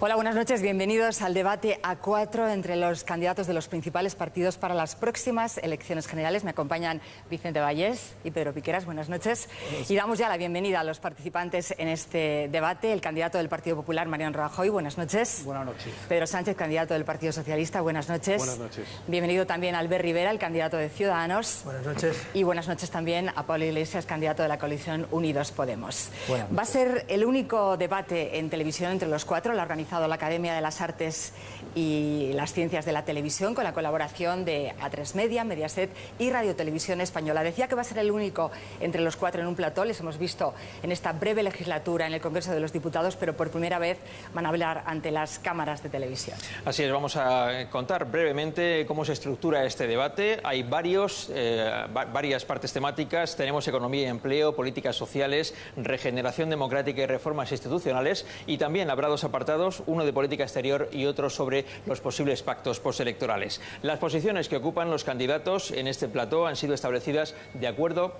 Hola, buenas noches. Bienvenidos al debate a cuatro entre los candidatos de los principales partidos para las próximas elecciones generales. Me acompañan Vicente Vallés y Pedro Piqueras. Buenas noches. Y damos ya la bienvenida a los participantes en este debate. El candidato del Partido Popular, Mariano Rajoy. Buenas noches. Buenas noches. Pedro Sánchez, candidato del Partido Socialista. Buenas noches. Buenas noches. Bienvenido también Albert Rivera, el candidato de Ciudadanos. Buenas noches. Y buenas noches también a Pablo Iglesias, candidato de la coalición Unidos Podemos. Buenas noches. Va a ser el único debate en televisión entre los cuatro. Lo ha organizado la Academia de las Artes y las Ciencias de la Televisión con la colaboración de A3 Media, Mediaset y Radio Televisión Española. Decía que va a ser el único entre los cuatro en un plató. Les hemos visto en esta breve legislatura en el Congreso de los Diputados, pero por primera vez van a hablar ante las cámaras de televisión. Así es, vamos a contar brevemente cómo se estructura este debate. Hay varias partes temáticas. Tenemos economía y empleo, políticas sociales, regeneración democrática y reformas institucionales. Y también habrá dos apartados, uno de política exterior y otro sobre los posibles pactos postelectorales. Las posiciones que ocupan los candidatos en este plató han sido establecidas de acuerdo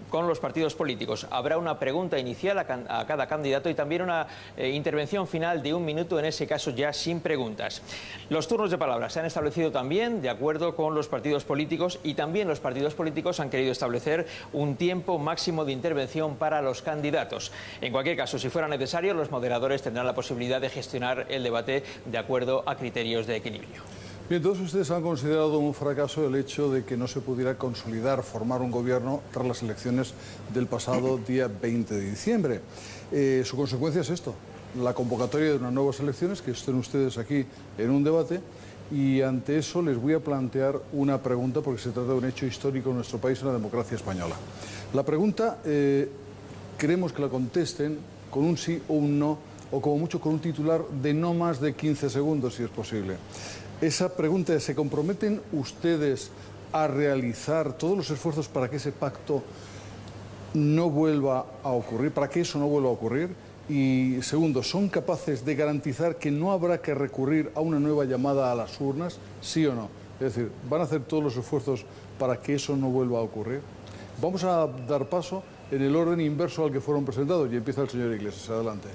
con los partidos políticos. Habrá una pregunta inicial a cada candidato y también una intervención final de 1 minuto, en ese caso ya sin preguntas. Los turnos de palabra se han establecido también de acuerdo con los partidos políticos y también los partidos políticos han querido establecer un tiempo máximo de intervención para los candidatos. En cualquier caso, si fuera necesario, los moderadores tendrán la posibilidad de gestionar el debate de acuerdo a criterios de equilibrio. Bien, todos ustedes han considerado un fracaso el hecho de que no se pudiera consolidar, formar un gobierno tras las elecciones del pasado día 20 de diciembre. Su consecuencia es esto, la convocatoria de unas nuevas elecciones, que estén ustedes aquí en un debate, y ante eso les voy a plantear una pregunta, porque se trata de un hecho histórico en nuestro país, en la democracia española. La pregunta, queremos que la contesten con un sí o un no, o como mucho con un titular de no más de 15 segundos, si es posible. Esa pregunta es, ¿se comprometen ustedes a realizar todos los esfuerzos para que ese pacto no vuelva a ocurrir, para que eso no vuelva a ocurrir? Y segundo, ¿son capaces de garantizar que no habrá que recurrir a una nueva llamada a las urnas, sí o no? Es decir, ¿van a hacer todos los esfuerzos para que eso no vuelva a ocurrir? Vamos a dar paso en el orden inverso al que fueron presentados y empieza el señor Iglesias. Adelante.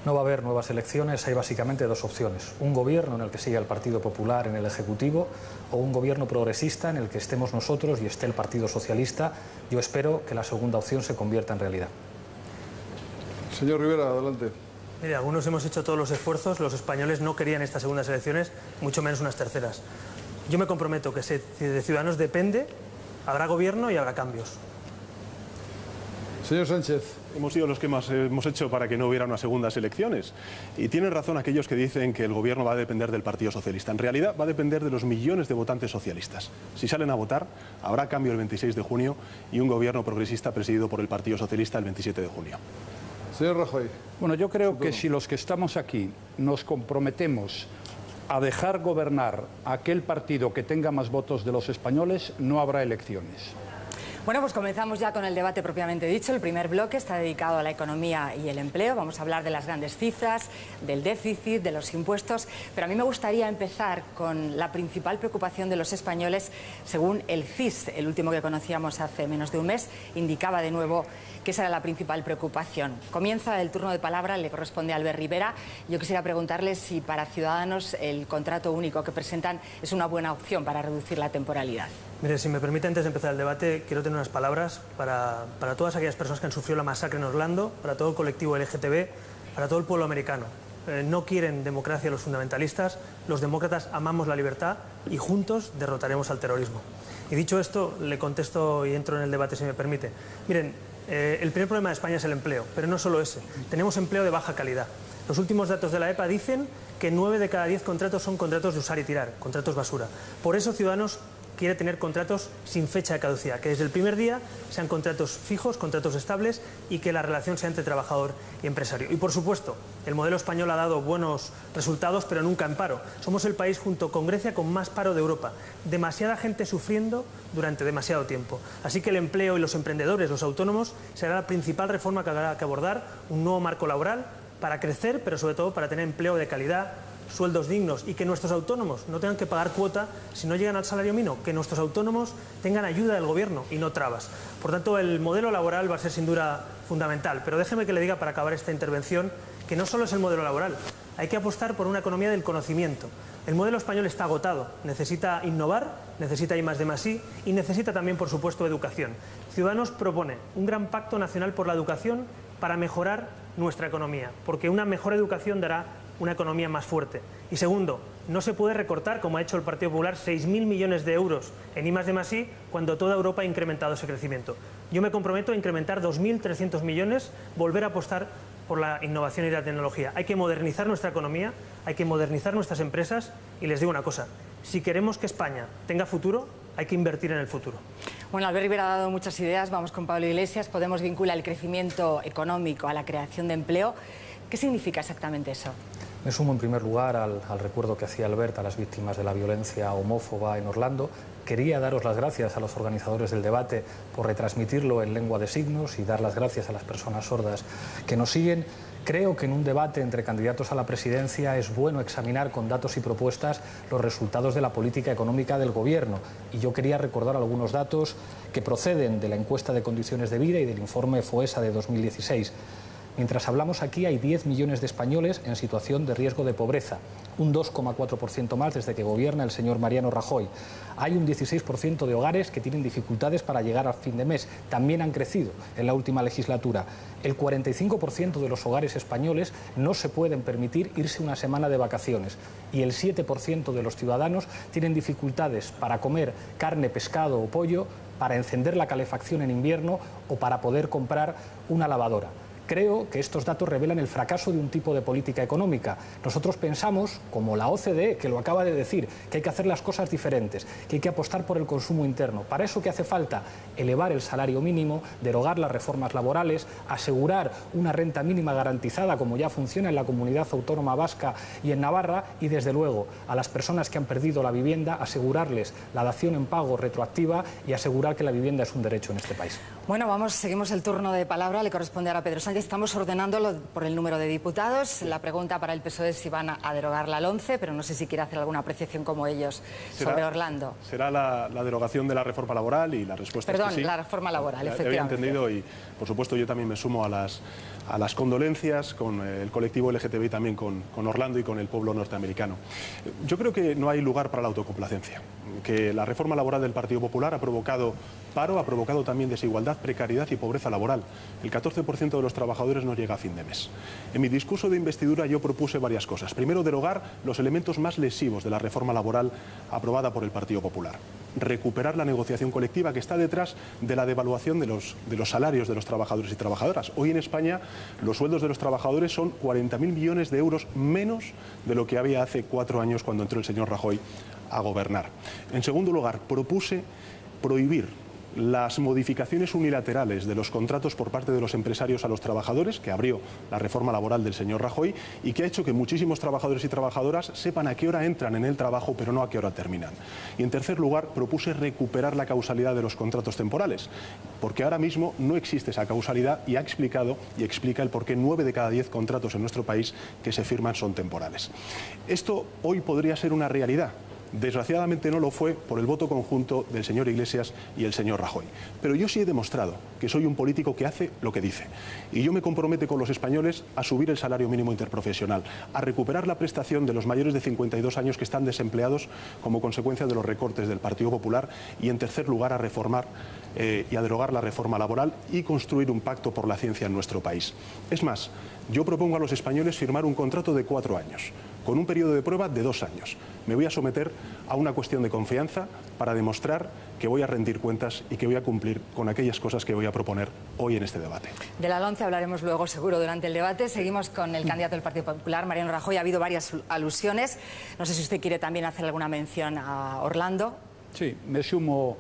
No va a haber nuevas elecciones, hay básicamente dos opciones. Un gobierno en el que siga el Partido Popular en el Ejecutivo o un gobierno progresista en el que estemos nosotros y esté el Partido Socialista. Yo espero que la segunda opción se convierta en realidad. Señor Rivera, adelante. Mire, algunos hemos hecho todos los esfuerzos, los españoles no querían estas segundas elecciones, mucho menos unas terceras. Yo me comprometo que si de Ciudadanos depende, habrá gobierno y habrá cambios. Señor Sánchez. Hemos sido los que más hemos hecho para que no hubiera unas segundas elecciones. Y tienen razón aquellos que dicen que el gobierno va a depender del Partido Socialista. En realidad va a depender de los millones de votantes socialistas. Si salen a votar, habrá cambio el 26 de junio y un gobierno progresista presidido por el Partido Socialista el 27 de junio. Señor Rajoy. Bueno, yo creo que si los que estamos aquí nos comprometemos a dejar gobernar a aquel partido que tenga más votos de los españoles, no habrá elecciones. Bueno, pues comenzamos ya con el debate propiamente dicho. El primer bloque está dedicado a la economía y el empleo. Vamos a hablar de las grandes cifras, del déficit, de los impuestos. Pero a mí me gustaría empezar con la principal preocupación de los españoles. Según el CIS, el último que conocíamos hace menos de un mes, indicaba de nuevo que esa era la principal preocupación. Comienza el turno de palabra, le corresponde a Albert Rivera. Yo quisiera preguntarle si para Ciudadanos el contrato único que presentan es una buena opción para reducir la temporalidad. Mire, si me permite, antes de empezar el debate, quiero tener unas palabras para todas aquellas personas que han sufrido la masacre en Orlando, para todo el colectivo LGTB, para todo el pueblo americano. No quieren democracia los fundamentalistas, los demócratas amamos la libertad y juntos derrotaremos al terrorismo. Y dicho esto, le contesto y entro en el debate si me permite. Miren, el primer problema de España es el empleo, pero no solo ese. Tenemos empleo de baja calidad. Los últimos datos de la EPA dicen que 9 de cada 10 contratos son contratos de usar y tirar, contratos basura. Por eso Ciudadanos quiere tener contratos sin fecha de caducidad, que desde el primer día sean contratos fijos, contratos estables y que la relación sea entre trabajador y empresario. Y por supuesto, el modelo español ha dado buenos resultados, pero nunca en paro. Somos el país junto con Grecia con más paro de Europa. Demasiada gente sufriendo durante demasiado tiempo. Así que el empleo y los emprendedores, los autónomos, será la principal reforma que habrá que abordar, un nuevo marco laboral para crecer, pero sobre todo para tener empleo de calidad, sueldos dignos y que nuestros autónomos no tengan que pagar cuota si no llegan al salario mínimo, que nuestros autónomos tengan ayuda del gobierno y no trabas. Por tanto, el modelo laboral va a ser sin duda fundamental, pero déjeme que le diga para acabar esta intervención que no solo es el modelo laboral, Hay que apostar por una economía del conocimiento. El modelo español está agotado, necesita innovar, necesita I+D+I y necesita también, por supuesto, educación. Ciudadanos propone un gran pacto nacional por la educación para mejorar nuestra economía, porque una mejor educación dará una economía más fuerte. Y segundo, no se puede recortar, como ha hecho el Partido Popular, 6.000 millones de euros en I+D+I cuando toda Europa ha incrementado ese crecimiento. Yo me comprometo a incrementar 2.300 millones, volver a apostar por la innovación y la tecnología. Hay que modernizar nuestra economía, hay que modernizar nuestras empresas y les digo una cosa, si queremos que España tenga futuro, hay que invertir en el futuro. Bueno, Albert Rivera ha dado muchas ideas, vamos con Pablo Iglesias. Podemos vincular el crecimiento económico a la creación de empleo. ¿Qué significa exactamente eso? Me sumo en primer lugar al recuerdo que hacía Albert a las víctimas de la violencia homófoba en Orlando. Quería daros las gracias a los organizadores del debate por retransmitirlo en lengua de signos y dar las gracias a las personas sordas que nos siguen. Creo que en un debate entre candidatos a la presidencia es bueno examinar con datos y propuestas los resultados de la política económica del Gobierno. Y yo quería recordar algunos datos que proceden de la encuesta de condiciones de vida y del informe FOESA de 2016. Mientras hablamos aquí hay 10 millones de españoles en situación de riesgo de pobreza, un 2,4% más desde que gobierna el señor Mariano Rajoy. Hay un 16% de hogares que tienen dificultades para llegar a fin de mes, también han crecido en la última legislatura. El 45% de los hogares españoles no se pueden permitir irse una semana de vacaciones y el 7% de los ciudadanos tienen dificultades para comer carne, pescado o pollo, para encender la calefacción en invierno o para poder comprar una lavadora. Creo que estos datos revelan el fracaso de un tipo de política económica. Nosotros pensamos, como la OCDE, que lo acaba de decir, que hay que hacer las cosas diferentes, que hay que apostar por el consumo interno. Para eso, ¿qué hace falta? Elevar el salario mínimo, derogar las reformas laborales, asegurar una renta mínima garantizada, como ya funciona en la Comunidad Autónoma Vasca y en Navarra, y desde luego a las personas que han perdido la vivienda, asegurarles la dación en pago retroactiva y asegurar que la vivienda es un derecho en este país. Bueno, seguimos el turno de palabra, le corresponde ahora a Pedro Sánchez. Estamos ordenándolo por el número de diputados. La pregunta para el PSOE es si van a derogar la LOMCE, pero no sé si quiere hacer alguna apreciación como ellos sobre Orlando. Será la derogación de la reforma laboral y la respuesta es que sí. La reforma laboral, efectivamente. Había entendido y, por supuesto, yo también me sumo a las condolencias con el colectivo LGTBI, también con Orlando y con el pueblo norteamericano. Yo creo que no hay lugar para la autocomplacencia, que la reforma laboral del Partido Popular ha provocado paro, ha provocado también desigualdad, precariedad y pobreza laboral. El 14% de los trabajadores no llega a fin de mes. En mi discurso de investidura yo propuse varias cosas. Primero, derogar los elementos más lesivos de la reforma laboral aprobada por el Partido Popular. Recuperar la negociación colectiva que está detrás de la devaluación de los salarios de los trabajadores y trabajadoras. Hoy en España los sueldos de los trabajadores son 40.000 millones de euros menos de lo que había hace 4 años cuando entró el señor Rajoy a gobernar. En segundo lugar, propuse prohibir las modificaciones unilaterales de los contratos por parte de los empresarios a los trabajadores, que abrió la reforma laboral del señor Rajoy y que ha hecho que muchísimos trabajadores y trabajadoras sepan a qué hora entran en el trabajo, pero no a qué hora terminan. Y en tercer lugar, propuse recuperar la causalidad de los contratos temporales, porque ahora mismo no existe esa causalidad y ha explicado y explica el por qué 9 de cada 10 contratos en nuestro país que se firman son temporales. Esto hoy podría ser una realidad. Desgraciadamente no lo fue por el voto conjunto del señor Iglesias y el señor Rajoy. Pero yo sí he demostrado que soy un político que hace lo que dice. Y yo me comprometo con los españoles a subir el salario mínimo interprofesional, a recuperar la prestación de los mayores de 52 años que están desempleados como consecuencia de los recortes del Partido Popular y, en tercer lugar, a reformar y a derogar la reforma laboral y construir un pacto por la ciencia en nuestro país. Es más, yo propongo a los españoles firmar un contrato de 4 años, con un periodo de prueba de 2 años. Me voy a someter a una cuestión de confianza para demostrar que voy a rendir cuentas y que voy a cumplir con aquellas cosas que voy a proponer hoy en este debate. De la LOMCE hablaremos luego seguro durante el debate. Seguimos con el candidato del Partido Popular, Mariano Rajoy. Ha habido varias alusiones. No sé si usted quiere también hacer alguna mención a Orlando. Sí, me sumo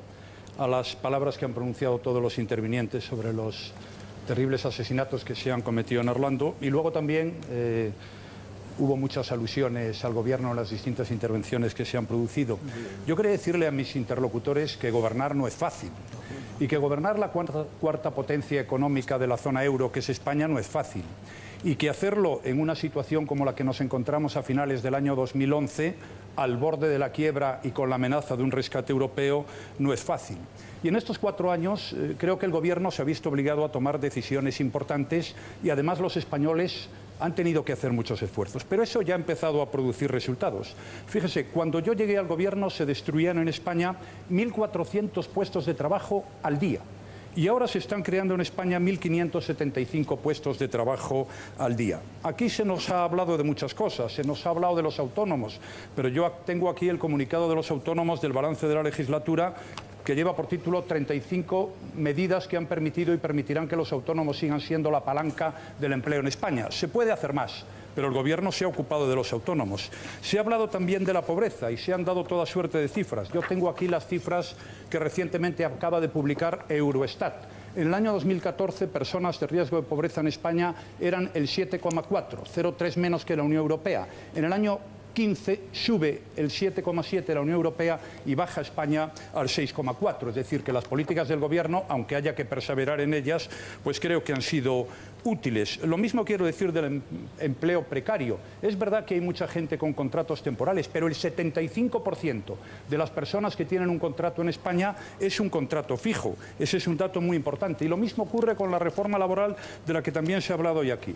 a las palabras que han pronunciado todos los intervinientes sobre los terribles asesinatos que se han cometido en Orlando y luego también hubo muchas alusiones al gobierno en las distintas intervenciones que se han producido. Yo quería decirle a mis interlocutores que gobernar no es fácil y que gobernar la cuarta potencia económica de la zona euro, que es España, no es fácil y que hacerlo en una situación como la que nos encontramos a finales del año 2011, al borde de la quiebra y con la amenaza de un rescate europeo, no es fácil. Y en estos 4 años creo que el gobierno se ha visto obligado a tomar decisiones importantes y además los españoles han tenido que hacer muchos esfuerzos, pero eso ya ha empezado a producir resultados. Fíjese, cuando yo llegué al gobierno se destruían en España 1.400 puestos de trabajo al día. Y ahora se están creando en España 1.575 puestos de trabajo al día. Aquí se nos ha hablado de muchas cosas, se nos ha hablado de los autónomos, pero yo tengo aquí el comunicado de los autónomos del balance de la legislatura, que lleva por título 35 medidas que han permitido y permitirán que los autónomos sigan siendo la palanca del empleo en España. Se puede hacer más, pero el Gobierno se ha ocupado de los autónomos. Se ha hablado también de la pobreza y se han dado toda suerte de cifras. Yo tengo aquí las cifras que recientemente acaba de publicar Eurostat. En el año 2014, personas de riesgo de pobreza en España eran el 7,4, 0,3 menos que la Unión Europea. En el año 15 sube el 7,7 de la Unión Europea y baja España al 6,4. Es decir, que las políticas del Gobierno, aunque haya que perseverar en ellas, pues creo que han sido útiles. Lo mismo quiero decir del empleo precario. Es verdad que hay mucha gente con contratos temporales, pero el 75% de las personas que tienen un contrato en España es un contrato fijo. Ese es un dato muy importante. Y lo mismo ocurre con la reforma laboral de la que también se ha hablado hoy aquí.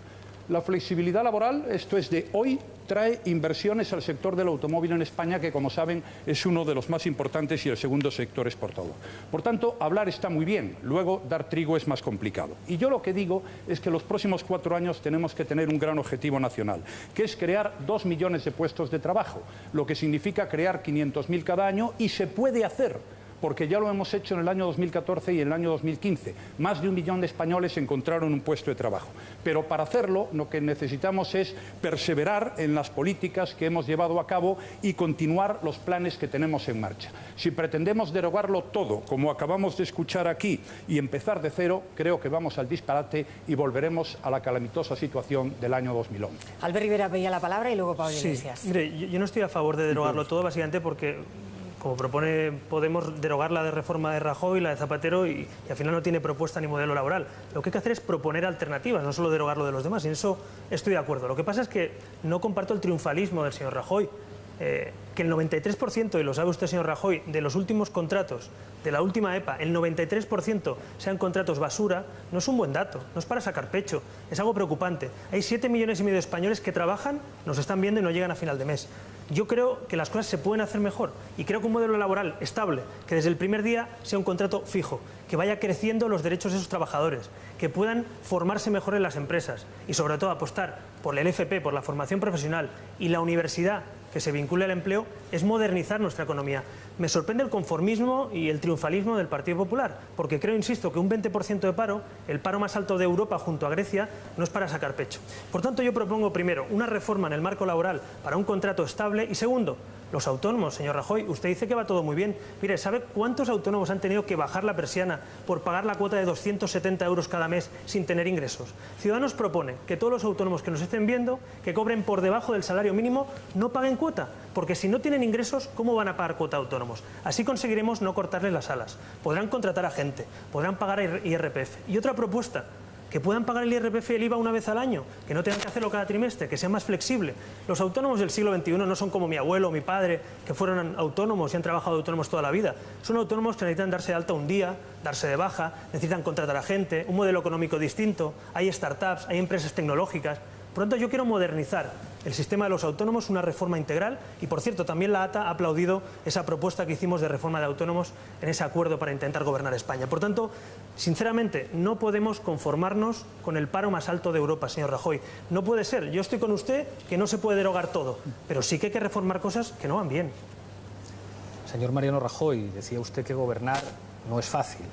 La flexibilidad laboral, esto es de hoy, trae inversiones al sector del automóvil en España, que como saben es uno de los más importantes y el segundo sector exportador. Por tanto, hablar está muy bien, luego dar trigo es más complicado. Y yo lo que digo es que los próximos 4 años tenemos que tener un gran objetivo nacional, que es crear 2 millones de puestos de trabajo, lo que significa crear 500.000 cada año, y se puede hacer, porque ya lo hemos hecho en el año 2014 y en el año 2015. Más de 1 millón de españoles encontraron un puesto de trabajo. Pero para hacerlo, lo que necesitamos es perseverar en las políticas que hemos llevado a cabo y continuar los planes que tenemos en marcha. Si pretendemos derogarlo todo, como acabamos de escuchar aquí, y empezar de cero, creo que vamos al disparate y volveremos a la calamitosa situación del año 2011. Albert Rivera pedía la palabra y luego Pablo Iglesias. Mire, yo no estoy a favor de derogarlo todo, básicamente porque, como propone Podemos, derogar la de reforma de Rajoy, la de Zapatero, y al final no tiene propuesta ni modelo laboral. Lo que hay que hacer es proponer alternativas, no solo derogar lo de los demás, y en eso estoy de acuerdo. Lo que pasa es que no comparto el triunfalismo del señor Rajoy. Que el 93%, y lo sabe usted, señor Rajoy, de los últimos contratos de la última EPA, el 93% sean contratos basura, no es un buen dato, no es para sacar pecho, es algo preocupante. Hay 7,5 millones de españoles que trabajan, nos están viendo y no llegan a final de mes. Yo creo que las cosas se pueden hacer mejor y creo que un modelo laboral estable, que desde el primer día sea un contrato fijo, que vaya creciendo los derechos de esos trabajadores, que puedan formarse mejor en las empresas y sobre todo apostar por el FP, por la formación profesional y la universidad que se vincule al empleo, es modernizar nuestra economía. Me sorprende el conformismo y el triunfalismo del Partido Popular, porque creo, insisto, que un 20% de paro, el paro más alto de Europa junto a Grecia, no es para sacar pecho. Por tanto, yo propongo, primero, una reforma en el marco laboral para un contrato estable y, segundo, los autónomos, señor Rajoy, usted dice que va todo muy bien. Mire, ¿sabe cuántos autónomos han tenido que bajar la persiana por pagar la cuota de 270 euros cada mes sin tener ingresos? Ciudadanos propone que todos los autónomos que nos estén viendo, que cobren por debajo del salario mínimo, no paguen cuota, porque si no tienen ingresos, ¿cómo van a pagar cuota autónomos? Así conseguiremos no cortarles las alas. Podrán contratar a gente, podrán pagar IRPF. Y otra propuesta, que puedan pagar el IRPF y el IVA una vez al año, que no tengan que hacerlo cada trimestre, que sea más flexible. Los autónomos del siglo XXI no son como mi abuelo o mi padre, que fueron autónomos y han trabajado autónomos toda la vida. Son autónomos que necesitan darse de alta un día, darse de baja, necesitan contratar a gente, un modelo económico distinto, hay startups, hay empresas tecnológicas. Por lo tanto, yo quiero modernizar el sistema de los autónomos, una reforma integral, y por cierto, también la ATA ha aplaudido esa propuesta que hicimos de reforma de autónomos en ese acuerdo para intentar gobernar España. Por tanto, sinceramente, no podemos conformarnos con el paro más alto de Europa, señor Rajoy. No puede ser. Yo estoy con usted que no se puede derogar todo, pero sí que hay que reformar cosas que no van bien. Señor Mariano Rajoy, decía usted que gobernar no es fácil,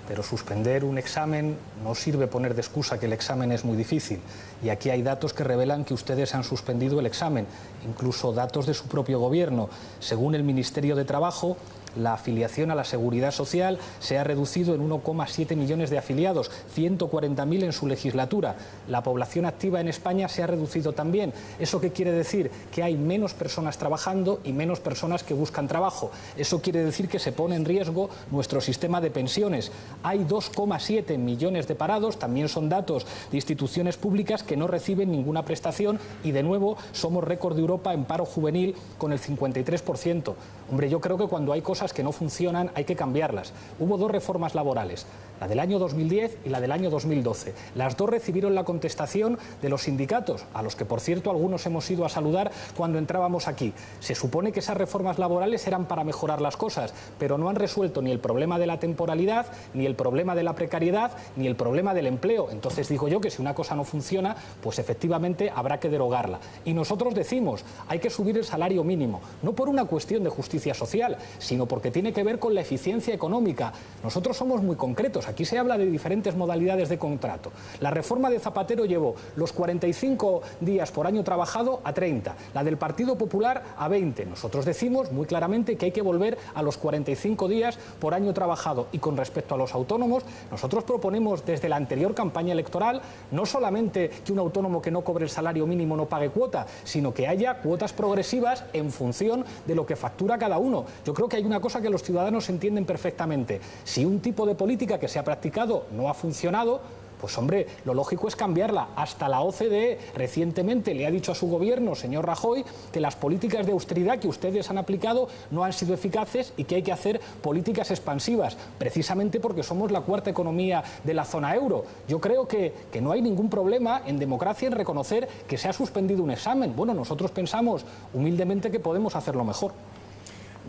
pero suspender un examen no sirve poner de excusa que el examen es muy difícil. Y aquí hay datos que revelan que ustedes han suspendido el examen, incluso datos de su propio gobierno. Según el Ministerio de Trabajo, la afiliación a la Seguridad Social se ha reducido en 1,7 millones de afiliados, 140.000 en su legislatura. La población activa en España se ha reducido también. ¿Eso qué quiere decir? Que hay menos personas trabajando y menos personas que buscan trabajo. Eso quiere decir que se pone en riesgo nuestro sistema de pensiones. Hay 2,7 millones de parados, también son datos de instituciones públicas que no reciben ninguna prestación y de nuevo somos récord de Europa en paro juvenil con el 53%. Hombre, yo creo que cuando hay cosas cosas que no funcionan hay que cambiarlas. Hubo dos reformas laborales, la del año 2010 y la del año 2012. Las dos recibieron la contestación de los sindicatos, a los que, por cierto, algunos hemos ido a saludar cuando entrábamos aquí. Se supone que esas reformas laborales eran para mejorar las cosas, pero no han resuelto ni el problema de la temporalidad, ni el problema de la precariedad, ni el problema del empleo. Entonces digo yo que si una cosa no funciona, pues efectivamente habrá que derogarla. Y nosotros decimos, hay que subir el salario mínimo, no por una cuestión de justicia social, sino porque tiene que ver con la eficiencia económica. Nosotros somos muy concretos, aquí se habla de diferentes modalidades de contrato. La reforma de Zapatero llevó los 45 días por año trabajado a 30, la del Partido Popular a 20. Nosotros decimos muy claramente que hay que volver a los 45 días por año trabajado. Y con respecto a los autónomos, nosotros proponemos desde la anterior campaña electoral no solamente que un autónomo que no cobre el salario mínimo no pague cuota, sino que haya cuotas progresivas en función de lo que factura cada uno. Yo creo que hay una cosa que los ciudadanos entienden perfectamente. Si un tipo de política que se ha practicado no ha funcionado, pues hombre, lo lógico es cambiarla. Hasta la OCDE recientemente le ha dicho a su gobierno, señor Rajoy, que las políticas de austeridad que ustedes han aplicado no han sido eficaces y que hay que hacer políticas expansivas, precisamente porque somos la cuarta economía de la zona euro. Yo creo que no hay ningún problema en democracia en reconocer que se ha suspendido un examen. Bueno, nosotros pensamos humildemente que podemos hacerlo mejor.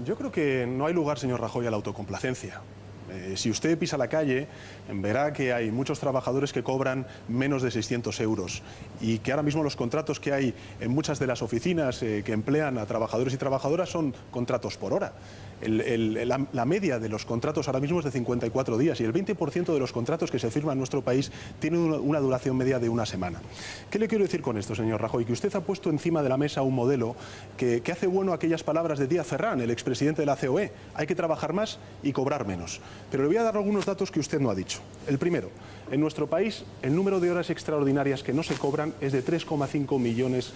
Yo creo que no hay lugar, señor Rajoy, a la autocomplacencia. Si usted pisa la calle, verá que hay muchos trabajadores que cobran menos de 600 euros y que ahora mismo los contratos que hay en muchas de las oficinas que emplean a trabajadores y trabajadoras son contratos por hora. La media de los contratos ahora mismo es de 54 días y el 20% de los contratos que se firman en nuestro país tienen una duración media de una semana. ¿Qué le quiero decir con esto, señor Rajoy? Que usted ha puesto encima de la mesa un modelo que hace bueno aquellas palabras de Díaz Ferrán, el expresidente de la COE. Hay que trabajar más y cobrar menos. Pero le voy a dar algunos datos que usted no ha dicho. El primero, en nuestro país el número de horas extraordinarias que no se cobran es de 3,5 millones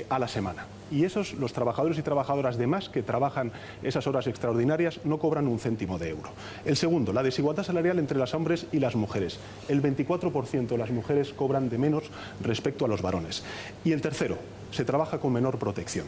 a la semana. Y esos, los trabajadores y trabajadoras de más que trabajan esas horas extraordinarias, no cobran un céntimo de euro. El segundo, la desigualdad salarial entre los hombres y las mujeres. El 24% de las mujeres cobran de menos respecto a los varones. Y el tercero, se trabaja con menor protección.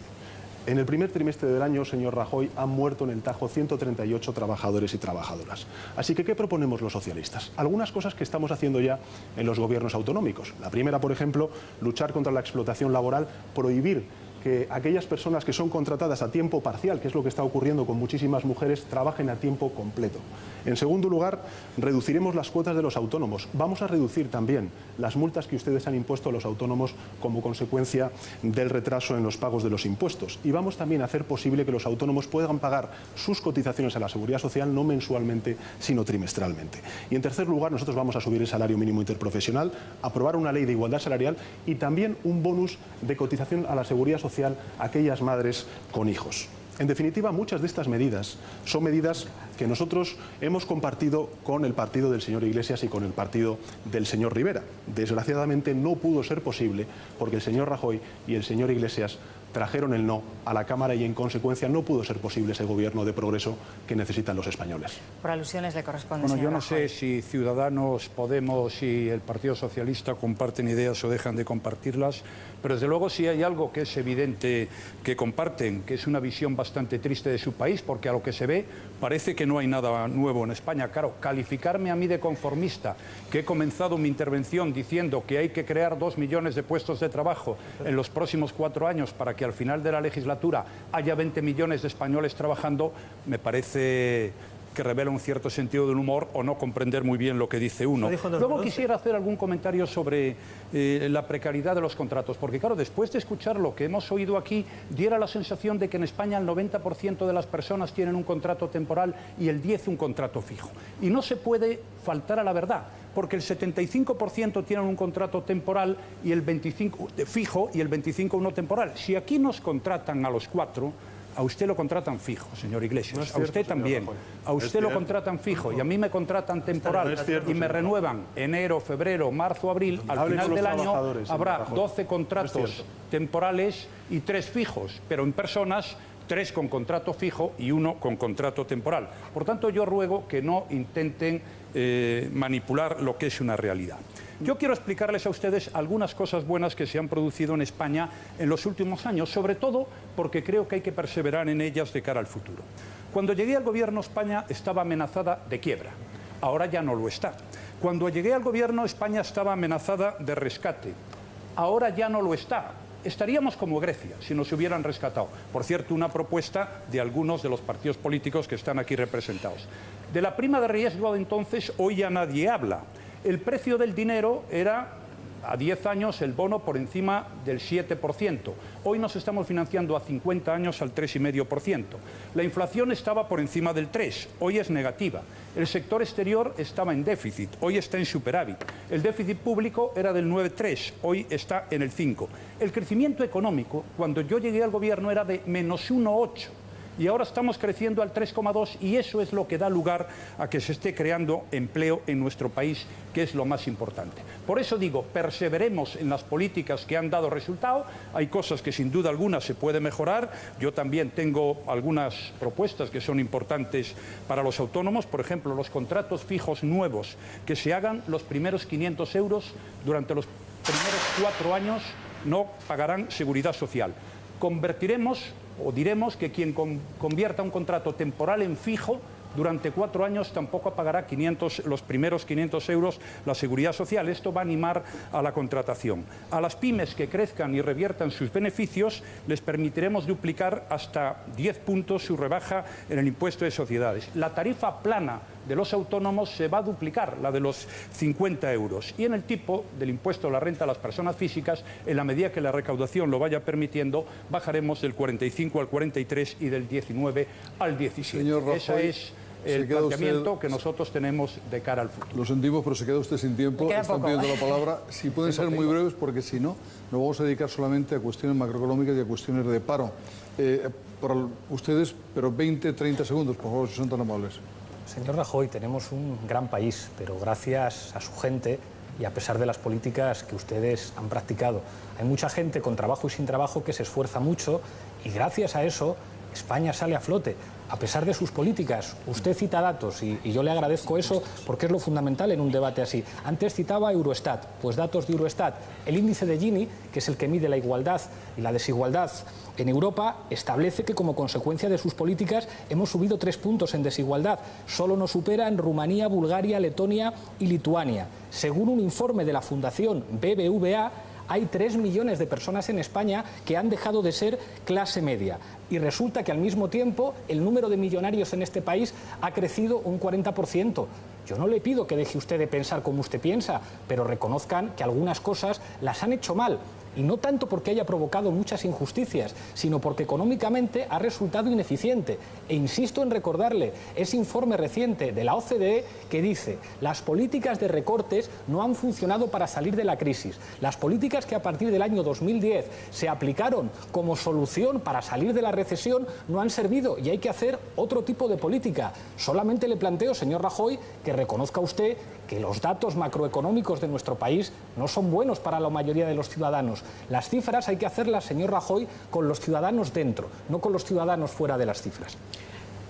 En el primer trimestre del año, señor Rajoy, han muerto en el Tajo 138 trabajadores y trabajadoras. Así que, ¿qué proponemos los socialistas? Algunas cosas que estamos haciendo ya en los gobiernos autonómicos. La primera, por ejemplo, luchar contra la explotación laboral, prohibir que aquellas personas que son contratadas a tiempo parcial, que es lo que está ocurriendo con muchísimas mujeres, trabajen a tiempo completo. En segundo lugar, reduciremos las cuotas de los autónomos. Vamos a reducir también las multas que ustedes han impuesto a los autónomos como consecuencia del retraso en los pagos de los impuestos. Y vamos también a hacer posible que los autónomos puedan pagar sus cotizaciones a la Seguridad Social no mensualmente, sino trimestralmente. Y en tercer lugar, nosotros vamos a subir el salario mínimo interprofesional, aprobar una ley de igualdad salarial y también un bonus de cotización a la Seguridad Social a aquellas madres con hijos. En definitiva, muchas de estas medidas son medidas que nosotros hemos compartido con el partido del señor Iglesias y con el partido del señor Rivera. Desgraciadamente no pudo ser posible porque el señor Rajoy y el señor Iglesias trajeron el no a la Cámara y en consecuencia no pudo ser posible ese gobierno de progreso que necesitan los españoles. Por alusiones le corresponde, Bueno, señor yo no Rajoy. sé si Ciudadanos, Podemos y el Partido Socialista comparten ideas o dejan de compartirlas, pero desde luego sí hay algo que es evidente que comparten, que es una visión bastante triste de su país, porque a lo que se ve parece que no hay nada nuevo en España. Claro, calificarme a mí de conformista, que he comenzado mi intervención diciendo que hay que crear 2 millones de puestos de trabajo en los próximos 4 años para que al final de la legislatura haya 20 millones de españoles trabajando, me parece que revela un cierto sentido del humor o no comprender muy bien lo que dice uno. Luego quisiera hacer algún comentario sobre la precariedad de los contratos, porque claro, después de escuchar lo que hemos oído aquí, diera la sensación de que en España el 90% de las personas tienen un contrato temporal y el 10% un contrato fijo. Y no se puede faltar a la verdad, porque el 75% tienen un contrato temporal y el 25% fijo y el 25% uno temporal. Si aquí nos contratan a los 4, a usted lo contratan fijo, señor Iglesias. No es cierto, a usted también. A usted lo contratan fijo y a mí me contratan temporal y me renuevan enero, febrero, marzo, abril. Al final del año habrá 12 contratos temporales y 3 fijos, pero en personas 3 con contrato fijo y 1 con contrato temporal. Por tanto, yo ruego que no intenten manipular lo que es una realidad. Yo quiero explicarles a ustedes algunas cosas buenas que se han producido en España en los últimos años, sobre todo porque creo que hay que perseverar en ellas de cara al futuro. Cuando llegué al gobierno, España estaba amenazada de quiebra. Ahora ya no lo está. Cuando llegué al gobierno, España estaba amenazada de rescate. Ahora ya no lo está. Estaríamos como Grecia si nos hubieran rescatado. Por cierto, una propuesta de algunos de los partidos políticos que están aquí representados. De la prima de riesgo de entonces, hoy ya nadie habla. El precio del dinero era, a 10 años, el bono por encima del 7%. Hoy nos estamos financiando a 50 años al 3,5%. La inflación estaba por encima del 3%, hoy es negativa. El sector exterior estaba en déficit, hoy está en superávit. El déficit público era del 9,3%, hoy está en el 5%. El crecimiento económico, cuando yo llegué al gobierno, era de menos 1,8%. Y ahora estamos creciendo al 3,2% y eso es lo que da lugar a que se esté creando empleo en nuestro país, que es lo más importante. Por eso digo, perseveremos en las políticas que han dado resultado. Hay cosas que sin duda alguna se puede mejorar. Yo también tengo algunas propuestas que son importantes para los autónomos. Por ejemplo, los contratos fijos nuevos, que se hagan los primeros 500 euros durante los primeros 4 años, no pagarán seguridad social. Convertiremos o diremos que quien convierta un contrato temporal en fijo durante 4 años tampoco pagará los primeros 500 euros la seguridad social. Esto va a animar a la contratación. A las pymes que crezcan y reviertan sus beneficios les permitiremos duplicar hasta 10 puntos su rebaja en el impuesto de sociedades. La tarifa plana de los autónomos se va a duplicar, la de los 50 euros. Y en el tipo del impuesto a la renta a las personas físicas, en la medida que la recaudación lo vaya permitiendo, bajaremos del 45 al 43 y del 19 al 17. Señor Rajoy, ese es el planteamiento que nosotros tenemos de cara al futuro. Lo sentimos, pero se queda usted sin tiempo. Están pidiendo la palabra. Si pueden ser muy breves, porque si no, nos vamos a dedicar solamente a cuestiones macroeconómicas y a cuestiones de paro. Para ustedes, pero 20, 30 segundos, por favor, si son tan amables. Señor Rajoy, tenemos un gran país, pero gracias a su gente y a pesar de las políticas que ustedes han practicado. Hay mucha gente con trabajo y sin trabajo que se esfuerza mucho y gracias a eso España sale a flote. A pesar de sus políticas, usted cita datos y yo le agradezco eso porque es lo fundamental en un debate así. Antes citaba Eurostat, pues datos de Eurostat. El índice de Gini, que es el que mide la igualdad y la desigualdad en Europa, establece que como consecuencia de sus políticas hemos subido 3 puntos en desigualdad. Solo nos superan Rumanía, Bulgaria, Letonia y Lituania. Según un informe de la Fundación BBVA, hay 3 millones de personas en España que han dejado de ser clase media. Y resulta que al mismo tiempo el número de millonarios en este país ha crecido un 40%. Yo no le pido que deje usted de pensar como usted piensa, pero reconozcan que algunas cosas las han hecho mal. Y no tanto porque haya provocado muchas injusticias, sino porque económicamente ha resultado ineficiente. E insisto en recordarle ese informe reciente de la OCDE que dice: las políticas de recortes no han funcionado para salir de la crisis. Las políticas que a partir del año 2010 se aplicaron como solución para salir de la recesión no han servido y hay que hacer otro tipo de política. Solamente le planteo, señor Rajoy, que reconozca usted que los datos macroeconómicos de nuestro país no son buenos para la mayoría de los ciudadanos. Las cifras hay que hacerlas, señor Rajoy, con los ciudadanos dentro, no con los ciudadanos fuera de las cifras.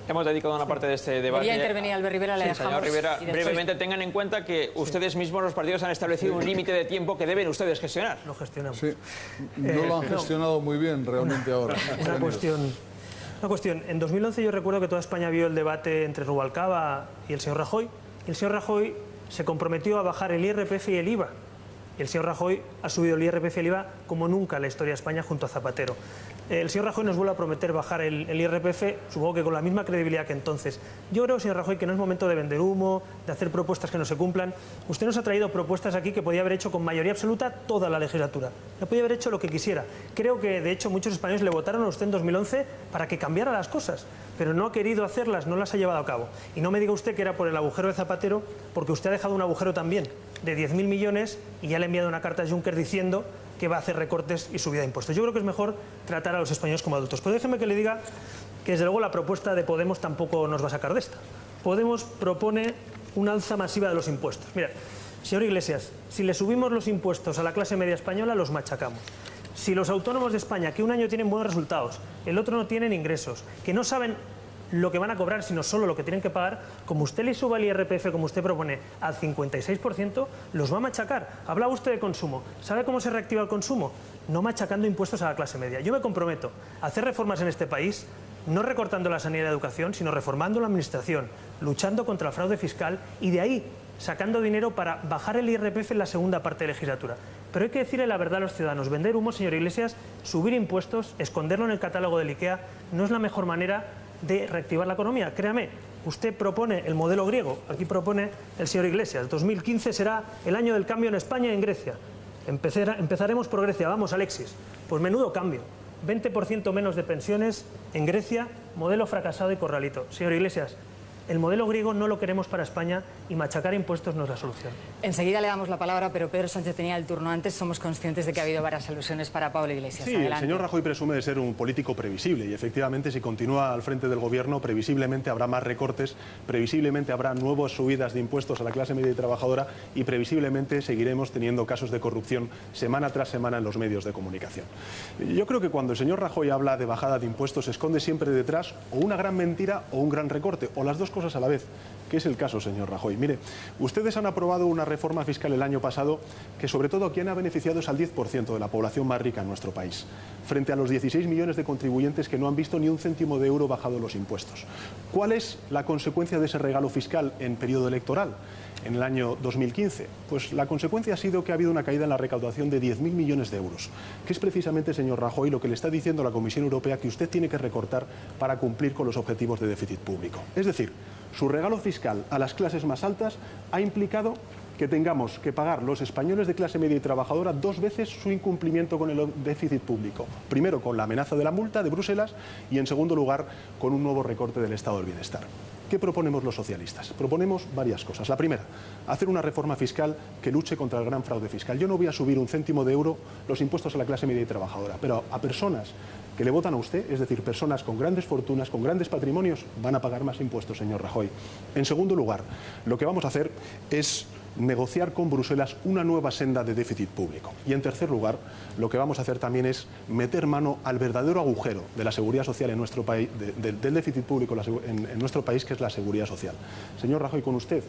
Hemos dedicado una parte de este debate. Quería intervenir Albert Rivera, le dejamos. Señor Rivera, brevemente tengan en cuenta que ustedes mismos, los partidos, han establecido un límite de tiempo que deben ustedes gestionar. Lo gestionamos. Sí, no lo han gestionado muy bien realmente ahora. Una cuestión. En 2011 yo recuerdo que toda España vio el debate entre Rubalcaba y el señor Rajoy. Y el señor Rajoy se comprometió a bajar el IRPF y el IVA. Y el señor Rajoy ha subido el IRPF y el IVA como nunca en la historia de España junto a Zapatero. El señor Rajoy nos vuelve a prometer bajar el IRPF, supongo que con la misma credibilidad que entonces. Yo creo, señor Rajoy, que no es momento de vender humo, de hacer propuestas que no se cumplan. Usted nos ha traído propuestas aquí que podía haber hecho con mayoría absoluta toda la legislatura. Ya podía haber hecho lo que quisiera. Creo que, de hecho, muchos españoles le votaron a usted en 2011 para que cambiara las cosas, pero no ha querido hacerlas, no las ha llevado a cabo. Y no me diga usted que era por el agujero de Zapatero, porque usted ha dejado un agujero también de 10.000 millones y ya le ha enviado una carta a Juncker diciendo que va a hacer recortes y subida de impuestos. Yo creo que es mejor tratar a los españoles como adultos. Pero déjeme que le diga que, desde luego, la propuesta de Podemos tampoco nos va a sacar de esta. Podemos propone una alza masiva de los impuestos. Mira, señor Iglesias, si le subimos los impuestos a la clase media española, los machacamos. Si los autónomos de España, que un año tienen buenos resultados, el otro no tienen ingresos, que no saben lo que van a cobrar, sino solo lo que tienen que pagar, como usted le suba el IRPF, como usted propone, al 56%, los va a machacar. Hablaba usted de consumo. ¿Sabe cómo se reactiva el consumo? No machacando impuestos a la clase media. Yo me comprometo a hacer reformas en este país no recortando la sanidad y la educación, sino reformando la administración, luchando contra el fraude fiscal y de ahí sacando dinero para bajar el IRPF en la segunda parte de legislatura. Pero hay que decirle la verdad a los ciudadanos. Vender humo, señor Iglesias, subir impuestos, esconderlo en el catálogo del IKEA, no es la mejor manera de reactivar la economía. Créame, usted propone el modelo griego, aquí propone el señor Iglesias. 2015 será el año del cambio en España y en Grecia. Empezaremos por Grecia. Vamos, Alexis. Pues menudo cambio. 20% menos de pensiones en Grecia, modelo fracasado y corralito. Señor Iglesias, el modelo griego no lo queremos para España y machacar impuestos no es la solución. Enseguida le damos la palabra, pero Pedro Sánchez tenía el turno antes. Somos conscientes de que ha habido varias alusiones para Pablo Iglesias. Sí, adelante. El señor Rajoy presume de ser un político previsible y efectivamente si continúa al frente del gobierno previsiblemente habrá más recortes, previsiblemente habrá nuevas subidas de impuestos a la clase media y trabajadora y previsiblemente seguiremos teniendo casos de corrupción semana tras semana en los medios de comunicación. Yo creo que cuando el señor Rajoy habla de bajada de impuestos se esconde siempre detrás o una gran mentira o un gran recorte o las dos cosas a la vez, que es el caso, señor Rajoy. Mire, ustedes han aprobado una reforma fiscal el año pasado que sobre todo a quien ha beneficiado es al 10% de la población más rica en nuestro país, frente a los 16 millones de contribuyentes que no han visto ni un céntimo de euro bajado los impuestos. ¿Cuál es la consecuencia de ese regalo fiscal en periodo electoral? En el año 2015, pues la consecuencia ha sido que ha habido una caída en la recaudación de 10.000 millones de euros, que es precisamente, señor Rajoy, lo que le está diciendo la Comisión Europea que usted tiene que recortar para cumplir con los objetivos de déficit público. Es decir, su regalo fiscal a las clases más altas ha implicado que tengamos que pagar los españoles de clase media y trabajadora 2 veces su incumplimiento con el déficit público. Primero con la amenaza de la multa de Bruselas y en segundo lugar con un nuevo recorte del Estado del Bienestar. ¿Qué proponemos los socialistas? Proponemos varias cosas. La primera, hacer una reforma fiscal que luche contra el gran fraude fiscal. Yo no voy a subir un céntimo de euro los impuestos a la clase media y trabajadora, pero a personas que le votan a usted, es decir, personas con grandes fortunas, con grandes patrimonios, van a pagar más impuestos, señor Rajoy. En segundo lugar, lo que vamos a hacer es negociar con Bruselas una nueva senda de déficit público. Y en tercer lugar, lo que vamos a hacer también es meter mano al verdadero agujero de la seguridad social en nuestro país, del déficit público en nuestro país, que es la seguridad social. Señor Rajoy, con usted,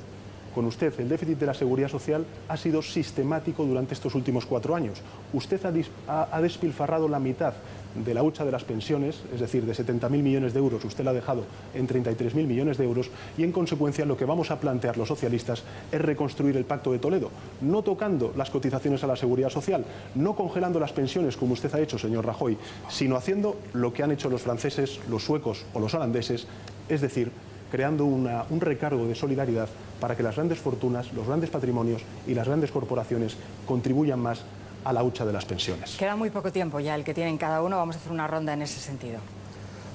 el déficit de la seguridad social ha sido sistemático durante estos últimos 4 años. Usted ha despilfarrado la mitad de la hucha de las pensiones, es decir, de 70.000 millones de euros, usted la ha dejado en 33.000 millones de euros y en consecuencia lo que vamos a plantear los socialistas es reconstruir el Pacto de Toledo, no tocando las cotizaciones a la seguridad social, no congelando las pensiones como usted ha hecho, señor Rajoy, sino haciendo lo que han hecho los franceses, los suecos o los holandeses, es decir, creando un recargo de solidaridad para que las grandes fortunas, los grandes patrimonios y las grandes corporaciones contribuyan más a la hucha de las pensiones. Queda muy poco tiempo ya el que tienen cada uno. Vamos a hacer una ronda en ese sentido.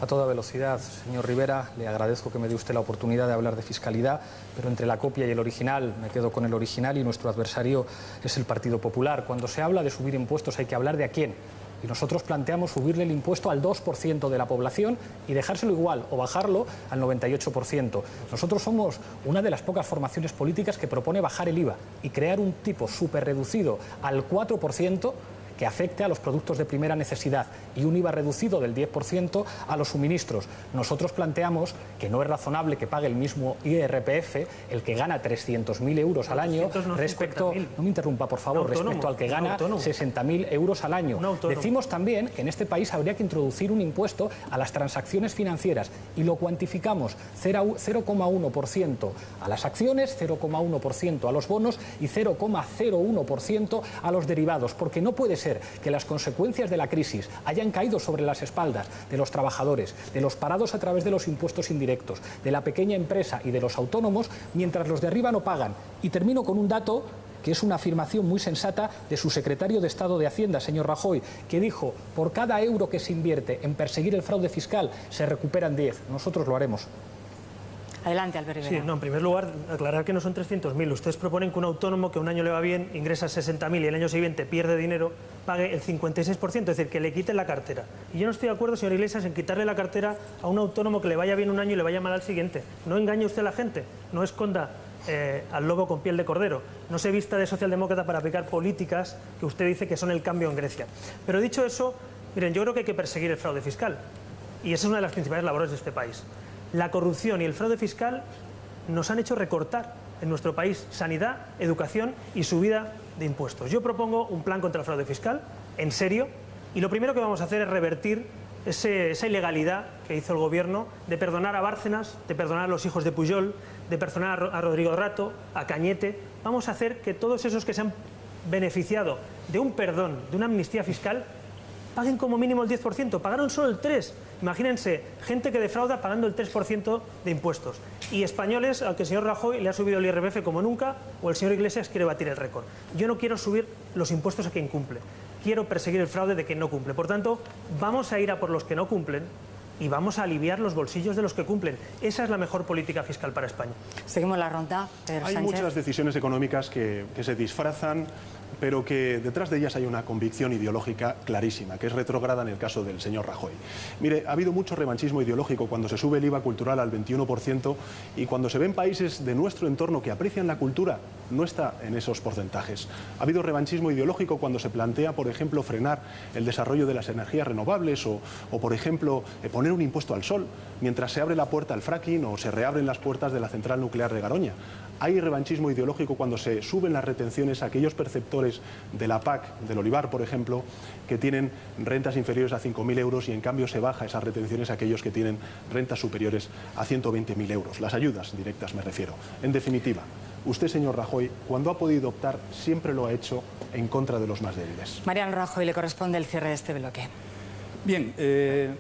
A toda velocidad, señor Rivera, le agradezco que me dé usted la oportunidad de hablar de fiscalidad, pero entre la copia y el original, me quedo con el original y nuestro adversario es el Partido Popular. Cuando se habla de subir impuestos hay que hablar de a quién. Y nosotros planteamos subirle el impuesto al 2% de la población y dejárselo igual o bajarlo al 98%. Nosotros somos una de las pocas formaciones políticas que propone bajar el IVA y crear un tipo súper reducido al 4% que afecte a los productos de primera necesidad y un IVA reducido del 10% a los suministros. Nosotros planteamos que no es razonable que pague el mismo IRPF el que gana 300.000 euros al año respecto, no me interrumpa por favor, respecto al que gana 60.000 euros al año. Decimos también que en este país habría que introducir un impuesto a las transacciones financieras y lo cuantificamos 0,1% a las acciones, 0,1% a los bonos y 0,01% a los derivados, porque no puede ser que las consecuencias de la crisis hayan caído sobre las espaldas de los trabajadores, de los parados a través de los impuestos indirectos, de la pequeña empresa y de los autónomos, mientras los de arriba no pagan. Y termino con un dato que es una afirmación muy sensata de su secretario de Estado de Hacienda, señor Rajoy, que dijo: por cada euro que se invierte en perseguir el fraude fiscal se recuperan 10. Nosotros lo haremos. Adelante, Albert Rivera. Sí, no, en primer lugar, aclarar que no son 300.000. Ustedes proponen que un autónomo que un año le va bien, ingresa 60.000 y el año siguiente pierde dinero, pague el 56%, es decir, que le quiten la cartera. Y yo no estoy de acuerdo, señor Iglesias, en quitarle la cartera a un autónomo que le vaya bien un año y le vaya mal al siguiente. No engañe usted a la gente, no esconda al lobo con piel de cordero. No se vista de socialdemócrata para aplicar políticas que usted dice que son el cambio en Grecia. Pero dicho eso, miren, yo creo que hay que perseguir el fraude fiscal. Y esa es una de las principales labores de este país. La corrupción y el fraude fiscal nos han hecho recortar en nuestro país sanidad, educación y subida de impuestos. Yo propongo un plan contra el fraude fiscal, en serio, y lo primero que vamos a hacer es revertir esa ilegalidad que hizo el gobierno de perdonar a Bárcenas, de perdonar a los hijos de Pujol, de perdonar a Rodrigo Rato, a Cañete. Vamos a hacer que todos esos que se han beneficiado de un perdón, de una amnistía fiscal, paguen como mínimo el 10%, pagaron solo el 3%. Imagínense, gente que defrauda pagando el 3% de impuestos. Y españoles al que el señor Rajoy le ha subido el IRPF como nunca, o el señor Iglesias quiere batir el récord. Yo no quiero subir los impuestos a quien cumple, quiero perseguir el fraude de quien no cumple. Por tanto, vamos a ir a por los que no cumplen y vamos a aliviar los bolsillos de los que cumplen. Esa es la mejor política fiscal para España. Seguimos la ronda, Pedro Hay Sánchez. muchas decisiones económicas que se disfrazan, pero que detrás de ellas hay una convicción ideológica clarísima, que es retrógrada en el caso del señor Rajoy. Mire, ha habido mucho revanchismo ideológico cuando se sube el IVA cultural al 21% y cuando se ven países de nuestro entorno que aprecian la cultura, no está en esos porcentajes. Ha habido revanchismo ideológico cuando se plantea, por ejemplo, frenar el desarrollo de las energías renovables o por ejemplo, poner un impuesto al sol, mientras se abre la puerta al fracking o se reabren las puertas de la central nuclear de Garoña. Hay revanchismo ideológico cuando se suben las retenciones a aquellos perceptores de la PAC, del olivar, por ejemplo, que tienen rentas inferiores a 5.000 euros y en cambio se baja esas retenciones a aquellos que tienen rentas superiores a 120.000 euros. Las ayudas directas me refiero. En definitiva, usted, señor Rajoy, cuando ha podido optar, siempre lo ha hecho en contra de los más débiles. Mariano Rajoy, le corresponde el cierre de este bloque. Bien,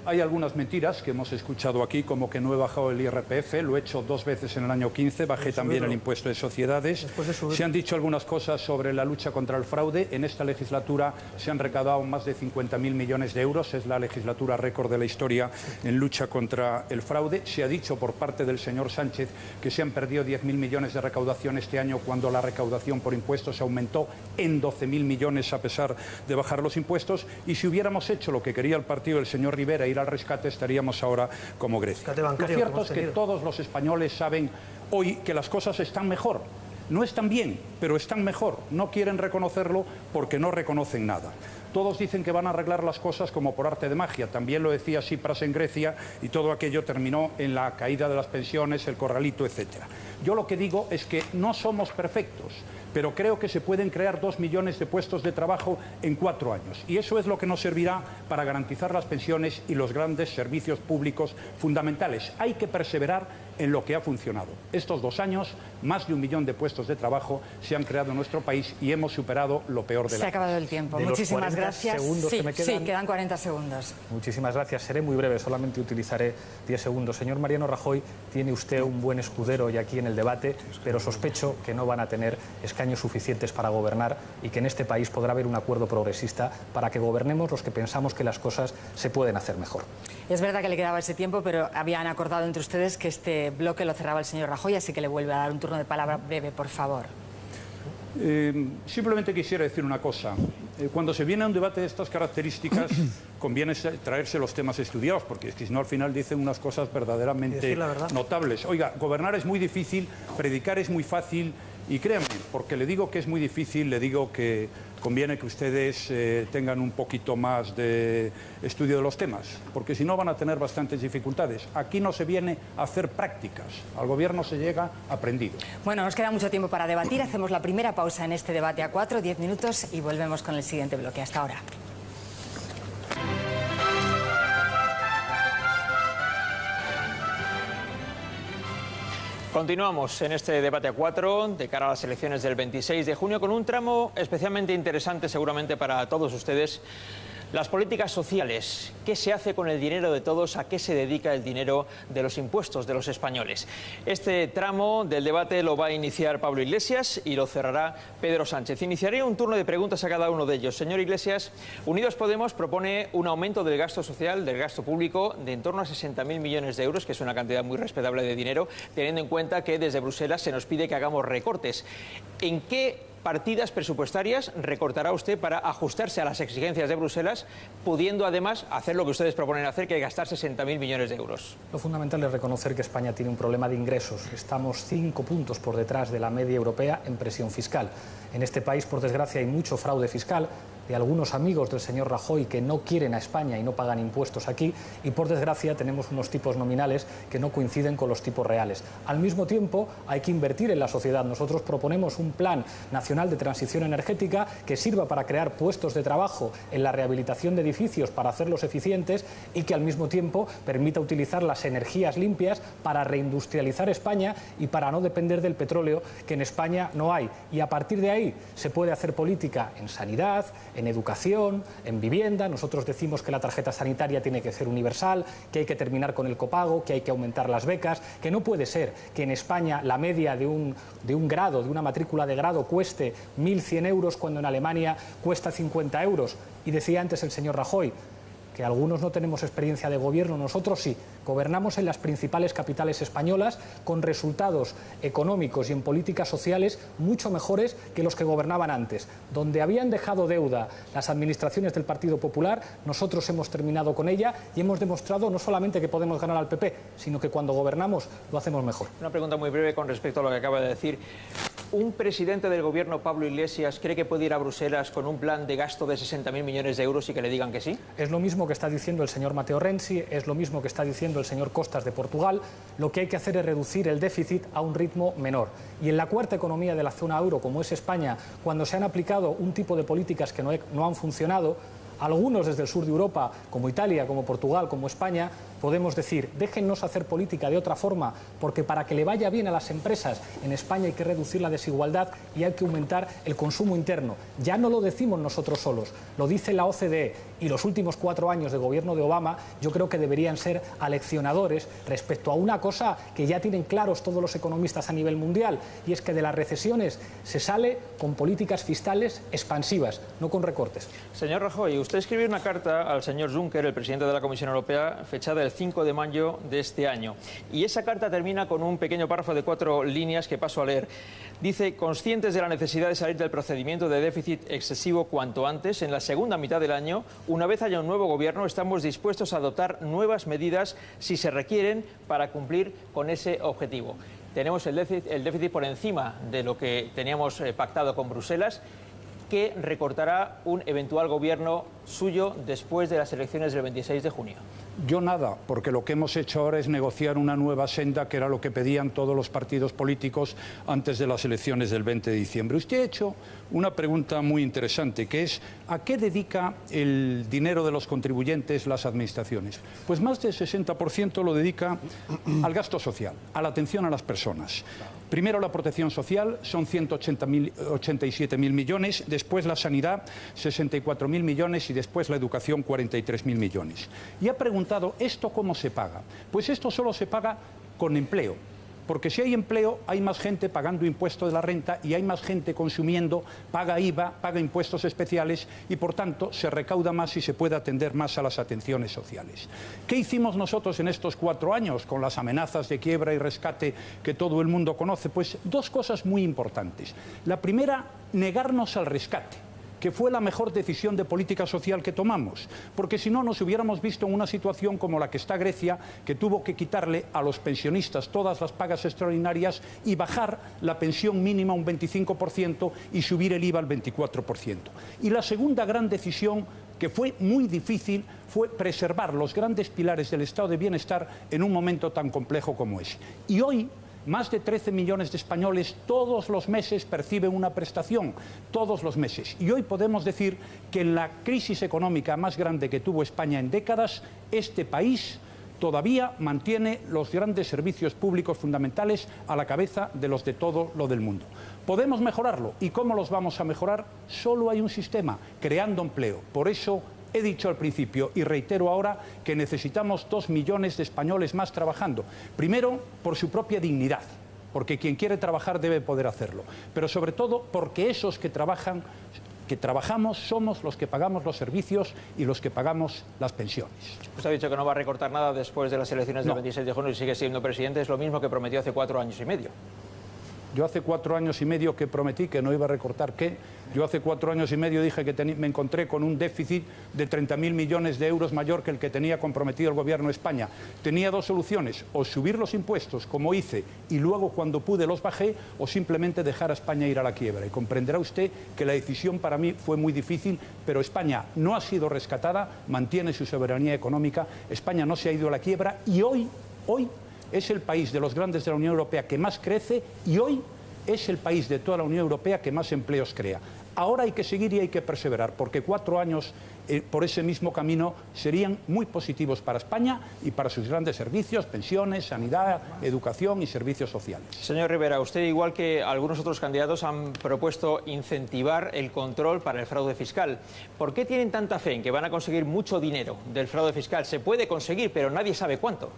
hay algunas mentiras que hemos escuchado aquí, como que no he bajado el IRPF, lo he hecho 2 veces en el año 15, bajé también el impuesto de sociedades. Se han dicho algunas cosas sobre la lucha contra el fraude. En esta legislatura se han recaudado más de 50.000 millones de euros, es la legislatura récord de la historia en lucha contra el fraude. Se ha dicho por parte del señor Sánchez que se han perdido 10.000 millones de recaudación este año cuando la recaudación por impuestos aumentó en 12.000 millones a pesar de bajar los impuestos. Y si hubiéramos hecho lo que quería el partido del señor Rivera, ir al rescate, estaríamos ahora como Grecia. Lo cierto es que todos los españoles saben hoy que las cosas están mejor. No están bien, pero están mejor. No quieren reconocerlo porque no reconocen nada. Todos dicen que van a arreglar las cosas como por arte de magia. También lo decía Tsipras en Grecia y todo aquello terminó en la caída de las pensiones, el corralito, etcétera. Yo lo que digo es que no somos perfectos, pero creo que se pueden crear 2 millones de puestos de trabajo en 4 años. Y eso es lo que nos servirá para garantizar las pensiones y los grandes servicios públicos fundamentales. Hay que perseverar en lo que ha funcionado. Estos 2 años, más de 1 millón de puestos de trabajo se han creado en nuestro país y hemos superado lo peor de la... Se ha acabado el tiempo. Muchísimas gracias. Sí, quedan 40 segundos. Muchísimas gracias. Seré muy breve, solamente utilizaré 10 segundos. Señor Mariano Rajoy, tiene usted un buen escudero hoy aquí en el debate, pero sospecho que no van a tener escaños suficientes para gobernar y que en este país podrá haber un acuerdo progresista para que gobernemos los que pensamos que las cosas se pueden hacer mejor. Es verdad que le quedaba ese tiempo, pero habían acordado entre ustedes que este bloque lo cerraba el señor Rajoy, así que le vuelve a dar un turno de palabra breve, por favor. Simplemente quisiera decir una cosa. Cuando se viene a un debate de estas características, conviene traerse los temas estudiados, porque es que si no al final dicen unas cosas verdaderamente notables. Oiga, gobernar es muy difícil, predicar es muy fácil, y créanme, porque le digo que es muy difícil, le digo que conviene que ustedes tengan un poquito más de estudio de los temas, porque si no van a tener bastantes dificultades. Aquí no se viene a hacer prácticas, al gobierno se llega aprendido. Bueno, nos queda mucho tiempo para debatir, hacemos la primera pausa en este debate a 4, 10 minutos y volvemos con el siguiente bloque. Hasta ahora. Continuamos en este debate a 4 de cara a las elecciones del 26 de junio con un tramo especialmente interesante seguramente para todos ustedes. Las políticas sociales, ¿qué se hace con el dinero de todos? ¿A qué se dedica el dinero de los impuestos de los españoles? Este tramo del debate lo va a iniciar Pablo Iglesias y lo cerrará Pedro Sánchez. Iniciaré un turno de preguntas a cada uno de ellos. Señor Iglesias, Unidos Podemos propone un aumento del gasto social, del gasto público, de en torno a 60.000 millones de euros, que es una cantidad muy respetable de dinero, teniendo en cuenta que desde Bruselas se nos pide que hagamos recortes. ¿En qué partidas presupuestarias recortará usted para ajustarse a las exigencias de Bruselas, pudiendo además hacer lo que ustedes proponen hacer, que es gastar 60.000 millones de euros? Lo fundamental es reconocer que España tiene un problema de ingresos. Estamos 5 puntos por detrás de la media europea en presión fiscal. En este país, por desgracia, hay mucho fraude fiscal, de algunos amigos del señor Rajoy que no quieren a España y no pagan impuestos aquí, y por desgracia tenemos unos tipos nominales que no coinciden con los tipos reales. Al mismo tiempo hay que invertir en la sociedad. Nosotros proponemos un plan nacional de transición energética que sirva para crear puestos de trabajo en la rehabilitación de edificios para hacerlos eficientes y que al mismo tiempo permita utilizar las energías limpias para reindustrializar España y para no depender del petróleo, que en España no hay. Y a partir de ahí se puede hacer política en sanidad, en educación, en vivienda. Nosotros decimos que la tarjeta sanitaria tiene que ser universal, que hay que terminar con el copago, que hay que aumentar las becas, que no puede ser que en España la media de un grado, de una matrícula de grado, cueste 1.100 euros cuando en Alemania cuesta 50 euros. Y decía antes el señor Rajoy que algunos no tenemos experiencia de gobierno, nosotros sí. Gobernamos en las principales capitales españolas con resultados económicos y en políticas sociales mucho mejores que los que gobernaban antes. Donde habían dejado deuda las administraciones del Partido Popular, nosotros hemos terminado con ella y hemos demostrado no solamente que podemos ganar al PP, sino que cuando gobernamos lo hacemos mejor. Una pregunta muy breve con respecto a lo que acaba de decir. ¿Un presidente del gobierno, Pablo Iglesias, cree que puede ir a Bruselas con un plan de gasto de 60.000 millones de euros y que le digan que sí? Es lo mismo que está diciendo el señor Matteo Renzi, es lo mismo que está diciendo el señor Costas de Portugal. Lo que hay que hacer es reducir el déficit a un ritmo menor. Y en la cuarta economía de la zona euro, como es España, cuando se han aplicado un tipo de políticas que no han funcionado, algunos desde el sur de Europa, como Italia, como Portugal, como España, podemos decir, déjennos hacer política de otra forma, porque para que le vaya bien a las empresas en España hay que reducir la desigualdad y hay que aumentar el consumo interno. Ya no lo decimos nosotros solos, lo dice la OCDE, y los últimos 4 años de gobierno de Obama yo creo que deberían ser aleccionadores respecto a una cosa que ya tienen claros todos los economistas a nivel mundial, y es que de las recesiones se sale con políticas fiscales expansivas, no con recortes. Señor Rajoy, usted escribió una carta al señor Juncker, el presidente de la Comisión Europea, fechada el 5 de mayo de este año. Y esa carta termina con un pequeño párrafo de 4 líneas que paso a leer. Dice: conscientes de la necesidad de salir del procedimiento de déficit excesivo cuanto antes, en la segunda mitad del año, una vez haya un nuevo gobierno, estamos dispuestos a adoptar nuevas medidas si se requieren para cumplir con ese objetivo. Tenemos el déficit por encima de lo que teníamos pactado con Bruselas. ¿Qué recortará un eventual gobierno suyo después de las elecciones del 26 de junio? Yo nada, porque lo que hemos hecho ahora es negociar una nueva senda, que era lo que pedían todos los partidos políticos antes de las elecciones del 20 de diciembre. Usted ha hecho una pregunta muy interesante, que es ¿a qué dedica el dinero de los contribuyentes las administraciones? Pues más del 60% lo dedica al gasto social, a la atención a las personas. Primero la protección social, son 187.000 millones, después la sanidad, 64.000 millones, y después la educación, 43.000 millones. Y ha preguntado, ¿esto cómo se paga? Pues esto solo se paga con empleo, porque si hay empleo hay más gente pagando impuesto de la renta y hay más gente consumiendo, paga IVA, paga impuestos especiales y por tanto se recauda más y se puede atender más a las atenciones sociales. ¿Qué hicimos nosotros en estos 4 años con las amenazas de quiebra y rescate que todo el mundo conoce? Pues 2 cosas muy importantes. La primera, negarnos al rescate, que fue la mejor decisión de política social que tomamos, porque si no nos hubiéramos visto en una situación como la que está Grecia, que tuvo que quitarle a los pensionistas todas las pagas extraordinarias y bajar la pensión mínima un 25% y subir el IVA al 24%. Y la segunda gran decisión, que fue muy difícil, fue preservar los grandes pilares del estado de bienestar en un momento tan complejo como ese. Y hoy más de 13 millones de españoles todos los meses perciben una prestación, todos los meses. Y hoy podemos decir que en la crisis económica más grande que tuvo España en décadas, este país todavía mantiene los grandes servicios públicos fundamentales a la cabeza de los de todo lo del mundo. ¿Podemos mejorarlo? ¿Y cómo los vamos a mejorar? Solo hay un sistema: creando empleo. Por eso he dicho al principio y reitero ahora que necesitamos 2 millones de españoles más trabajando. Primero, por su propia dignidad, porque quien quiere trabajar debe poder hacerlo. Pero sobre todo porque esos que trabajamos somos los que pagamos los servicios y los que pagamos las pensiones. Usted ha dicho que no va a recortar nada después de las elecciones del 26 de junio y sigue siendo presidente. Es lo mismo que prometió hace 4 años y medio. Yo hace 4 años y medio que prometí que no iba a recortar qué. Yo hace 4 años y medio dije que me encontré con un déficit de 30.000 millones de euros mayor que el que tenía comprometido el Gobierno de España. Tenía 2 soluciones, o subir los impuestos como hice y luego cuando pude los bajé, o simplemente dejar a España ir a la quiebra. Y comprenderá usted que la decisión para mí fue muy difícil, pero España no ha sido rescatada, mantiene su soberanía económica, España no se ha ido a la quiebra y hoy es el país de los grandes de la Unión Europea que más crece y hoy es el país de toda la Unión Europea que más empleos crea. Ahora hay que seguir y hay que perseverar, porque 4 años por ese mismo camino serían muy positivos para España y para sus grandes servicios, pensiones, sanidad, educación y servicios sociales. Señor Rivera, usted, igual que algunos otros candidatos, han propuesto incentivar el control para el fraude fiscal. ¿Por qué tienen tanta fe en que van a conseguir mucho dinero del fraude fiscal? Se puede conseguir, pero nadie sabe cuánto.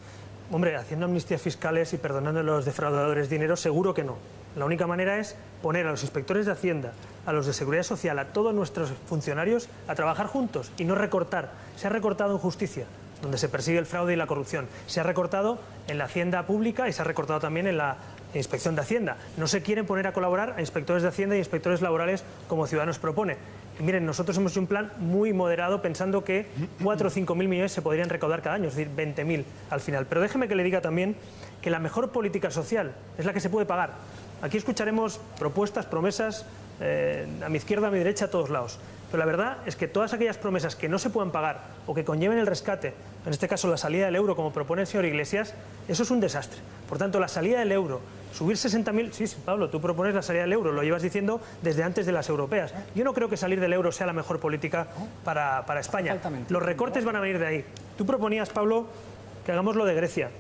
Hombre, haciendo amnistías fiscales y perdonando a los defraudadores dinero, seguro que no. La única manera es poner a los inspectores de Hacienda, a los de Seguridad Social, a todos nuestros funcionarios a trabajar juntos y no recortar. Se ha recortado en justicia, donde se persigue el fraude y la corrupción. Se ha recortado en la Hacienda pública y se ha recortado también en la Inspección de Hacienda. No se quieren poner a colaborar a inspectores de Hacienda y inspectores laborales como Ciudadanos propone. Y miren, nosotros hemos hecho un plan muy moderado pensando que 4 o 5.000 millones se podrían recaudar cada año, es decir, 20.000 al final. Pero déjeme que le diga también que la mejor política social es la que se puede pagar. Aquí escucharemos propuestas, promesas, a mi izquierda, a mi derecha, a todos lados. Pero la verdad es que todas aquellas promesas que no se puedan pagar o que conlleven el rescate, en este caso la salida del euro, como propone el señor Iglesias, eso es un desastre. Por tanto, la salida del euro, subir 60.000... Sí, Pablo, tú propones la salida del euro, lo llevas diciendo desde antes de las europeas. Yo no creo que salir del euro sea la mejor política para España. Los recortes van a venir de ahí. Tú proponías, Pablo, que hagamos lo de Grecia,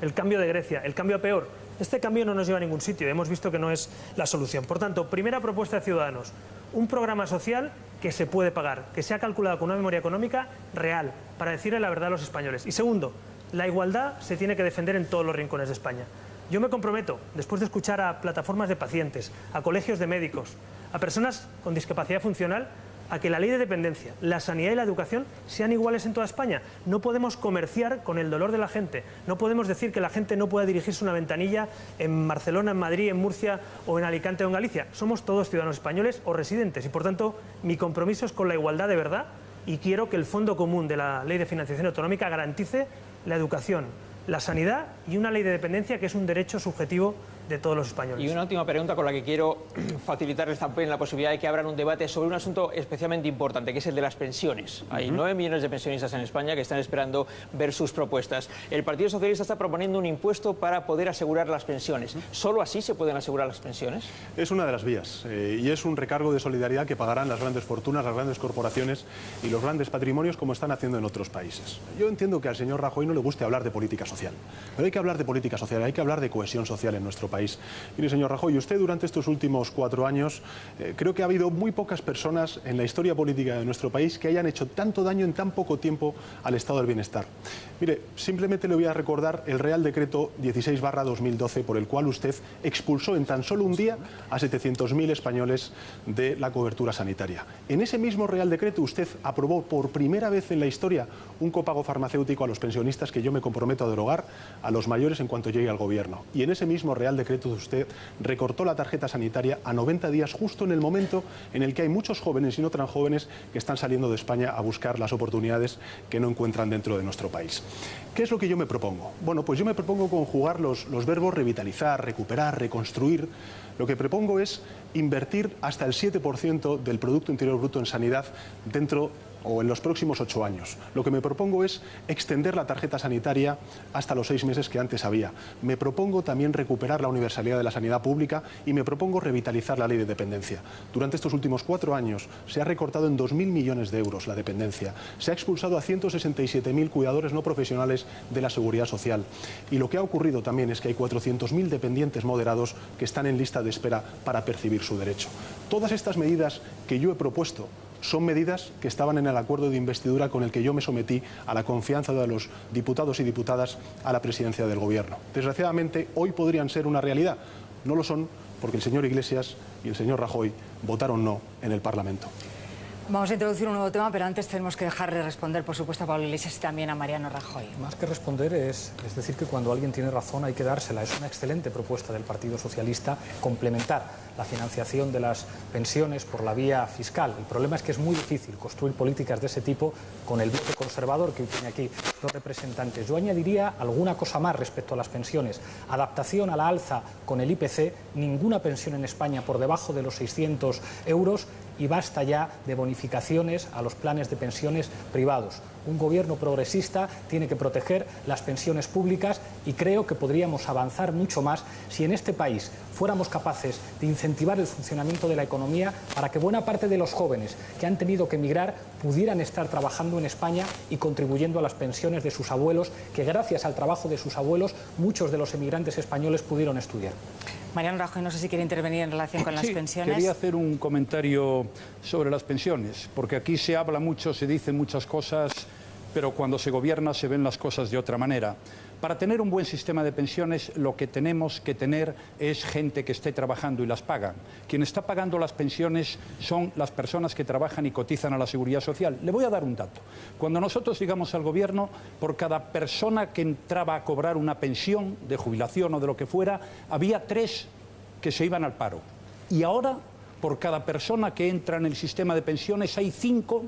el cambio de Grecia, el cambio a peor. Este cambio no nos lleva a ningún sitio, hemos visto que no es la solución. Por tanto, primera propuesta de Ciudadanos, un programa social que se puede pagar, que sea calculado con una memoria económica real, para decirle la verdad a los españoles. Y segundo, la igualdad se tiene que defender en todos los rincones de España. Yo me comprometo, después de escuchar a plataformas de pacientes, a colegios de médicos, a personas con discapacidad funcional, a que la ley de dependencia, la sanidad y la educación sean iguales en toda España. No podemos comerciar con el dolor de la gente. No podemos decir que la gente no pueda dirigirse una ventanilla en Barcelona, en Madrid, en Murcia o en Alicante o en Galicia. Somos todos ciudadanos españoles o residentes y, por tanto, mi compromiso es con la igualdad de verdad y quiero que el Fondo Común de la Ley de Financiación Autonómica garantice la educación, la sanidad y una ley de dependencia que es un derecho subjetivo de todos los españoles. Y una última pregunta con la que quiero facilitarles también la posibilidad de que abran un debate sobre un asunto especialmente importante, que es el de las pensiones. Hay 9 millones de pensionistas en España que están esperando ver sus propuestas. El Partido Socialista está proponiendo un impuesto para poder asegurar las pensiones. ¿Solo así se pueden asegurar las pensiones? Es una de las vías y es un recargo de solidaridad que pagarán las grandes fortunas, las grandes corporaciones y los grandes patrimonios, como están haciendo en otros países. Yo entiendo que al señor Rajoy no le guste hablar de política social, pero hay que hablar de política social, hay que hablar de cohesión social en nuestro país. Mire, señor Rajoy, usted durante estos últimos 4 años creo que ha habido muy pocas personas en la historia política de nuestro país que hayan hecho tanto daño en tan poco tiempo al estado del bienestar. Mire, simplemente le voy a recordar el Real Decreto 16/2012 por el cual usted expulsó en tan solo un día a 700.000 españoles de la cobertura sanitaria. En ese mismo Real Decreto usted aprobó por primera vez en la historia un copago farmacéutico a los pensionistas que yo me comprometo a derogar a los mayores en cuanto llegue al gobierno. Y en ese mismo Real Decreto usted recortó la tarjeta sanitaria a 90 días justo en el momento en el que hay muchos jóvenes y no tan jóvenes que están saliendo de España a buscar las oportunidades que no encuentran dentro de nuestro país. ¿Qué es lo que yo me propongo? Bueno, pues yo me propongo conjugar los verbos revitalizar, recuperar, reconstruir. Lo que propongo es invertir hasta el 7% del Producto Interior Bruto en sanidad dentro o en los próximos 8 años. Lo que me propongo es extender la tarjeta sanitaria hasta los 6 meses que antes había. Me propongo también recuperar la universalidad de la sanidad pública y me propongo revitalizar la ley de dependencia. Durante estos últimos 4 años se ha recortado en 2.000 millones de euros la dependencia. Se ha expulsado a 167.000 cuidadores no profesionales de la seguridad social. Y lo que ha ocurrido también es que hay 400.000 dependientes moderados que están en lista de espera para percibir su derecho. Todas estas medidas que yo he propuesto son medidas que estaban en el acuerdo de investidura con el que yo me sometí a la confianza de los diputados y diputadas a la presidencia del Gobierno. Desgraciadamente, hoy podrían ser una realidad. No lo son porque el señor Iglesias y el señor Rajoy votaron no en el Parlamento. Vamos a introducir un nuevo tema, pero antes tenemos que dejar de responder, por supuesto, a Pablo Iglesias y también a Mariano Rajoy. Más que responder es decir que cuando alguien tiene razón hay que dársela. Es una excelente propuesta del Partido Socialista complementar la financiación de las pensiones por la vía fiscal. El problema es que es muy difícil construir políticas de ese tipo con el bloque conservador que hoy tiene aquí los representantes. Yo añadiría alguna cosa más respecto a las pensiones. Adaptación a la alza con el IPC, ninguna pensión en España por debajo de los 600 euros y basta ya de bonificaciones a los planes de pensiones privados. Un gobierno progresista tiene que proteger las pensiones públicas y creo que podríamos avanzar mucho más si en este país fuéramos capaces de incentivar el funcionamiento de la economía para que buena parte de los jóvenes que han tenido que emigrar pudieran estar trabajando en España y contribuyendo a las pensiones de sus abuelos, que gracias al trabajo de sus abuelos muchos de los emigrantes españoles pudieron estudiar. Mariano Rajoy, no sé si quiere intervenir en relación con las pensiones. Quería hacer un comentario sobre las pensiones, porque aquí se habla mucho, se dicen muchas cosas, pero cuando se gobierna se ven las cosas de otra manera. Para tener un buen sistema de pensiones lo que tenemos que tener es gente que esté trabajando y las paga. Quien está pagando las pensiones son las personas que trabajan y cotizan a la Seguridad Social. Le voy a dar un dato. Cuando nosotros llegamos al gobierno, por cada persona que entraba a cobrar una pensión de jubilación o de lo que fuera, había 3 que se iban al paro. Y ahora, por cada persona que entra en el sistema de pensiones, hay 5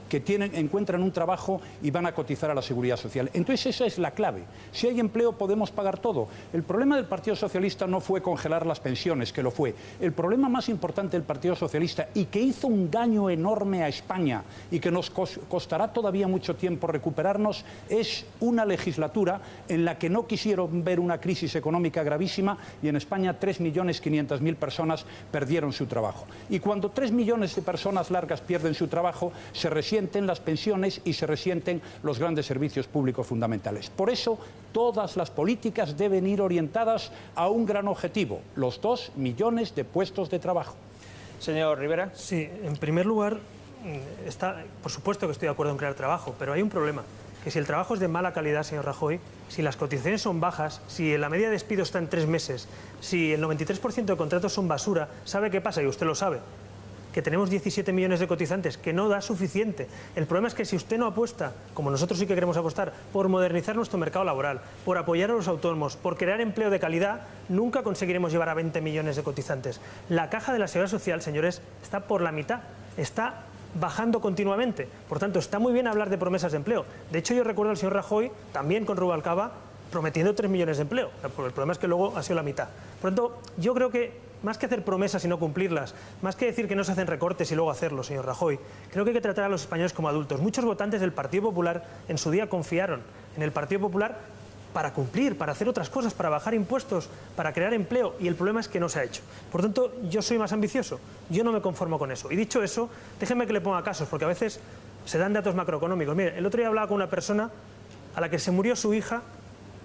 que encuentran un trabajo y van a cotizar a la Seguridad Social. Entonces esa es la clave. Si hay empleo podemos pagar todo. El problema del Partido Socialista no fue congelar las pensiones, que lo fue. El problema más importante del Partido Socialista, y que hizo un daño enorme a España y que nos costará todavía mucho tiempo recuperarnos, es una legislatura en la que no quisieron ver una crisis económica gravísima y en España 3.500.000 personas perdieron su trabajo. Y cuando 3 millones de personas largas pierden su trabajo, se resienten las pensiones y se resienten los grandes servicios públicos fundamentales. Por eso, todas las políticas deben ir orientadas a un gran objetivo, los 2 millones de puestos de trabajo. Señor Rivera. Sí, en primer lugar, por supuesto que estoy de acuerdo en crear trabajo, pero hay un problema, que si el trabajo es de mala calidad, señor Rajoy, si las cotizaciones son bajas, si la media de despido está en 3 meses, si el 93% de contratos son basura, ¿sabe qué pasa? Y usted lo sabe. Que tenemos 17 millones de cotizantes, que no da suficiente. El problema es que si usted no apuesta, como nosotros sí que queremos apostar, por modernizar nuestro mercado laboral, por apoyar a los autónomos, por crear empleo de calidad, nunca conseguiremos llevar a 20 millones de cotizantes. La caja de la Seguridad Social, señores, está por la mitad, está bajando continuamente. Por tanto, está muy bien hablar de promesas de empleo. De hecho, yo recuerdo al señor Rajoy, también con Rubalcaba, prometiendo 3 millones de empleo. El problema es que luego ha sido la mitad. Por tanto, yo creo que más que hacer promesas y no cumplirlas, más que decir que no se hacen recortes y luego hacerlos, señor Rajoy, creo que hay que tratar a los españoles como adultos. Muchos votantes del Partido Popular en su día confiaron en el Partido Popular para cumplir, para hacer otras cosas, para bajar impuestos, para crear empleo, y el problema es que no se ha hecho. Por tanto, yo soy más ambicioso, yo no me conformo con eso. Y dicho eso, déjenme que le ponga casos, porque a veces se dan datos macroeconómicos. Mire, el otro día hablaba con una persona a la que se murió su hija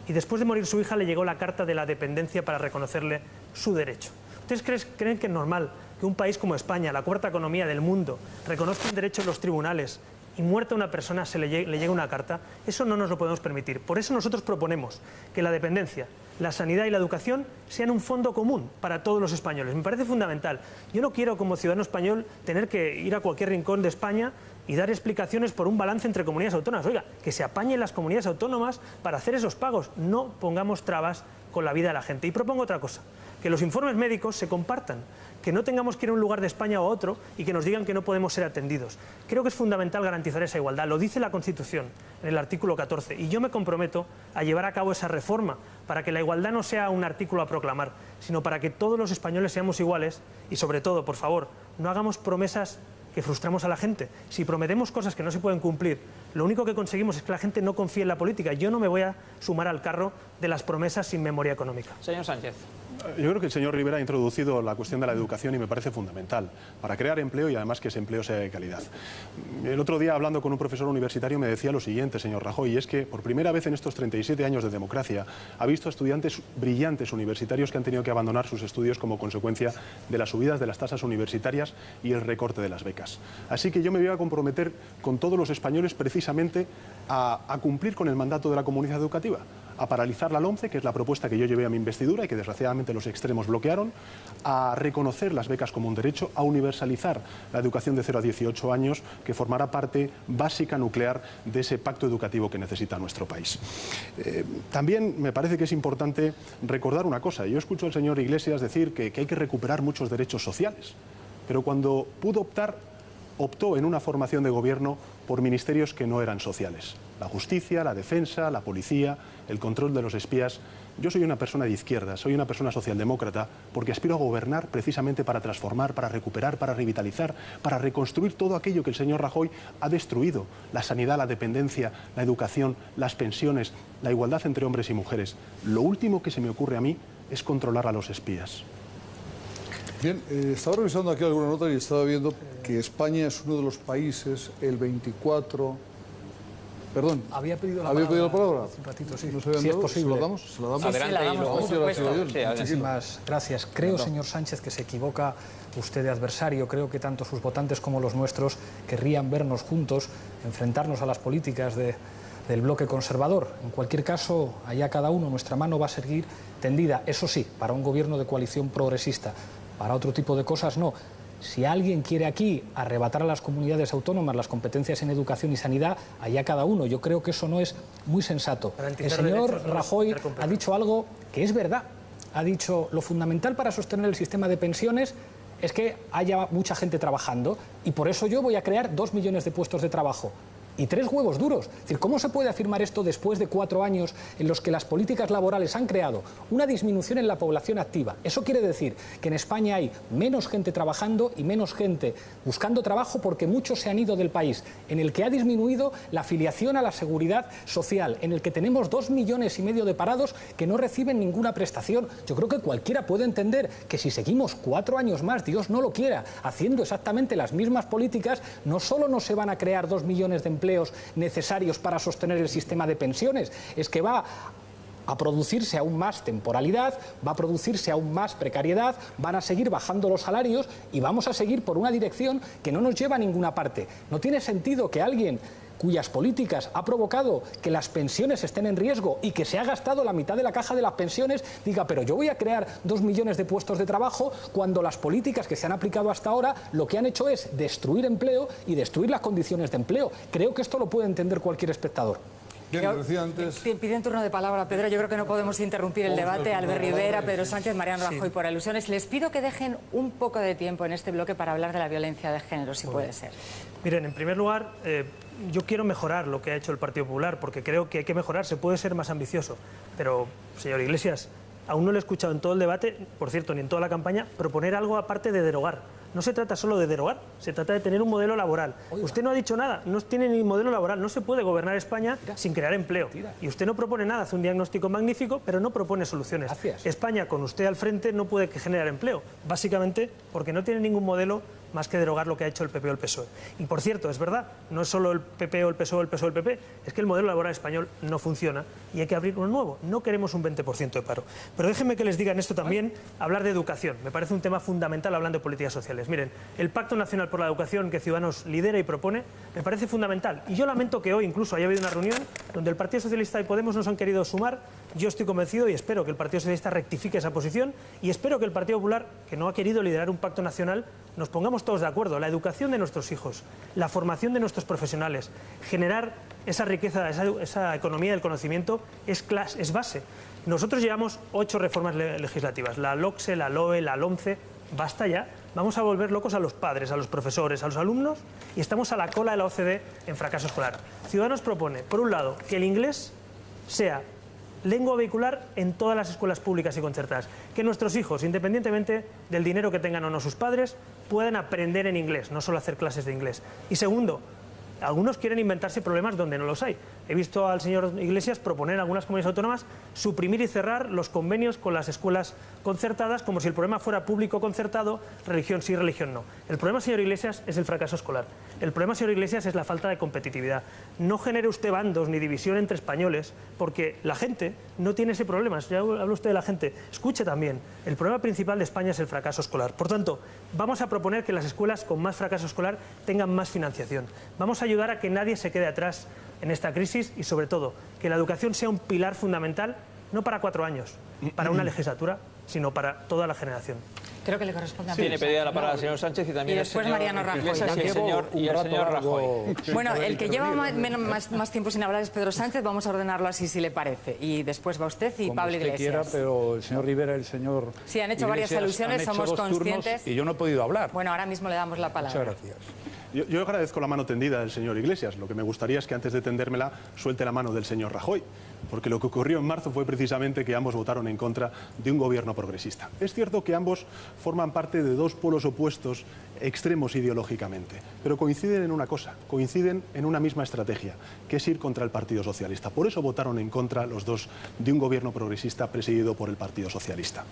y después de morir su hija le llegó la carta de la dependencia para reconocerle su derecho. ¿Ustedes creen que es normal que un país como España, la cuarta economía del mundo, reconozca un derecho en los tribunales y muerta una persona le llegue una carta? Eso no nos lo podemos permitir. Por eso nosotros proponemos que la dependencia, la sanidad y la educación sean un fondo común para todos los españoles. Me parece fundamental. Yo no quiero, como ciudadano español, tener que ir a cualquier rincón de España y dar explicaciones por un balance entre comunidades autónomas. Oiga, que se apañen las comunidades autónomas para hacer esos pagos. No pongamos trabas con la vida de la gente. Y propongo otra cosa, que los informes médicos se compartan, que no tengamos que ir a un lugar de España o a otro y que nos digan que no podemos ser atendidos. Creo que es fundamental garantizar esa igualdad. Lo dice la Constitución en el artículo 14 y yo me comprometo a llevar a cabo esa reforma para que la igualdad no sea un artículo a proclamar, sino para que todos los españoles seamos iguales y, sobre todo, por favor, no hagamos promesas que frustramos a la gente. Si prometemos cosas que no se pueden cumplir, lo único que conseguimos es que la gente no confíe en la política. Yo no me voy a sumar al carro de las promesas sin memoria económica. Señor Sánchez. Yo creo que el señor Rivera ha introducido la cuestión de la educación y me parece fundamental para crear empleo y además que ese empleo sea de calidad. El otro día, hablando con un profesor universitario, me decía lo siguiente, señor Rajoy, y es que por primera vez en estos 37 años de democracia ha visto a estudiantes brillantes universitarios que han tenido que abandonar sus estudios como consecuencia de las subidas de las tasas universitarias y el recorte de las becas. Así que yo me voy a comprometer con todos los españoles precisamente a cumplir con el mandato de la comunidad educativa, a paralizar la LOMCE, que es la propuesta que yo llevé a mi investidura y que desgraciadamente los extremos bloquearon, a reconocer las becas como un derecho, a universalizar la educación de 0 a 18 años, que formará parte básica, nuclear, de ese pacto educativo que necesita nuestro país. También me parece que es importante recordar una cosa. Yo escucho al señor Iglesias decir que hay que recuperar muchos derechos sociales, pero cuando pudo optar, optó en una formación de gobierno por ministerios que no eran sociales. La justicia, la defensa, la policía, el control de los espías. Yo soy una persona de izquierda, soy una persona socialdemócrata, porque aspiro a gobernar precisamente para transformar, para recuperar, para revitalizar, para reconstruir todo aquello que el señor Rajoy ha destruido. La sanidad, la dependencia, la educación, las pensiones, la igualdad entre hombres y mujeres. Lo último que se me ocurre a mí es controlar a los espías. Bien, estaba revisando aquí alguna nota y estaba viendo que España es uno de los países, el 24... Perdón. Había pedido la palabra. Hace un ratito, sí. ¿No si es posible. ¿Se la damos? ¿Se la damos? Adelante, sí, la damos, por supuesto. Muchísimas gracias. Creo, señor Sánchez, que se equivoca usted de adversario. Creo que tanto sus votantes como los nuestros querrían vernos juntos, enfrentarnos a las políticas del bloque conservador. En cualquier caso, allá cada uno, nuestra mano va a seguir tendida, eso sí, para un gobierno de coalición progresista. Para otro tipo de cosas, no. Si alguien quiere aquí arrebatar a las comunidades autónomas las competencias en educación y sanidad, allá cada uno. Yo creo que eso no es muy sensato. El señor Rajoy ha dicho algo que es verdad. Ha dicho, lo fundamental para sostener el sistema de pensiones es que haya mucha gente trabajando, y por eso yo voy a crear 2 millones de puestos de trabajo. Y 3 huevos duros. Es decir, ¿cómo se puede afirmar esto después de 4 años en los que las políticas laborales han creado una disminución en la población activa? Eso quiere decir que en España hay menos gente trabajando y menos gente buscando trabajo, porque muchos se han ido del país, en el que ha disminuido la afiliación a la seguridad social, en el que tenemos 2,5 millones de parados que no reciben ninguna prestación. Yo creo que cualquiera puede entender que si seguimos 4 años más, Dios no lo quiera, haciendo exactamente las mismas políticas, no solo no se van a crear 2 millones de empleos necesarios para sostener el sistema de pensiones, es que va a producirse aún más temporalidad, va a producirse aún más precariedad, van a seguir bajando los salarios y vamos a seguir por una dirección que no nos lleva a ninguna parte. No tiene sentido que alguien cuyas políticas ha provocado que las pensiones estén en riesgo y que se ha gastado la mitad de la caja de las pensiones, diga, pero yo voy a crear 2 millones de puestos de trabajo, cuando las políticas que se han aplicado hasta ahora lo que han hecho es destruir empleo y destruir las condiciones de empleo. Creo que esto lo puede entender cualquier espectador. Bien, decía antes... Piden turno de palabra, Pedro. Yo creo que no podemos interrumpir el debate. Albert Rivera, Pedro Sánchez, Mariano Rajoy, por alusiones. Les pido que dejen un poco de tiempo en este bloque para hablar de la violencia de género, si puede ser. Miren, en primer lugar, yo quiero mejorar lo que ha hecho el Partido Popular, porque creo que hay que mejorar, se puede ser más ambicioso. Pero, señor Iglesias, aún no le he escuchado en todo el debate, por cierto, ni en toda la campaña, proponer algo aparte de derogar. No se trata solo de derogar, se trata de tener un modelo laboral. Usted no ha dicho nada, no tiene ni modelo laboral, no se puede gobernar España sin crear empleo. Y usted no propone nada, hace un diagnóstico magnífico, pero no propone soluciones. Gracias. España, con usted al frente, no puede generar empleo, básicamente porque no tiene ningún modelo más que derogar lo que ha hecho el PP o el PSOE. Y por cierto, es verdad, no es solo el PP o el PSOE o el PSOE o el PP, es que el modelo laboral español no funciona y hay que abrir uno nuevo. No queremos un 20% de paro. Pero déjenme que les diga en esto también, hablar de educación. Me parece un tema fundamental hablando de políticas sociales. Miren, el Pacto Nacional por la Educación que Ciudadanos lidera y propone me parece fundamental. Y yo lamento que hoy incluso haya habido una reunión donde el Partido Socialista y Podemos nos han querido sumar. Yo estoy convencido y espero que el Partido Socialista rectifique esa posición y espero que el Partido Popular, que no ha querido liderar un pacto nacional, nos pongamos todos de acuerdo. La educación de nuestros hijos, la formación de nuestros profesionales, generar esa riqueza, esa economía del conocimiento es base. Nosotros llevamos 8 reformas legislativas, la LOCSE, la LOE, la LOMCE, basta ya. Vamos a volver locos a los padres, a los profesores, a los alumnos y estamos a la cola de la OCDE en fracaso escolar. Ciudadanos propone, por un lado, que el inglés sea lengua vehicular en todas las escuelas públicas y concertadas. Que nuestros hijos, independientemente del dinero que tengan o no sus padres, puedan aprender en inglés, no solo hacer clases de inglés. Y segundo, algunos quieren inventarse problemas donde no los hay. He visto al señor Iglesias proponer a algunas comunidades autónomas suprimir y cerrar los convenios con las escuelas concertadas, como si el problema fuera público concertado, religión sí, religión no. El problema, señor Iglesias, es el fracaso escolar. El problema, señor Iglesias, es la falta de competitividad. No genere usted bandos ni división entre españoles, porque la gente no tiene ese problema. Ya habla usted de la gente. Escuche también, el problema principal de España es el fracaso escolar. Por tanto, vamos a proponer que las escuelas con más fracaso escolar tengan más financiación. Vamos a ayudar a que nadie se quede atrás en esta crisis y, sobre todo, que la educación sea un pilar fundamental, no para 4 años, para una legislatura, sino para toda la generación. Creo que le corresponde a Tiene pedida la palabra el señor Sánchez y también después el señor Mariano Rajoy. Iglesias y el señor Rajoy. Bueno, el que lleva más tiempo sin hablar es Pedro Sánchez. Vamos a ordenarlo así, si le parece. Y después va usted y Como Pablo usted Iglesias. quiera, pero el señor Rivera y el señor Sí, han hecho varias Iglesias alusiones, han hecho somos 2 turnos conscientes. y yo no he podido hablar. Bueno, ahora mismo le damos la palabra. Muchas gracias. Yo agradezco la mano tendida del señor Iglesias. Lo que me gustaría es que antes de tendérmela suelte la mano del señor Rajoy, porque lo que ocurrió en marzo fue precisamente que ambos votaron en contra de un gobierno progresista. Es cierto que ambos forman parte de 2 polos opuestos extremos ideológicamente, pero coinciden en una cosa, coinciden en una misma estrategia, que es ir contra el Partido Socialista. Por eso votaron en contra los 2 de un gobierno progresista presidido por el Partido Socialista.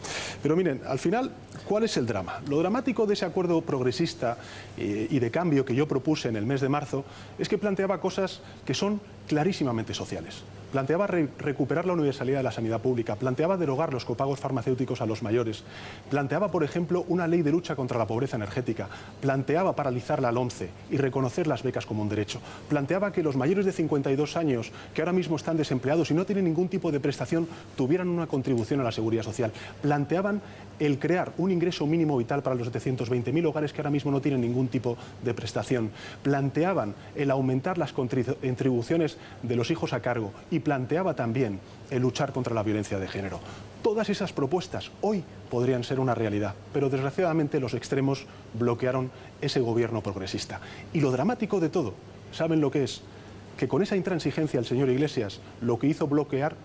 Pero miren, al final, ¿cuál es el drama? Lo dramático de ese acuerdo progresista y de cambio que yo propuse en el mes de marzo es que planteaba cosas que son clarísimamente sociales. Planteaba recuperar la universalidad de la sanidad pública, planteaba derogar los copagos farmacéuticos a los mayores, planteaba, por ejemplo, una ley de lucha contra la pobreza energética, planteaba paralizar la LOMCE y reconocer las becas como un derecho, planteaba que los mayores de 52 años, que ahora mismo están desempleados y no tienen ningún tipo de prestación, tuvieran una contribución a la seguridad social, planteaban el crear un ingreso mínimo vital para los 720.000 hogares que ahora mismo no tienen ningún tipo de prestación, planteaban el aumentar las contribuciones de los hijos a cargo y planteaba también el luchar contra la violencia de género. Todas esas propuestas hoy podrían ser una realidad, pero desgraciadamente los extremos bloquearon ese gobierno progresista. Y lo dramático de todo, ¿saben lo que es? Que con esa intransigencia el señor Iglesias lo que hizo bloquear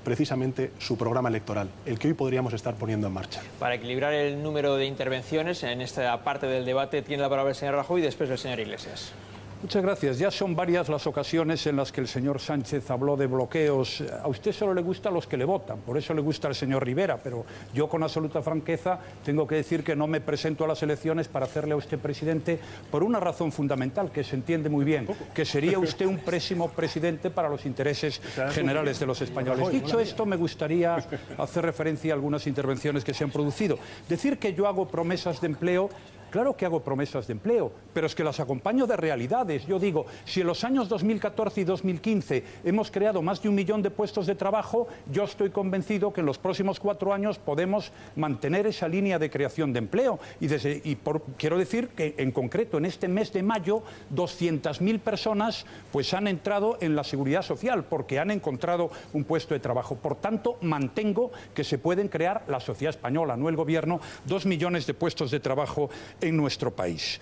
precisamente su programa electoral, el que hoy podríamos estar poniendo en marcha. Para equilibrar el número de intervenciones en esta parte del debate, tiene la palabra el señor Rajoy y después el señor Iglesias. Muchas gracias. Ya son varias las ocasiones en las que el señor Sánchez habló de bloqueos. A usted solo le gusta a los que le votan, por eso le gusta al señor Rivera, pero yo con absoluta franqueza tengo que decir que no me presento a las elecciones para hacerle a usted presidente por una razón fundamental, que se entiende muy bien, que sería usted un pésimo presidente para los intereses generales de los españoles. Dicho esto, me gustaría hacer referencia a algunas intervenciones que se han producido. Decir que yo hago promesas de empleo. Claro que hago promesas de empleo, pero es que las acompaño de realidades. Yo digo, si en los años 2014 y 2015 hemos creado más de 1 millón de puestos de trabajo, yo estoy convencido que en los próximos 4 años podemos mantener esa línea de creación de empleo. Quiero decir que, en concreto, en este mes de mayo, 200.000 personas pues, han entrado en la Seguridad Social porque han encontrado un puesto de trabajo. Por tanto, mantengo que se pueden crear, la sociedad española, no el gobierno, 2 millones de puestos de trabajo en nuestro país.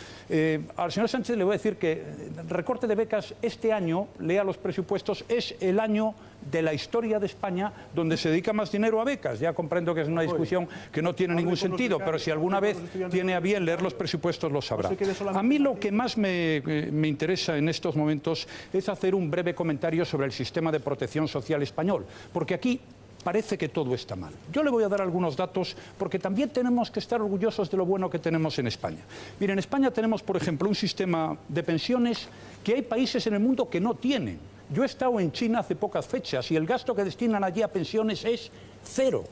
Al señor Sánchez le voy a decir que el recorte de becas este año, lea los presupuestos, es el año de la historia de España donde se dedica más dinero a becas. Ya comprendo que es una discusión que no tiene ningún sentido, pero si alguna vez tiene a bien leer los presupuestos lo sabrá. A mí lo que más me interesa en estos momentos es hacer un breve comentario sobre el sistema de protección social español, porque aquí parece que todo está mal. Yo le voy a dar algunos datos porque también tenemos que estar orgullosos de lo bueno que tenemos en España. Miren, en España tenemos, por ejemplo, un sistema de pensiones que hay países en el mundo que no tienen. Yo he estado en China hace pocas fechas y el gasto que destinan allí a pensiones es 0.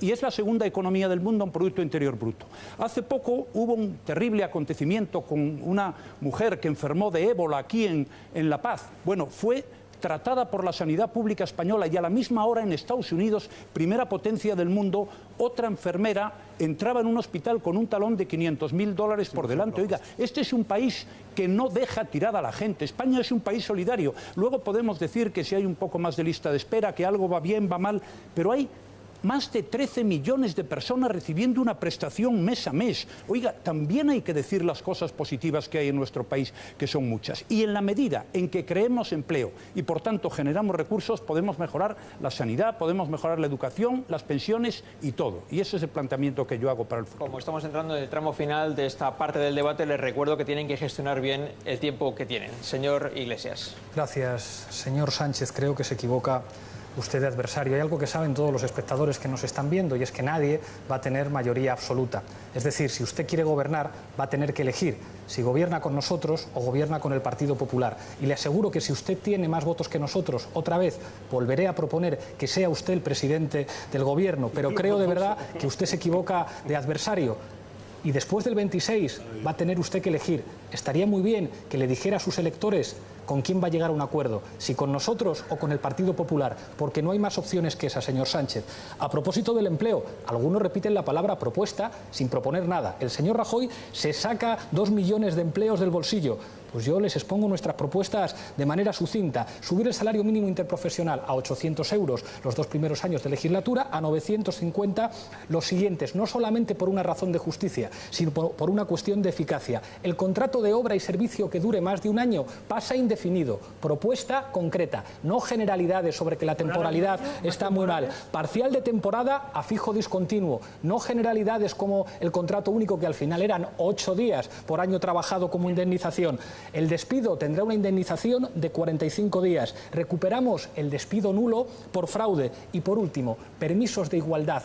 Y es la segunda economía del mundo en Producto Interior Bruto. Hace poco hubo un terrible acontecimiento con una mujer que enfermó de ébola aquí en La Paz. Bueno, fue tratada por la sanidad pública española y a la misma hora en Estados Unidos, primera potencia del mundo, otra enfermera entraba en un hospital con un talón de $500.000 por delante. Oiga, este es un país que no deja tirada a la gente. España es un país solidario. Luego podemos decir que si hay un poco más de lista de espera, que algo va bien, va mal, pero hay más de 13 millones de personas recibiendo una prestación mes a mes. Oiga, también hay que decir las cosas positivas que hay en nuestro país, que son muchas. Y en la medida en que creemos empleo y, por tanto, generamos recursos, podemos mejorar la sanidad, podemos mejorar la educación, las pensiones y todo. Y ese es el planteamiento que yo hago para el futuro. Como estamos entrando en el tramo final de esta parte del debate, les recuerdo que tienen que gestionar bien el tiempo que tienen. Señor Iglesias. Gracias, señor Sánchez. Creo que se equivoca usted de adversario. Hay algo que saben todos los espectadores que nos están viendo y es que nadie va a tener mayoría absoluta. Es decir, si usted quiere gobernar, va a tener que elegir si gobierna con nosotros o gobierna con el Partido Popular. Y le aseguro que si usted tiene más votos que nosotros, otra vez volveré a proponer que sea usted el presidente del gobierno. Pero creo de verdad que usted se equivoca de adversario. Y después del 26 va a tener usted que elegir. Estaría muy bien que le dijera a sus electores con quién va a llegar a un acuerdo, si con nosotros o con el Partido Popular, porque no hay más opciones que esa, señor Sánchez. A propósito del empleo, algunos repiten la palabra propuesta sin proponer nada. El señor Rajoy se saca 2 millones de empleos del bolsillo. Pues yo les expongo nuestras propuestas de manera sucinta. Subir el salario mínimo interprofesional a 800 euros los 2 primeros años de legislatura, a 950 los siguientes, no solamente por una razón de justicia, sino por una cuestión de eficacia. El contrato de obra y servicio que dure más de un año pasa indefinido. Propuesta concreta, no generalidades sobre que la temporalidad está muy mal. Parcial de temporada a fijo discontinuo, no generalidades como el contrato único, que al final eran 8 días por año trabajado como indemnización. El despido tendrá una indemnización de 45 días. Recuperamos el despido nulo por fraude. Y por último, permisos de igualdad.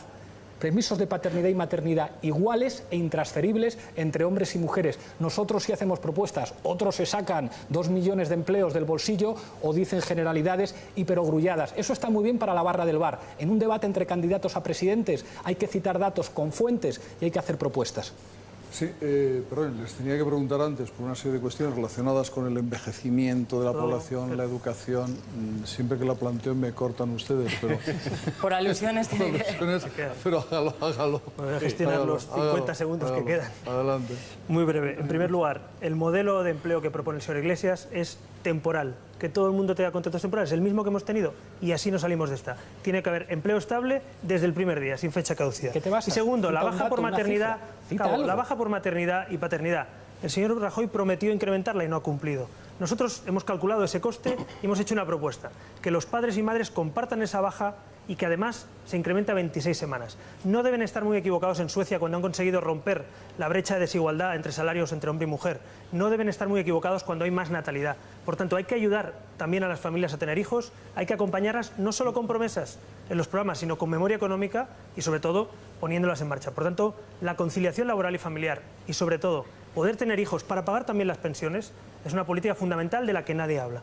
Permisos de paternidad y maternidad iguales e intransferibles entre hombres y mujeres. Nosotros sí hacemos propuestas, otros se sacan 2 millones de empleos del bolsillo o dicen generalidades y perogrulladas. Eso está muy bien para la barra del bar. En un debate entre candidatos a presidentes hay que citar datos con fuentes y hay que hacer propuestas. Sí, perdón, les tenía que preguntar antes por una serie de cuestiones relacionadas con el envejecimiento de la población, la educación. Siempre que la planteo me cortan ustedes, pero... Por alusiones tiene que... Pero hágalo. Voy a gestionar los 50 segundos que quedan. Adelante. Muy breve. En primer lugar, el modelo de empleo que propone el señor Iglesias es temporal. Que todo el mundo tenga contratos temporales, el mismo que hemos tenido, y así no salimos de esta. Tiene que haber empleo estable desde el primer día, sin fecha caducidad. Y segundo, la baja por maternidad, la baja por maternidad y paternidad. El señor Rajoy prometió incrementarla y no ha cumplido. Nosotros hemos calculado ese coste y hemos hecho una propuesta, que los padres y madres compartan esa baja y que además se incrementa a 26 semanas. No deben estar muy equivocados en Suecia cuando han conseguido romper la brecha de desigualdad entre salarios entre hombre y mujer. No deben estar muy equivocados cuando hay más natalidad. Por tanto, hay que ayudar también a las familias a tener hijos, hay que acompañarlas no solo con promesas en los programas, sino con memoria económica y sobre todo poniéndolas en marcha. Por tanto, la conciliación laboral y familiar y sobre todo poder tener hijos para pagar también las pensiones es una política fundamental de la que nadie habla.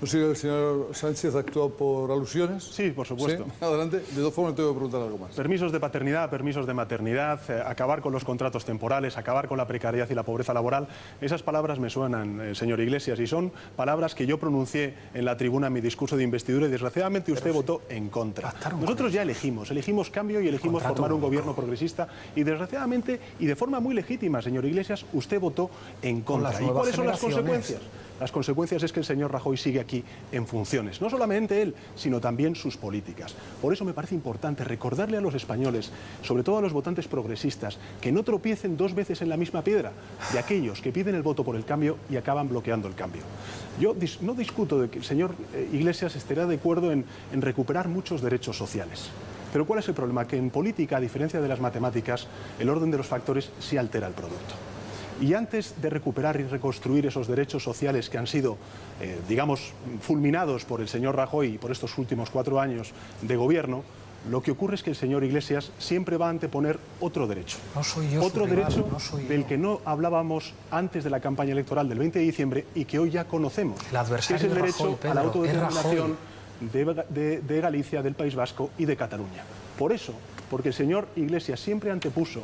¿No sigue el señor Sánchez actuó por alusiones? Sí, por supuesto. ¿Sí? Adelante. De todas formas, te voy a preguntar algo más. Permisos de paternidad, permisos de maternidad, acabar con los contratos temporales, acabar con la precariedad y la pobreza laboral. Esas palabras me suenan, señor Iglesias, y son palabras que yo pronuncié en la tribuna en mi discurso de investidura y desgraciadamente usted votó en contra. Nosotros ya elegimos cambio y elegimos formar un gobierno progresista y desgraciadamente y de forma muy legítima, señor Iglesias, usted votó en contra. ¿Y cuáles son las consecuencias? Las consecuencias es que el señor Rajoy sigue aquí en funciones. No solamente él, sino también sus políticas. Por eso me parece importante recordarle a los españoles, sobre todo a los votantes progresistas, que no tropiecen 2 veces en la misma piedra de aquellos que piden el voto por el cambio y acaban bloqueando el cambio. Yo no discuto de que el señor Iglesias estará de acuerdo en recuperar muchos derechos sociales. Pero ¿cuál es el problema? Que en política, a diferencia de las matemáticas, el orden de los factores sí altera el producto. Y antes de recuperar y reconstruir esos derechos sociales que han sido, digamos, fulminados por el señor Rajoy y por estos últimos 4 años de gobierno, lo que ocurre es que el señor Iglesias siempre va a anteponer otro derecho. No soy yo, otro derecho del que no hablábamos antes de la campaña electoral del 20 de diciembre y que hoy ya conocemos. Que es el derecho a la autodeterminación de Galicia, del País Vasco y de Cataluña. Por eso, porque el señor Iglesias siempre antepuso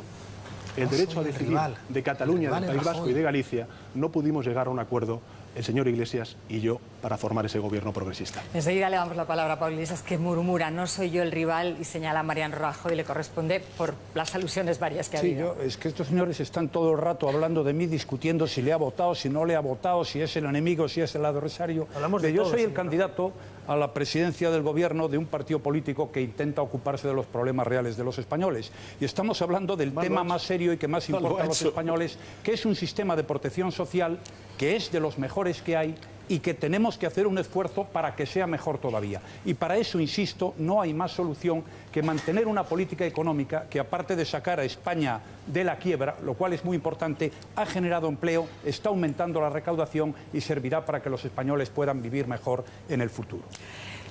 el derecho a decidir de Cataluña, del País Vasco y de Galicia, no pudimos llegar a un acuerdo, el señor Iglesias y yo, para formar ese gobierno progresista. Enseguida le damos la palabra a Pablo Iglesias, que murmura, no soy yo el rival, y señala a Mariano Rajoy y le corresponde por las alusiones varias que ha habido. Es que estos señores están todo el rato hablando de mí, discutiendo si le ha votado, si no le ha votado, si es el enemigo, si es el adversario. Yo soy el candidato a la presidencia del gobierno de un partido político que intenta ocuparse de los problemas reales de los españoles. Y estamos hablando del tema más serio y que más importa a los españoles, que es un sistema de protección social que es de los mejores que hay y que tenemos que hacer un esfuerzo para que sea mejor todavía. Y para eso, insisto, no hay más solución que mantener una política económica que, aparte de sacar a España de la quiebra, lo cual es muy importante, ha generado empleo, está aumentando la recaudación y servirá para que los españoles puedan vivir mejor en el futuro.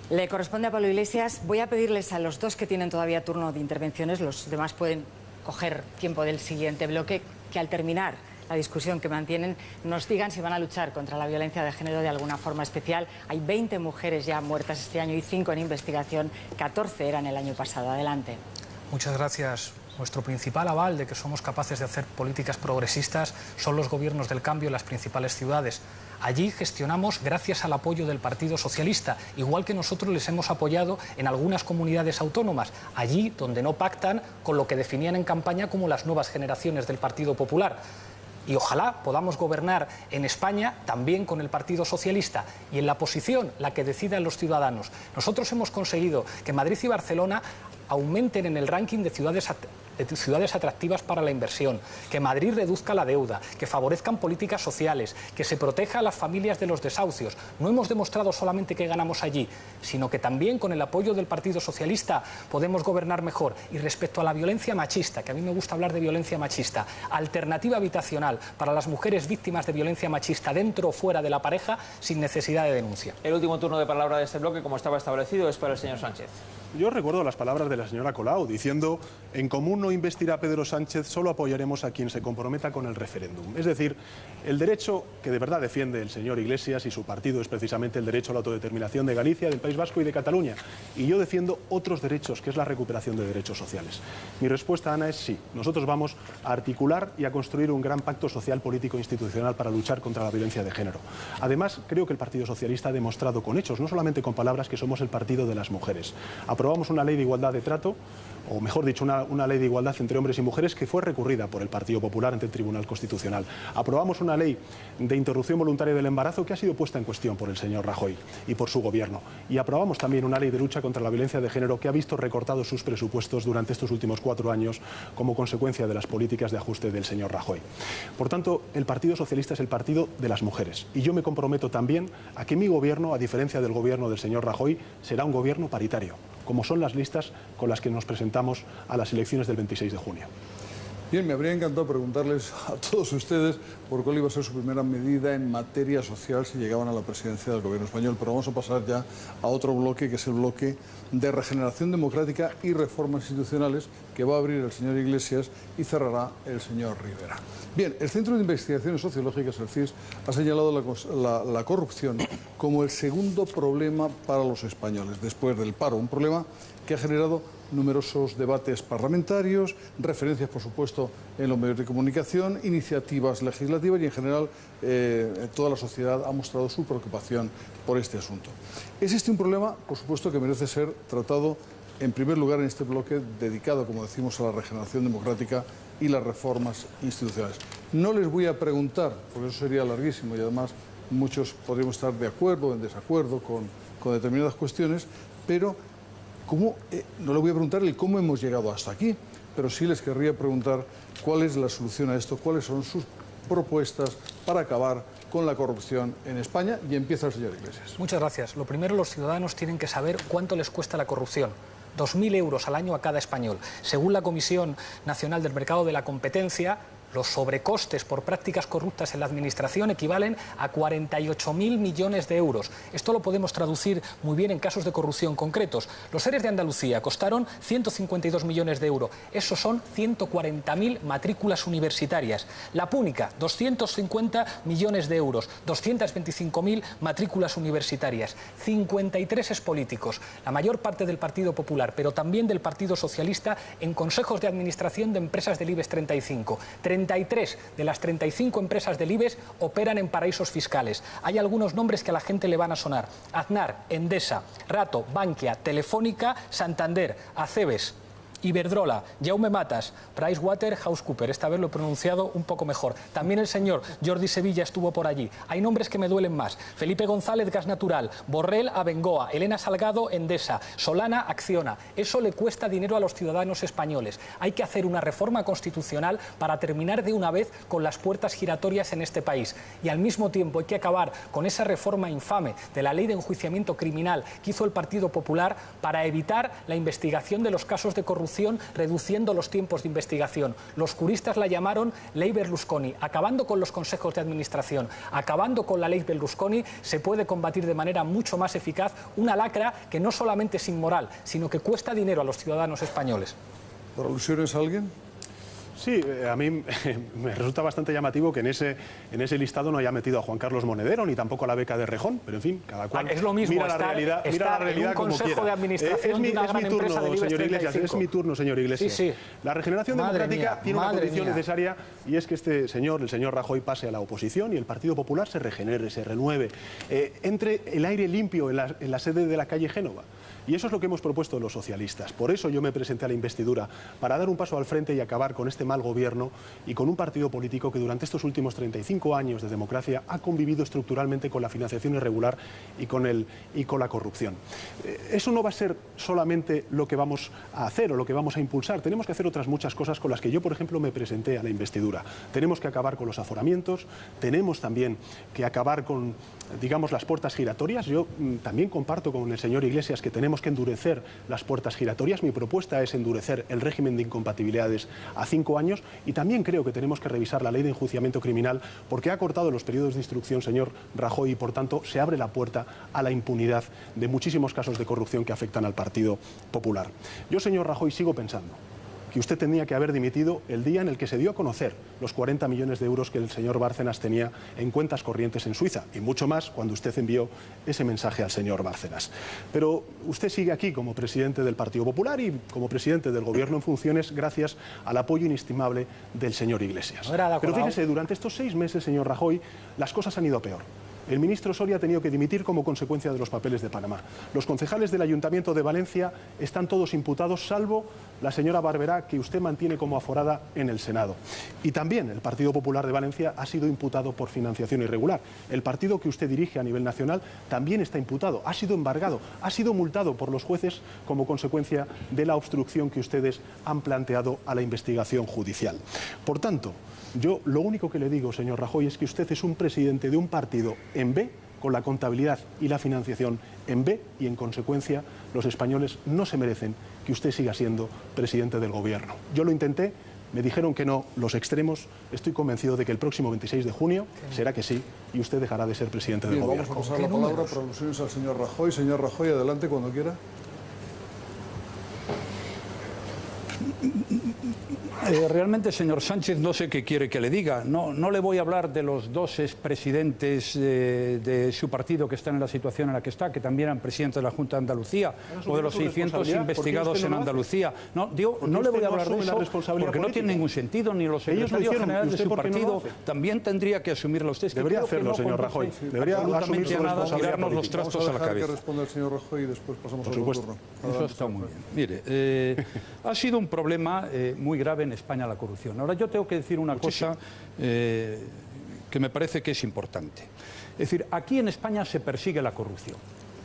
Le corresponde a Pablo Iglesias. Voy a pedirles a los dos que tienen todavía turno de intervenciones, los demás pueden coger tiempo del siguiente bloque, que al terminar la discusión que mantienen nos digan si van a luchar contra la violencia de género de alguna forma especial. Hay 20 mujeres ya muertas este año y 5 en investigación, 14 eran el año pasado. Adelante. Muchas gracias, Nuestro principal aval de que somos capaces de hacer políticas progresistas son los gobiernos del cambio en las principales ciudades. Allí gestionamos gracias al apoyo del Partido Socialista, igual que nosotros les hemos apoyado en algunas comunidades autónomas, allí donde no pactan con lo que definían en campaña como las nuevas generaciones del Partido Popular. Y ojalá podamos gobernar en España también con el Partido Socialista y en la posición la que decidan los ciudadanos. Nosotros hemos conseguido que Madrid y Barcelona aumenten en el ranking de ciudades atractivas para la inversión, que Madrid reduzca la deuda, que favorezcan políticas sociales, que se proteja a las familias de los desahucios. No hemos demostrado solamente que ganamos allí, sino que también con el apoyo del Partido Socialista podemos gobernar mejor. Y respecto a la violencia machista, que a mí me gusta hablar de violencia machista, alternativa habitacional para las mujeres víctimas de violencia machista dentro o fuera de la pareja sin necesidad de denuncia. El último turno de palabra de este bloque, como estaba establecido, es para el señor Sánchez. Yo recuerdo las palabras de la señora Colau diciendo: en Común no investirá a Pedro Sánchez, solo apoyaremos a quien se comprometa con el referéndum. Es decir, el derecho que de verdad defiende el señor Iglesias y su partido es precisamente el derecho a la autodeterminación de Galicia, del País Vasco y de Cataluña. Y yo defiendo otros derechos, que es la recuperación de derechos sociales. Mi respuesta, Ana, es sí. Nosotros vamos a articular y a construir un gran pacto social, político e institucional para luchar contra la violencia de género. Además, creo que el Partido Socialista ha demostrado con hechos, no solamente con palabras, que somos el partido de las mujeres. Aprobamos una ley de igualdad de trato, o mejor dicho, una ley de igualdad entre hombres y mujeres que fue recurrida por el Partido Popular ante el Tribunal Constitucional. Aprobamos una ley de interrupción voluntaria del embarazo que ha sido puesta en cuestión por el señor Rajoy y por su gobierno. Y aprobamos también una ley de lucha contra la violencia de género que ha visto recortados sus presupuestos durante estos últimos 4 años como consecuencia de las políticas de ajuste del señor Rajoy. Por tanto, el Partido Socialista es el partido de las mujeres. Y yo me comprometo también a que mi gobierno, a diferencia del gobierno del señor Rajoy, será un gobierno paritario, como son las listas con las que nos presentamos a las elecciones del 26 de junio. Bien, me habría encantado preguntarles a todos ustedes por cuál iba a ser su primera medida en materia social si llegaban a la presidencia del gobierno español, pero vamos a pasar ya a otro bloque, que es el bloque de regeneración democrática y reformas institucionales, que va a abrir el señor Iglesias y cerrará el señor Rivera. Bien, el Centro de Investigaciones Sociológicas, el CIS, ha señalado la corrupción como el segundo problema para los españoles, después del paro, un problema que ha generado numerosos debates parlamentarios, referencias, por supuesto, en los medios de comunicación, iniciativas legislativas y, en general, toda la sociedad ha mostrado su preocupación por este asunto. Existe un problema, por supuesto, que merece ser tratado, en primer lugar, en este bloque dedicado, como decimos, a la regeneración democrática y las reformas institucionales. No les voy a preguntar, porque eso sería larguísimo y, además, muchos podríamos estar de acuerdo o en desacuerdo con determinadas cuestiones, pero no le voy a preguntar el cómo hemos llegado hasta aquí, pero sí les querría preguntar cuál es la solución a esto, cuáles son sus propuestas para acabar con la corrupción en España. Y empieza el señor Iglesias. Muchas gracias. Lo primero, los ciudadanos tienen que saber cuánto les cuesta la corrupción. 2.000 euros al año a cada español. Según la Comisión Nacional del Mercado de la Competencia, los sobrecostes por prácticas corruptas en la administración equivalen a 48.000 millones de euros. Esto lo podemos traducir muy bien en casos de corrupción concretos. Los ERES de Andalucía costaron 152 millones de euros. Esos son 140.000 matrículas universitarias. La Púnica, 250 millones de euros. 225.000 matrículas universitarias. 53 expolíticos, la mayor parte del Partido Popular, pero también del Partido Socialista, en consejos de administración de empresas del IBEX 35. 33 de las 35 empresas del IBEX operan en paraísos fiscales. Hay algunos nombres que a la gente le van a sonar: Aznar, Endesa, Rato, Bankia, Telefónica, Santander, Acebes, Iberdrola, Jaume Matas, PricewaterhouseCoopers. Esta vez lo he pronunciado un poco mejor. También el señor Jordi Sevilla estuvo por allí. Hay nombres que me duelen más: Felipe González, Gas Natural; Borrell, Abengoa; Elena Salgado, Endesa; Solana, Acciona. Eso le cuesta dinero a los ciudadanos españoles. Hay que hacer una reforma constitucional para terminar de una vez con las puertas giratorias en este país. Y al mismo tiempo hay que acabar con esa reforma infame de la ley de enjuiciamiento criminal que hizo el Partido Popular para evitar la investigación de los casos de corrupción, reduciendo los tiempos de investigación. Los juristas la llamaron ley Berlusconi. Acabando con los consejos de administración, acabando con la ley Berlusconi, se puede combatir de manera mucho más eficaz una lacra que no solamente es inmoral, sino que cuesta dinero a los ciudadanos españoles. ¿Por alusiones a alguien? Sí, a mí me resulta bastante llamativo que en ese listado no haya metido a Juan Carlos Monedero ni tampoco a la beca de Rejón, pero en fin, cada cual es lo mismo, mira la realidad en un como consejo quiera. de administración de una gran empresa del IBEX 35. Es mi turno, señor Iglesias. Sí, sí. La regeneración democrática tiene una condición necesaria, y es que este señor, el señor Rajoy, pase a la oposición y el Partido Popular se regenere, se renueve, entre el aire limpio en la sede de la calle Génova. Y eso es lo que hemos propuesto los socialistas. Por eso yo me presenté a la investidura, para dar un paso al frente y acabar con este mal gobierno y con un partido político que durante estos últimos 35 años de democracia ha convivido estructuralmente con la financiación irregular y con la corrupción. Eso no va a ser solamente lo que vamos a hacer o lo que vamos a impulsar. Tenemos que hacer otras muchas cosas con las que yo, por ejemplo, me presenté a la investidura. Tenemos que acabar con los aforamientos, tenemos también que acabar con, digamos, las puertas giratorias. Yo también comparto con el señor Iglesias que tenemos que endurecer las puertas giratorias. Mi propuesta es endurecer el régimen de incompatibilidades a 5 años y también creo que tenemos que revisar la ley de enjuiciamiento criminal porque ha cortado los periodos de instrucción, señor Rajoy, y por tanto se abre la puerta a la impunidad de muchísimos casos de corrupción que afectan al Partido Popular. Yo, señor Rajoy, sigo pensando que usted tenía que haber dimitido el día en el que se dio a conocer los 40 millones de euros que el señor Bárcenas tenía en cuentas corrientes en Suiza, y mucho más cuando usted envió ese mensaje al señor Bárcenas. Pero usted sigue aquí como presidente del Partido Popular y como presidente del Gobierno en funciones gracias al apoyo inestimable del señor Iglesias. Pero fíjese, durante estos 6 meses, señor Rajoy, las cosas han ido a peor. El ministro Soria ha tenido que dimitir como consecuencia de los papeles de Panamá. Los concejales del Ayuntamiento de Valencia están todos imputados, salvo la señora Barberá, que usted mantiene como aforada en el Senado. Y también el Partido Popular de Valencia ha sido imputado por financiación irregular. El partido que usted dirige a nivel nacional también está imputado, ha sido embargado, ha sido multado por los jueces como consecuencia de la obstrucción que ustedes han planteado a la investigación judicial. Por tanto, yo lo único que le digo, señor Rajoy, es que usted es un presidente de un partido en B, con la contabilidad y la financiación en B, y en consecuencia los españoles no se merecen que usted siga siendo presidente del gobierno. Yo lo intenté, me dijeron que no los extremos, estoy convencido de que el próximo 26 de junio será que sí, y usted dejará de ser presidente del gobierno. Vamos a pasar la palabra para alusiones al señor Rajoy. Señor Rajoy, adelante cuando quiera. Realmente, señor Sánchez, no sé qué quiere que le diga. No le voy a hablar de los 2 expresidentes de su partido que están en la situación en la que está, que también eran presidentes de la Junta de Andalucía, o de los 600 investigados en Andalucía. No le voy a hablar de eso porque no tiene ningún sentido, ni los secretarios generales de su partido también tendría que asumirlo usted. Debería hacerlo, señor Rajoy. Debería asumir su responsabilidad, tirarnos los trastos a la cabeza. Que responda el señor Rajoy y después pasamos al turno. Eso está muy bien. Mire, ha sido un problema muy grave en España la corrupción. Ahora yo tengo que decir una cosa que me parece que es importante. Es decir, aquí en España se persigue la corrupción.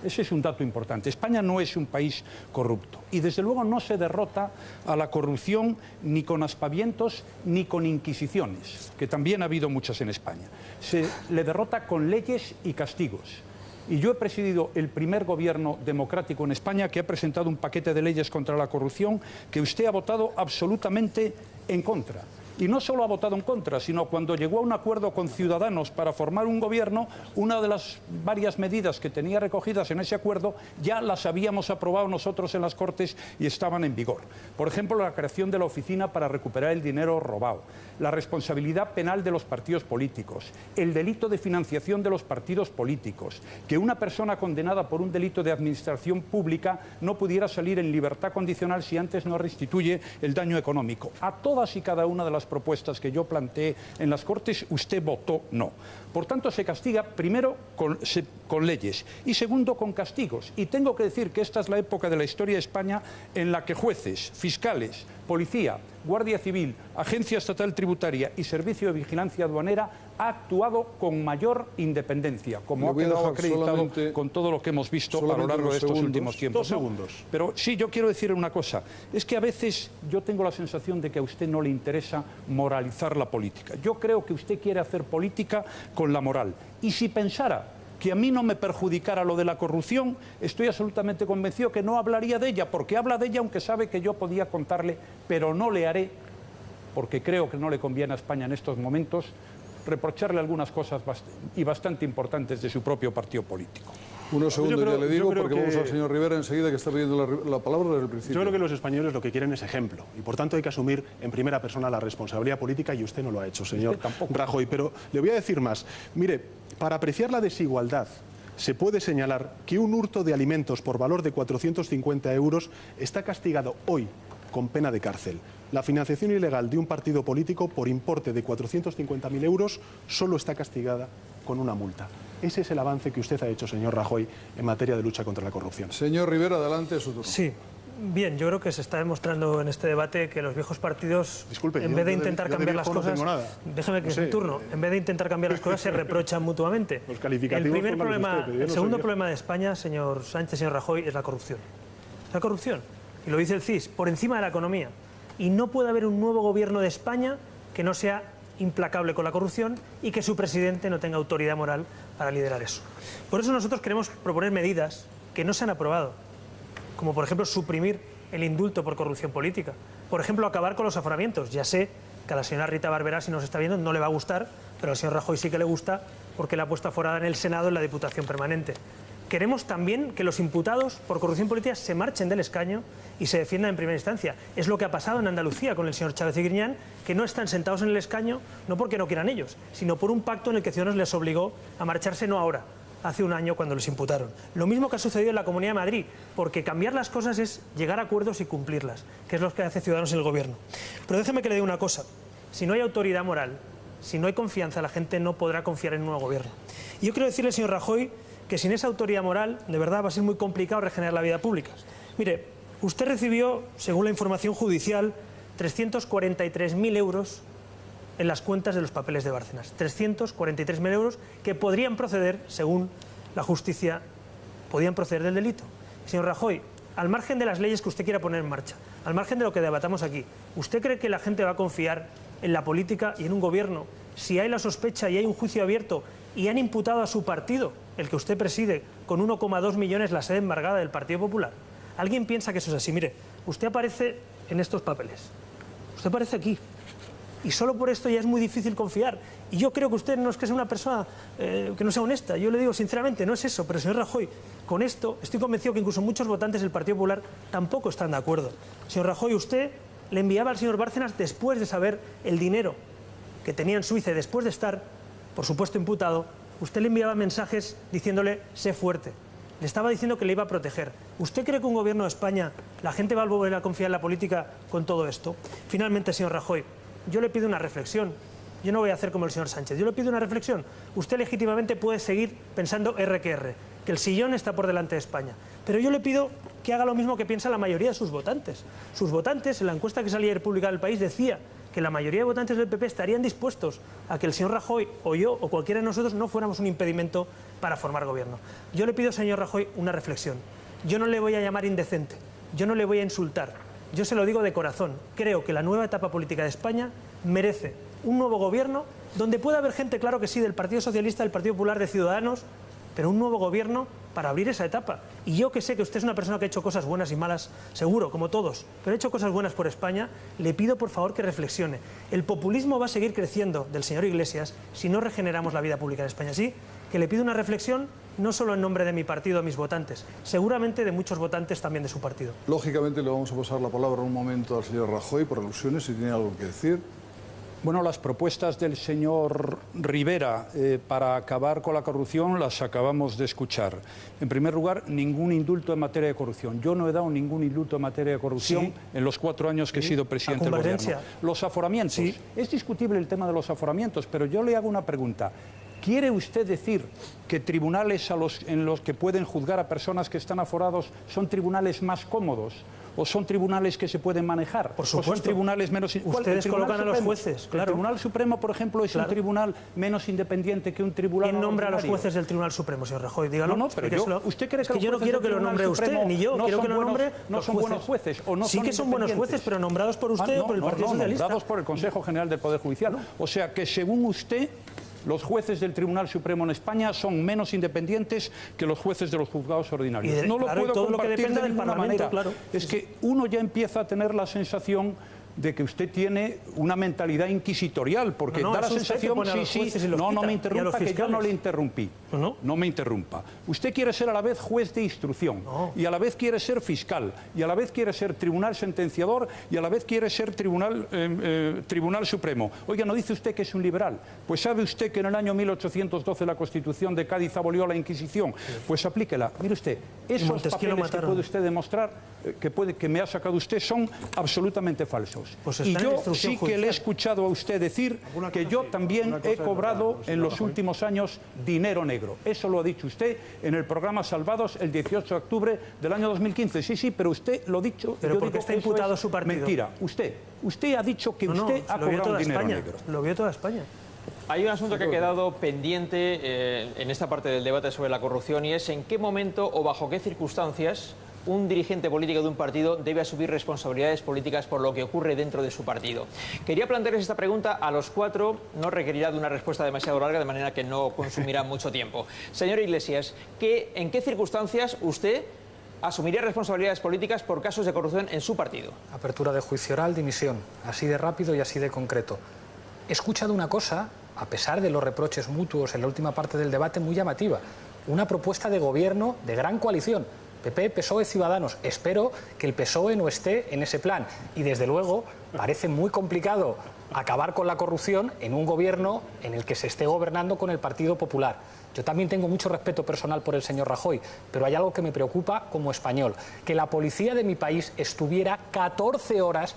Ese es un dato importante. España no es un país corrupto y desde luego no se derrota a la corrupción ni con aspavientos ni con inquisiciones, que también ha habido muchas en España. Se le derrota con leyes y castigos. Y yo he presidido el primer gobierno democrático en España que ha presentado un paquete de leyes contra la corrupción que usted ha votado absolutamente en contra. Y no solo ha votado en contra, sino cuando llegó a un acuerdo con Ciudadanos para formar un gobierno, una de las varias medidas que tenía recogidas en ese acuerdo ya las habíamos aprobado nosotros en las Cortes y estaban en vigor. Por ejemplo, la creación de la Oficina para recuperar el dinero robado, la responsabilidad penal de los partidos políticos, el delito de financiación de los partidos políticos, que una persona condenada por un delito de administración pública no pudiera salir en libertad condicional si antes no restituye el daño económico. A todas y cada una de las propuestas que yo planteé en las Cortes, usted votó no. Por tanto, se castiga primero con leyes y segundo con castigos. Y tengo que decir que esta es la época de la historia de España en la que jueces, fiscales, policía, Guardia Civil, Agencia Estatal Tributaria y Servicio de Vigilancia Aduanera ha actuado con mayor independencia, como ha quedado acreditado con todo lo que hemos visto a lo largo de estos últimos tiempos. 2 segundos. Pero sí, yo quiero decir una cosa. Es que a veces yo tengo la sensación de que a usted no le interesa moralizar la política. Yo creo que usted quiere hacer política con la moral. Y si pensara que a mí no me perjudicara lo de la corrupción, estoy absolutamente convencido que no hablaría de ella, porque habla de ella aunque sabe que yo podía contarle, pero no le haré, porque creo que no le conviene a España en estos momentos, reprocharle algunas cosas bastante importantes de su propio partido político. Unos segundos ya le digo, porque vamos al señor Rivera enseguida, que está pidiendo la palabra desde el principio. Yo creo que los españoles lo que quieren es ejemplo, y por tanto hay que asumir en primera persona la responsabilidad política, y usted no lo ha hecho, señor Rajoy. Pero le voy a decir más. Mire, para apreciar la desigualdad, se puede señalar que un hurto de alimentos por valor de 450 euros está castigado hoy con pena de cárcel. La financiación ilegal de un partido político por importe de 450.000 euros solo está castigada con una multa. Ese es el avance que usted ha hecho, señor Rajoy, en materia de lucha contra la corrupción. Señor Rivera, adelante, su turno. Sí. Bien, yo creo que se está demostrando en este debate que los viejos partidos, en vez de intentar cambiar las cosas, déjeme que es mi turno, en vez de intentar cambiar las cosas, se reprochan mutuamente. El segundo problema de España, señor Sánchez, señor Rajoy, es la corrupción. La corrupción, y lo dice el CIS, por encima de la economía. Y no puede haber un nuevo gobierno de España que no sea implacable con la corrupción y que su presidente no tenga autoridad moral para liderar eso. Por eso nosotros queremos proponer medidas que no se han aprobado, como por ejemplo suprimir el indulto por corrupción política, por ejemplo acabar con los aforamientos. Ya sé que a la señora Rita Barberá, si nos está viendo, no le va a gustar, pero al señor Rajoy sí que le gusta porque la ha puesto aforada en el Senado en la Diputación Permanente. Queremos también que los imputados por corrupción política se marchen del escaño y se defiendan en primera instancia. Es lo que ha pasado en Andalucía con el señor Chávez y Griñán, que no están sentados en el escaño, no porque no quieran ellos, sino por un pacto en el que Ciudadanos les obligó a marcharse no ahora, hace un año cuando los imputaron. Lo mismo que ha sucedido en la Comunidad de Madrid, porque cambiar las cosas es llegar a acuerdos y cumplirlas, que es lo que hace Ciudadanos en el gobierno. Pero déjeme que le diga una cosa, si no hay autoridad moral, si no hay confianza, la gente no podrá confiar en un nuevo gobierno. Y yo quiero decirle, señor Rajoy, que sin esa autoridad moral, de verdad, va a ser muy complicado regenerar la vida pública. Mire, usted recibió, según la información judicial, 343.000 euros en las cuentas de los papeles de Bárcenas. 343.000 euros que podrían proceder, según la justicia, podían proceder del delito. Señor Rajoy, al margen de las leyes que usted quiera poner en marcha, al margen de lo que debatamos aquí, ¿usted cree que la gente va a confiar en la política y en un gobierno si hay la sospecha y hay un juicio abierto y han imputado a su partido, el que usted preside, con 1,2 millones la sede embargada del Partido Popular? ¿Alguien piensa que eso es así? Mire, usted aparece en estos papeles, usted aparece aquí, y solo por esto ya es muy difícil confiar. Y yo creo que usted no es que sea una persona que no sea honesta, yo le digo sinceramente, no es eso, pero señor Rajoy, con esto estoy convencido que incluso muchos votantes del Partido Popular tampoco están de acuerdo. Señor Rajoy, usted le enviaba al señor Bárcenas, después de saber el dinero que tenía en Suiza y después de estar, por supuesto, imputado, usted le enviaba mensajes diciéndole, sé fuerte. Le estaba diciendo que le iba a proteger. ¿Usted cree que un gobierno de España, la gente va a volver a confiar en la política con todo esto? Finalmente, señor Rajoy, yo le pido una reflexión. Yo no voy a hacer como el señor Sánchez. Yo le pido una reflexión. Usted legítimamente puede seguir pensando R que R, que el sillón está por delante de España. Pero yo le pido que haga lo mismo que piensa la mayoría de sus votantes. Sus votantes, en la encuesta que salía ayer publicada del País, decía que la mayoría de votantes del PP estarían dispuestos a que el señor Rajoy o yo o cualquiera de nosotros no fuéramos un impedimento para formar gobierno. Yo le pido, señor Rajoy, una reflexión. Yo no le voy a llamar indecente, yo no le voy a insultar, yo se lo digo de corazón. Creo que la nueva etapa política de España merece un nuevo gobierno donde pueda haber gente, claro que sí, del Partido Socialista, del Partido Popular, de Ciudadanos, pero un nuevo gobierno para abrir esa etapa. Y yo que sé que usted es una persona que ha hecho cosas buenas y malas, seguro, como todos, pero ha hecho cosas buenas por España, le pido por favor que reflexione. El populismo va a seguir creciendo del señor Iglesias si no regeneramos la vida pública en España. Así que le pido una reflexión, no solo en nombre de mi partido, de mis votantes, seguramente de muchos votantes también de su partido. Lógicamente le vamos a pasar la palabra un momento al señor Rajoy por alusiones, si tiene algo que decir. Bueno, las propuestas del señor Rivera para acabar con la corrupción las acabamos de escuchar. En primer lugar, ningún indulto en materia de corrupción. Yo no he dado ningún indulto en materia de corrupción en los 4 años que he sido presidente del gobierno. Los aforamientos. Es discutible el tema de los aforamientos, pero yo le hago una pregunta. ¿Quiere usted decir que tribunales en los que pueden juzgar a personas que están aforados son tribunales más cómodos? ¿O son tribunales que se pueden manejar? Por supuesto. ¿O son tribunales menos... Ustedes colocan a los jueces, claro. ¿El Tribunal Supremo, por ejemplo, es un tribunal menos independiente que un tribunal ¿Quién nombra ordinario? a los jueces del Tribunal Supremo, señor Rajoy? Dígalo. No, pero ¿usted cree que yo no quiero que lo nombre usted, ni yo? Quiero que lo nombre no son buenos jueces. ¿O no sí son que son buenos jueces, pero nombrados por usted o por el Partido Socialista. Nombrados por el Consejo General del Poder Judicial. O sea que, según usted, los jueces del Tribunal Supremo en España son menos independientes que los jueces de los juzgados ordinarios. No lo puedo compartir de ninguna manera. Es que uno ya empieza a tener la sensación de que usted tiene una mentalidad inquisitorial, porque da la sensación, no me interrumpa, que yo no le interrumpí. No me interrumpa. Usted quiere ser a la vez juez de instrucción, y a la vez quiere ser fiscal, y a la vez quiere ser tribunal sentenciador, y a la vez quiere ser tribunal supremo. Oiga, ¿no dice usted que es un liberal? Pues ¿sabe usted que en el año 1812 la Constitución de Cádiz abolió la Inquisición? Pues aplíquela. Mire usted, esos papeles que puede usted demostrar, que me ha sacado usted, son absolutamente falsos. Y yo sí que le he escuchado a usted decir que yo también he cobrado en los últimos años dinero negro. Eso lo ha dicho usted en el programa Salvados el 18 de octubre del año 2015. Sí, pero usted lo ha dicho. Pero porque está imputado su partido. Mentira. Usted ha dicho que usted ha cobrado dinero negro. Lo vio toda España. Hay un asunto que ha quedado pendiente en esta parte del debate sobre la corrupción, y es en qué momento o bajo qué circunstancias un dirigente político de un partido debe asumir responsabilidades políticas por lo que ocurre dentro de su partido. Quería plantearles esta pregunta a los cuatro, no requerirá de una respuesta demasiado larga, de manera que no consumirá mucho tiempo. Señor Iglesias, ¿en qué circunstancias usted asumiría responsabilidades políticas por casos de corrupción en su partido? Apertura de juicio oral, dimisión, así de rápido y así de concreto. He escuchado una cosa, a pesar de los reproches mutuos en la última parte del debate, muy llamativa. Una propuesta de gobierno de gran coalición. PP, PSOE, Ciudadanos. Espero que el PSOE no esté en ese plan. Y desde luego parece muy complicado acabar con la corrupción en un gobierno en el que se esté gobernando con el Partido Popular. Yo también tengo mucho respeto personal por el señor Rajoy, pero hay algo que me preocupa como español, que la policía de mi país estuviera 14 horas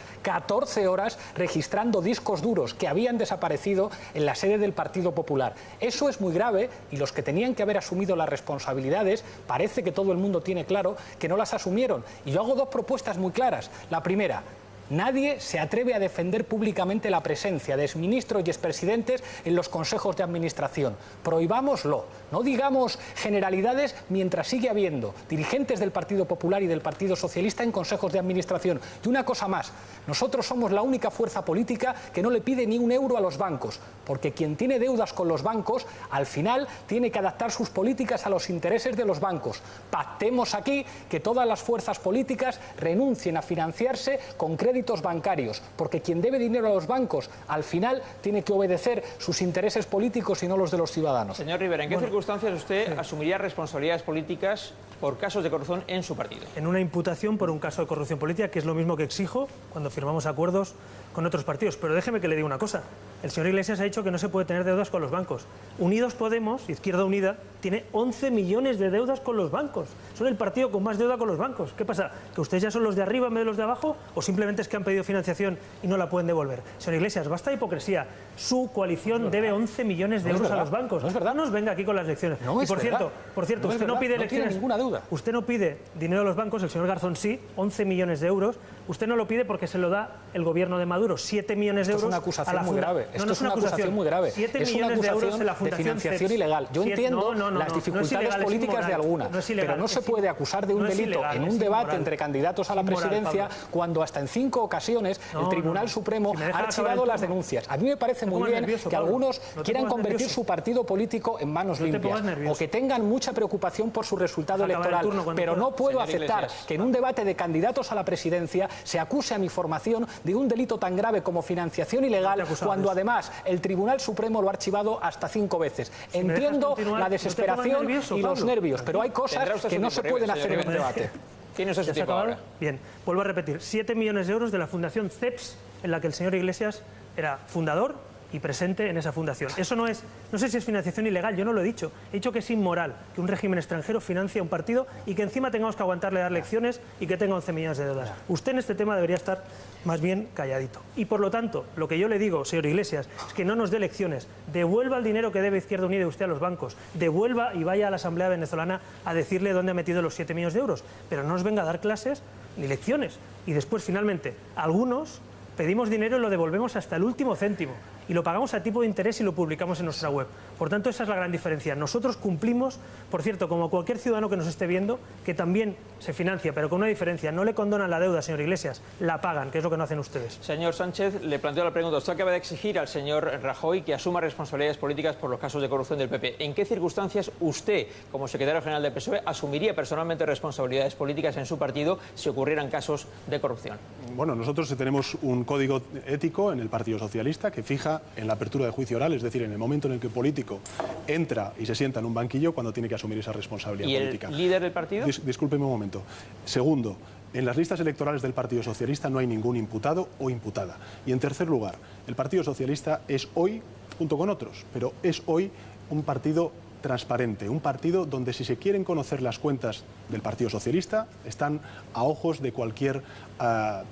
registrando discos duros que habían desaparecido en la sede del Partido Popular. Eso es muy grave, y los que tenían que haber asumido las responsabilidades, parece que todo el mundo tiene claro que no las asumieron. Y yo hago dos propuestas muy claras. La primera: nadie se atreve a defender públicamente la presencia de exministros y expresidentes en los consejos de administración. Prohibámoslo. No digamos generalidades mientras sigue habiendo dirigentes del Partido Popular y del Partido Socialista en consejos de administración. Y una cosa más, nosotros somos la única fuerza política que no le pide ni un euro a los bancos, porque quien tiene deudas con los bancos, al final tiene que adaptar sus políticas a los intereses de los bancos. Pactemos aquí que todas las fuerzas políticas renuncien a financiarse con créditos bancarios, porque quien debe dinero a los bancos, al final tiene que obedecer sus intereses políticos y no los de los ciudadanos. Señor Rivera, ¿en qué circunstancias usted asumiría responsabilidades políticas por casos de corrupción en su partido? En una imputación por un caso de corrupción política, que es lo mismo que exijo cuando firmamos acuerdos con otros partidos. Pero déjeme que le diga una cosa. El señor Iglesias ha dicho que no se puede tener deudas con los bancos. Unidos Podemos, Izquierda Unida, tiene 11 millones de deudas con los bancos. Son el partido con más deuda con los bancos. ¿Qué pasa? ¿Que ustedes ya son los de arriba en vez de los de abajo? ¿O simplemente es que han pedido financiación y no la pueden devolver? Señor Iglesias, basta de hipocresía. Su coalición debe 11 millones de euros a los bancos. No es verdad. No nos venga aquí con las lecciones. No, y por cierto, usted no pide lecciones. Ninguna deuda. Usted no pide dinero a los bancos, el señor Garzón sí, 11 millones de euros. Usted no lo pide porque se lo da el gobierno de Maduro, 7 millones de euros. Esto es una acusación muy grave. Esto es una acusación muy grave. 7 es una millones de euros acusación en la Fundación de financiación CEPS. ilegal. Yo entiendo las dificultades políticas de alguna, pero no se puede acusar de un delito en un debate entre candidatos a la presidencia cuando hasta en 5 ocasiones el Tribunal Supremo ha archivado las denuncias. A mí me parece muy bien que algunos quieran convertir su partido político en manos limpias o que tengan mucha preocupación por su resultado electoral, pero no puedo aceptar que en un debate de candidatos a la presidencia se acuse a mi formación de un delito tan grave como financiación ilegal, cuando además el Tribunal Supremo lo ha archivado hasta 5 veces. Entiendo la desesperación y los nervios, pero hay cosas que no se pueden hacer en un debate. ¿Tiene usted su tiempo ahora? Bien, vuelvo a repetir, 7 millones de euros de la Fundación CEPS, en la que el señor Iglesias era fundador y presente en esa fundación. Eso no sé si es financiación ilegal, yo no lo he dicho. He dicho que es inmoral que un régimen extranjero financie a un partido y que encima tengamos que aguantarle dar lecciones y que tenga 11 millones de deudas. Usted en este tema debería estar más bien calladito. Y por lo tanto, lo que yo le digo, señor Iglesias, es que no nos dé lecciones. Devuelva el dinero que debe Izquierda Unida y usted a los bancos. Devuelva y vaya a la Asamblea venezolana a decirle dónde ha metido los 7 millones de euros. Pero no nos venga a dar clases ni lecciones. Y después, finalmente, algunos pedimos dinero y lo devolvemos hasta el último céntimo. y lo pagamos a tipo de interés y lo publicamos en nuestra web. Por tanto, esa es la gran diferencia. Nosotros cumplimos, por cierto, como cualquier ciudadano que nos esté viendo, que también se financia, pero con una diferencia. No le condonan la deuda, señor Iglesias, la pagan, que es lo que no hacen ustedes. Señor Sánchez, le planteo la pregunta. Usted acaba de exigir al señor Rajoy que asuma responsabilidades políticas por los casos de corrupción del PP. ¿En qué circunstancias usted, como secretario general del PSOE, asumiría personalmente responsabilidades políticas en su partido si ocurrieran casos de corrupción? Bueno, nosotros tenemos un código ético en el Partido Socialista que fija en la apertura de juicio oral, es decir, en el momento en el que el político entra y se sienta en un banquillo cuando tiene que asumir esa responsabilidad política. ¿Y el líder del partido? Discúlpeme un momento. Segundo, en las listas electorales del Partido Socialista no hay ningún imputado o imputada. Y en tercer lugar, el Partido Socialista es hoy, junto con otros, pero es hoy un partido transparente, un partido donde si se quieren conocer las cuentas del Partido Socialista están a ojos de cualquier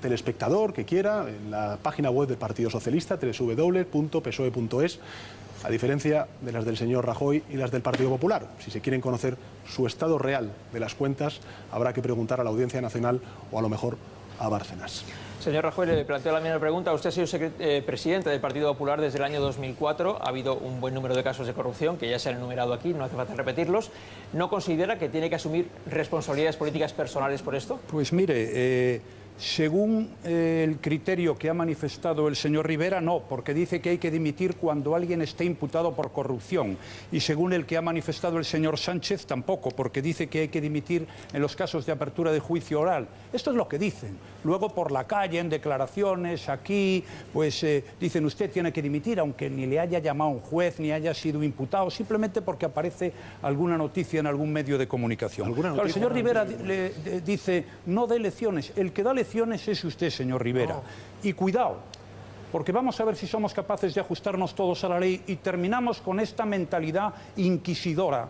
telespectador que quiera en la página web del Partido Socialista, www.psoe.es, a diferencia de las del señor Rajoy y las del Partido Popular. Si se quieren conocer su estado real de las cuentas, habrá que preguntar a la Audiencia Nacional o a lo mejor a Bárcenas. Señor Rajoy, le planteo la misma pregunta. Usted ha sido presidente del Partido Popular desde el año 2004. Ha habido un buen número de casos de corrupción que ya se han enumerado aquí, no hace falta repetirlos. ¿No considera que tiene que asumir responsabilidades políticas personales por esto? Pues mire, según el criterio que ha manifestado el señor Rivera, no, porque dice que hay que dimitir cuando alguien esté imputado por corrupción. Y según el que ha manifestado el señor Sánchez, tampoco, porque dice que hay que dimitir en los casos de apertura de juicio oral. Esto es lo que dicen. Luego por la calle, en declaraciones, aquí, pues dicen usted tiene que dimitir, aunque ni le haya llamado un juez, ni haya sido imputado, simplemente porque aparece alguna noticia en algún medio de comunicación. Claro, el señor Rivera le dice, no dé lecciones. El que da lecciones es usted, señor Rivera. No. Y cuidado, porque vamos a ver si somos capaces de ajustarnos todos a la ley y terminamos con esta mentalidad inquisidora,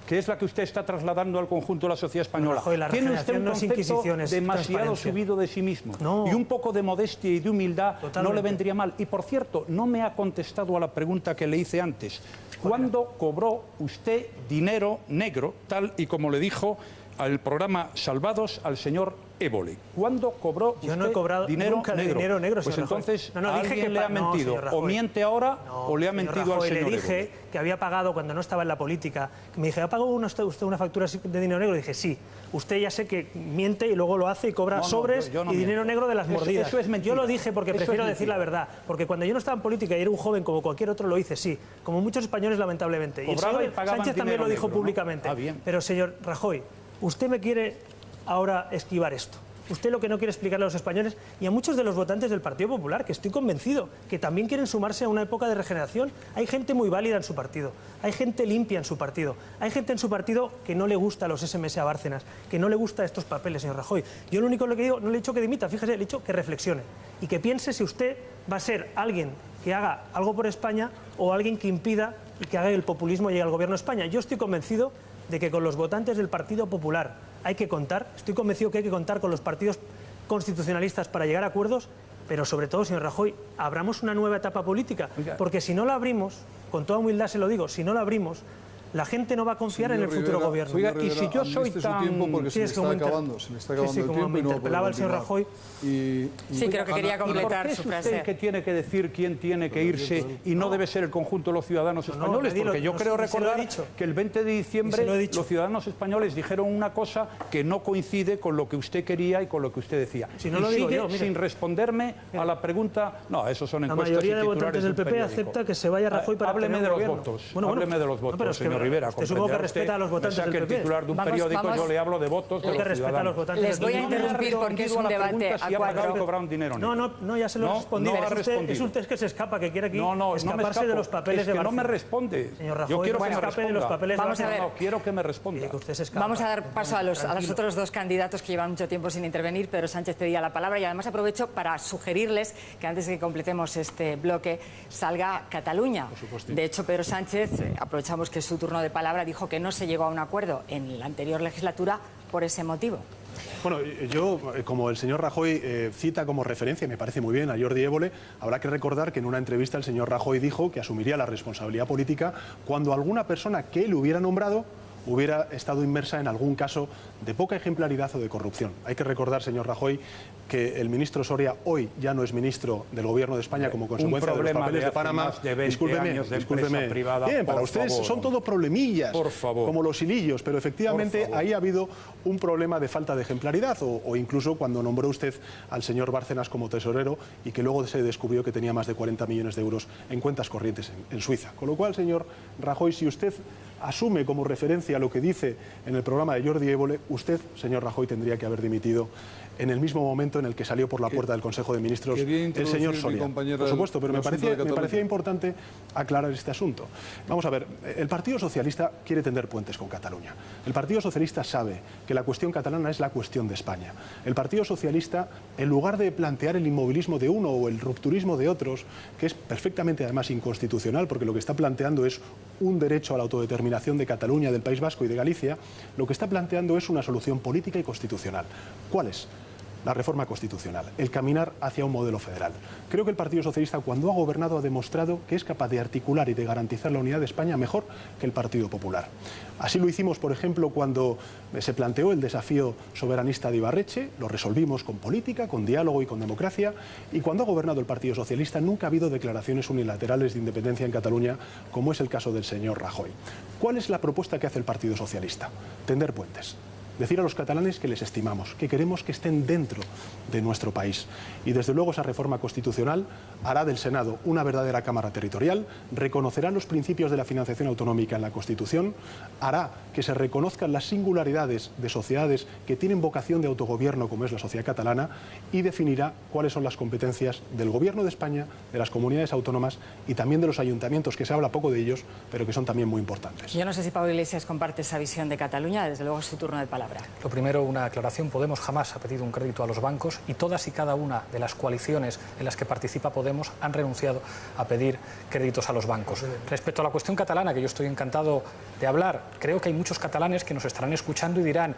que es la que usted está trasladando al conjunto de la sociedad española. Tiene usted un concepto demasiado subido de sí mismo. No. Y un poco de modestia y de humildad no le vendría mal. Y por cierto, no me ha contestado a la pregunta que le hice antes. ¿Cuándo cobró usted dinero negro, tal y como le dijo al programa Salvados al señor Évole? ¿Cuándo cobró usted no he cobrado dinero nunca negro? Dinero negro, pues entonces dije que le ha mentido. O miente ahora o le ha mentido Rajoy, al señor le dije Évole. Que había pagado cuando no estaba en la política. Me dije, ¿ha pagado usted una factura de dinero negro? Y dije, sí. Usted ya sé que miente y luego lo hace y cobra sobres y dinero negro de las mordidas. Eso es mentira. Yo lo dije porque prefiero decir la verdad. Porque cuando yo no estaba en política y era un joven como cualquier otro, lo hice, sí. Como muchos españoles, lamentablemente. Y el señor Sánchez también lo dijo públicamente. Pero, señor Rajoy, usted me quiere ahora esquivar esto. Usted lo que no quiere explicarle a los españoles y a muchos de los votantes del Partido Popular, que estoy convencido que también quieren sumarse a una época de regeneración. Hay gente muy válida en su partido, hay gente limpia en su partido, hay gente en su partido que no le gusta los SMS a Bárcenas, que no le gusta estos papeles, señor Rajoy. Yo lo único que digo, no le he dicho que dimita, fíjese, le he dicho que reflexione y que piense si usted va a ser alguien que haga algo por España o alguien que impida y que haga el populismo llegue al gobierno de España. Yo estoy convencido de que con los votantes del Partido Popular hay que contar, estoy convencido que hay que contar con los partidos constitucionalistas para llegar a acuerdos, pero sobre todo, señor Rajoy, abramos una nueva etapa política, porque si no la abrimos, con toda humildad se lo digo, si no la abrimos, la gente no va a confiar en el futuro gobierno. Oiga, y si yo soy tan... Porque se le está acabando el tiempo me interpelaba el señor Rajoy. Sí, creo que quería completar su frase. ¿Por qué es usted que tiene que decir quién tiene que irse y no debe ser el conjunto de los ciudadanos españoles? Porque yo creo recordar que el 20 de diciembre los ciudadanos españoles dijeron una cosa que no coincide con lo que usted quería y con lo que usted decía. Si no lo digo yo, sin responderme a la pregunta... No, esos son encuestas y titulares. La mayoría de votantes del PP acepta que se vaya Rajoy para Hábleme de los votos. Hábleme de los votos, señor Rivera. Usted supongo que respeta a los votantes del PP. Que el titular de un periódico yo le hablo de votos de los ciudadanos. Les voy a interrumpir porque es un debate a cuatro. No, ya se lo he respondido. Es usted que se escapa, que quiere aquí escaparse de los papeles de Bárcenas. No me responde. Señor Rajoy, yo quiero que me escape de los papeles de Bárcenas. No, quiero que me responda. Vamos a dar paso a los otros dos candidatos que llevan mucho tiempo sin intervenir. Pedro Sánchez pedía la palabra y además aprovecho para sugerirles que antes de que completemos este bloque salga Cataluña. De hecho, Pedro Sánchez, aprovechamos que es su turno de palabra, dijo que no se llegó a un acuerdo en la anterior legislatura por ese motivo. Bueno, yo, como el señor Rajoy cita como referencia, y me parece muy bien, a Jordi Évole, habrá que recordar que en una entrevista el señor Rajoy dijo que asumiría la responsabilidad política cuando alguna persona que él hubiera nombrado hubiera estado inmersa en algún caso de poca ejemplaridad o de corrupción. Hay que recordar, señor Rajoy, que el ministro Soria hoy ya no es ministro del Gobierno de España como consecuencia de los papeles de Panamá. Discúlpeme. Bien, para ustedes son todo problemillas, como los hilillos, pero efectivamente ahí ha habido un problema de falta de ejemplaridad, o incluso cuando nombró usted al señor Bárcenas como tesorero y que luego se descubrió que tenía más de 40 millones de euros en cuentas corrientes en Suiza. Con lo cual, señor Rajoy, si usted asume como referencia lo que dice en el programa de Jordi Évole, usted, señor Rajoy, tendría que haber dimitido en el mismo momento en el que salió por la puerta del Consejo de Ministros el señor Soria. Por supuesto, pero me parecía importante aclarar este asunto. Vamos a ver, el Partido Socialista quiere tender puentes con Cataluña. El Partido Socialista sabe que la cuestión catalana es la cuestión de España. El Partido Socialista, en lugar de plantear el inmovilismo de uno o el rupturismo de otros, que es perfectamente además inconstitucional, porque lo que está planteando es un derecho a la autodeterminación de Cataluña, del País Vasco y de Galicia, lo que está planteando es una solución política y constitucional. ¿Cuál es? La reforma constitucional, el caminar hacia un modelo federal. Creo que el Partido Socialista, cuando ha gobernado, ha demostrado que es capaz de articular y de garantizar la unidad de España mejor que el Partido Popular. Así lo hicimos, por ejemplo, cuando se planteó el desafío soberanista de Ibarretxe, lo resolvimos con política, con diálogo y con democracia, y cuando ha gobernado el Partido Socialista nunca ha habido declaraciones unilaterales de independencia en Cataluña, como es el caso del señor Rajoy. ¿Cuál es la propuesta que hace el Partido Socialista? Tender puentes. Decir a los catalanes que les estimamos, que queremos que estén dentro de nuestro país. Y desde luego esa reforma constitucional hará del Senado una verdadera Cámara Territorial, reconocerá los principios de la financiación autonómica en la Constitución, hará que se reconozcan las singularidades de sociedades que tienen vocación de autogobierno como es la sociedad catalana y definirá cuáles son las competencias del Gobierno de España, de las comunidades autónomas y también de los ayuntamientos, que se habla poco de ellos, pero que son también muy importantes. Yo no sé si Pablo Iglesias comparte esa visión de Cataluña, desde luego es su turno de palabra. Lo primero, una aclaración. Podemos jamás ha pedido un crédito a los bancos y todas y cada una de las coaliciones en las que participa Podemos han renunciado a pedir créditos a los bancos. Respecto a la cuestión catalana, que yo estoy encantado de hablar, creo que hay muchos catalanes que nos estarán escuchando y dirán: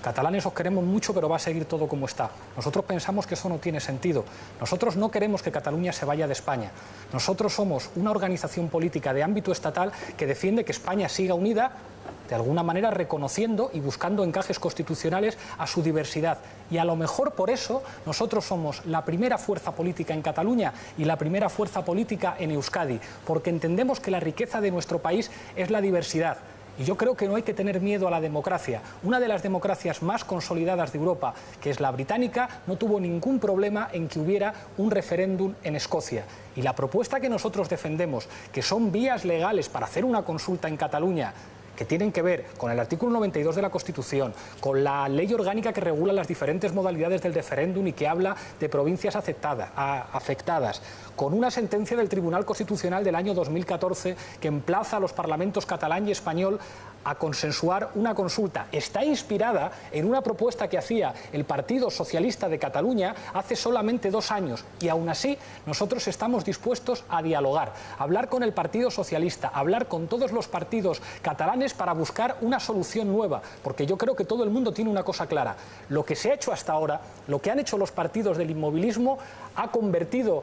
catalanes os queremos mucho, pero va a seguir todo como está. Nosotros pensamos que eso no tiene sentido. Nosotros no queremos que Cataluña se vaya de España. Nosotros somos una organización política de ámbito estatal que defiende que España siga unida, de alguna manera reconociendo y buscando encajes constitucionales a su diversidad. Y a lo mejor por eso nosotros somos la primera fuerza política en Cataluña y la primera fuerza política en Euskadi, porque entendemos que la riqueza de nuestro país es la diversidad. Y yo creo que no hay que tener miedo a la democracia. Una de las democracias más consolidadas de Europa, que es la británica, no tuvo ningún problema en que hubiera un referéndum en Escocia. Y la propuesta que nosotros defendemos, que son vías legales para hacer una consulta en Cataluña, que tienen que ver con el artículo 92 de la Constitución, con la ley orgánica que regula las diferentes modalidades del referéndum y que habla de provincias afectadas, con una sentencia del Tribunal Constitucional del año 2014 que emplaza a los parlamentos catalán y español a consensuar una consulta. Está inspirada en una propuesta que hacía el Partido Socialista de Cataluña hace solamente 2 años y aún así nosotros estamos dispuestos a dialogar, a hablar con el Partido Socialista, a hablar con todos los partidos catalanes para buscar una solución nueva, porque yo creo que todo el mundo tiene una cosa clara: lo que se ha hecho hasta ahora, lo que han hecho los partidos del inmovilismo, ha convertido